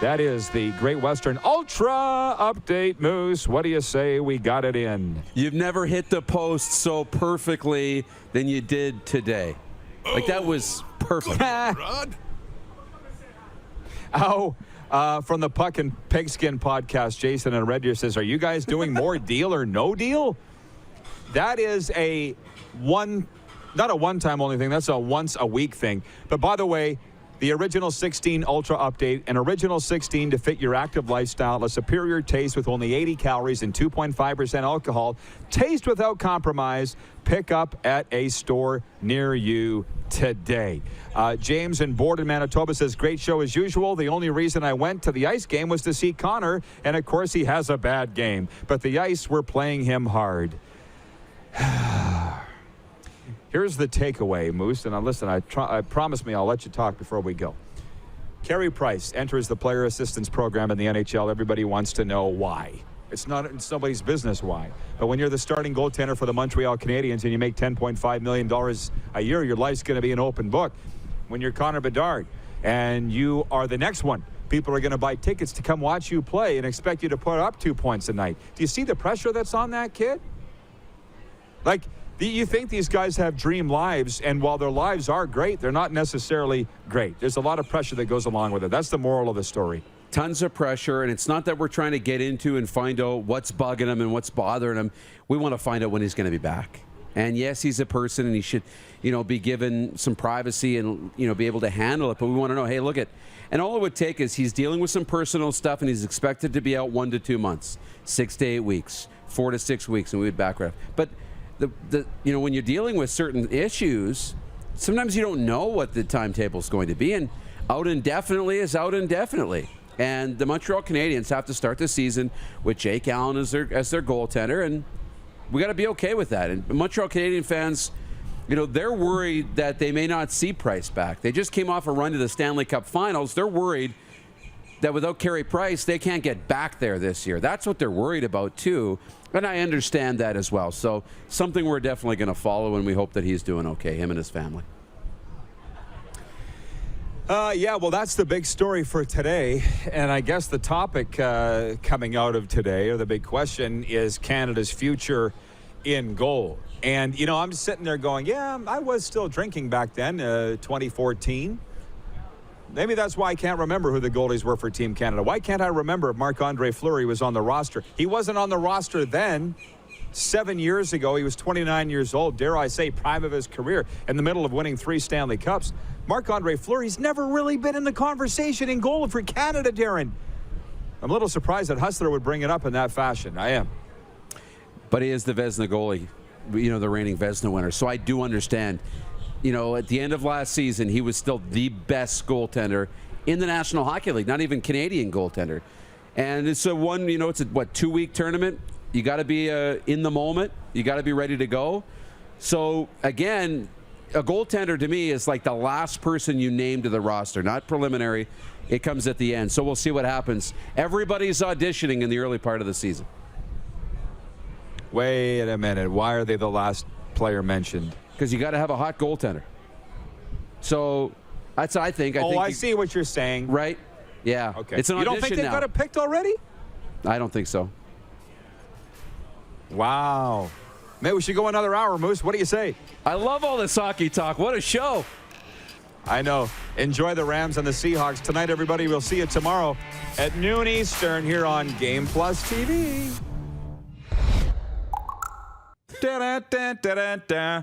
That is the Great Western Ultra Update, Moose. What do you say we got it in? You've never hit the post so perfectly than you did today. Like, that was perfect. Rod? From the Puck and Pigskin podcast, Jason and Red Deer says, are you guys doing more Deal or No Deal? That is not a one-time only thing. That's a once-a-week thing. But by the way, the Original 16 Ultra Update, an Original 16 to fit your active lifestyle, a superior taste with only 80 calories and 2.5% alcohol. Taste without compromise. Pick up at a store near you today. James in Borden, Manitoba says, great show as usual. The only reason I went to the ice game was to see Connor, and of course he has a bad game. But the ice were playing him hard. Here's the takeaway, Moose, and listen, I promise me I'll let you talk before we go. Carey Price enters the player assistance program in the NHL. Everybody wants to know why. It's nobody's business why. But when you're the starting goaltender for the Montreal Canadiens and you make $10.5 million a year, your life's going to be an open book. When you're Connor Bedard and you are the next one, people are going to buy tickets to come watch you play and expect you to put up 2 points a night. Do you see the pressure that's on that kid? Like, You think these guys have dream lives, and while their lives are great, they're not necessarily great. There's a lot of pressure that goes along with it. That's the moral of the story. Tons of pressure, and it's not that we're trying to get into and find out what's bugging him and what's bothering him. We want to find out when he's going to be back. And yes, he's a person, and he should, be given some privacy and, be able to handle it. But we want to know, hey, look at, and all it would take is he's dealing with some personal stuff, and he's expected to be out 1 to 2 months, 6 to 8 weeks, 4 to 6 weeks, and we would back ref. But when you're dealing with certain issues, sometimes you don't know what the timetable is going to be, and out indefinitely is out indefinitely. And the Montreal Canadiens have to start the season with Jake Allen as their goaltender, and we got to be okay with that. And Montreal Canadian fans, they're worried that they may not see Price back. They just came off a run to the Stanley Cup Finals. They're worried that without Carey Price, they can't get back there this year. That's what they're worried about too, and I understand that as well. So something we're definitely going to follow, and we hope that he's doing okay, him and his family. Well, that's the big story for today. And I guess the topic coming out of today, or the big question, is Canada's future in goal. And, I'm sitting there going, yeah, I was still drinking back then, 2014. Maybe that's why I can't remember who the goalies were for Team Canada. Why can't I remember if Marc-Andre Fleury was on the roster? He wasn't on the roster then. 7 years ago, he was 29 years old, dare I say, prime of his career, in the middle of winning 3 Stanley Cups. Marc-Andre Fleury's never really been in the conversation in goal for Canada, Darren. I'm a little surprised that Hustler would bring it up in that fashion. I am. But he is the Vezina goalie, the reigning Vezina winner. So I do understand. At the end of last season, he was still the best goaltender in the National Hockey League, not even Canadian goaltender. And it's a 2-week tournament. You got to be in the moment. You got to be ready to go. So, again, a goaltender to me is like the last person you name to the roster, not preliminary. It comes at the end. So we'll see what happens. Everybody's auditioning in the early part of the season. Wait a minute. Why are they the last player mentioned? Because you got to have a hot goaltender. So that's, I think. I see what you're saying. Right? Yeah. Okay. It's an audition now. You don't think they've got it picked already? I don't think so. Wow. Maybe we should go another hour, Moose. What do you say? I love all this hockey talk. What a show. I know. Enjoy the Rams and the Seahawks tonight, everybody. We'll see you tomorrow at noon Eastern here on Game Plus TV. Da-da-da-da-da-da.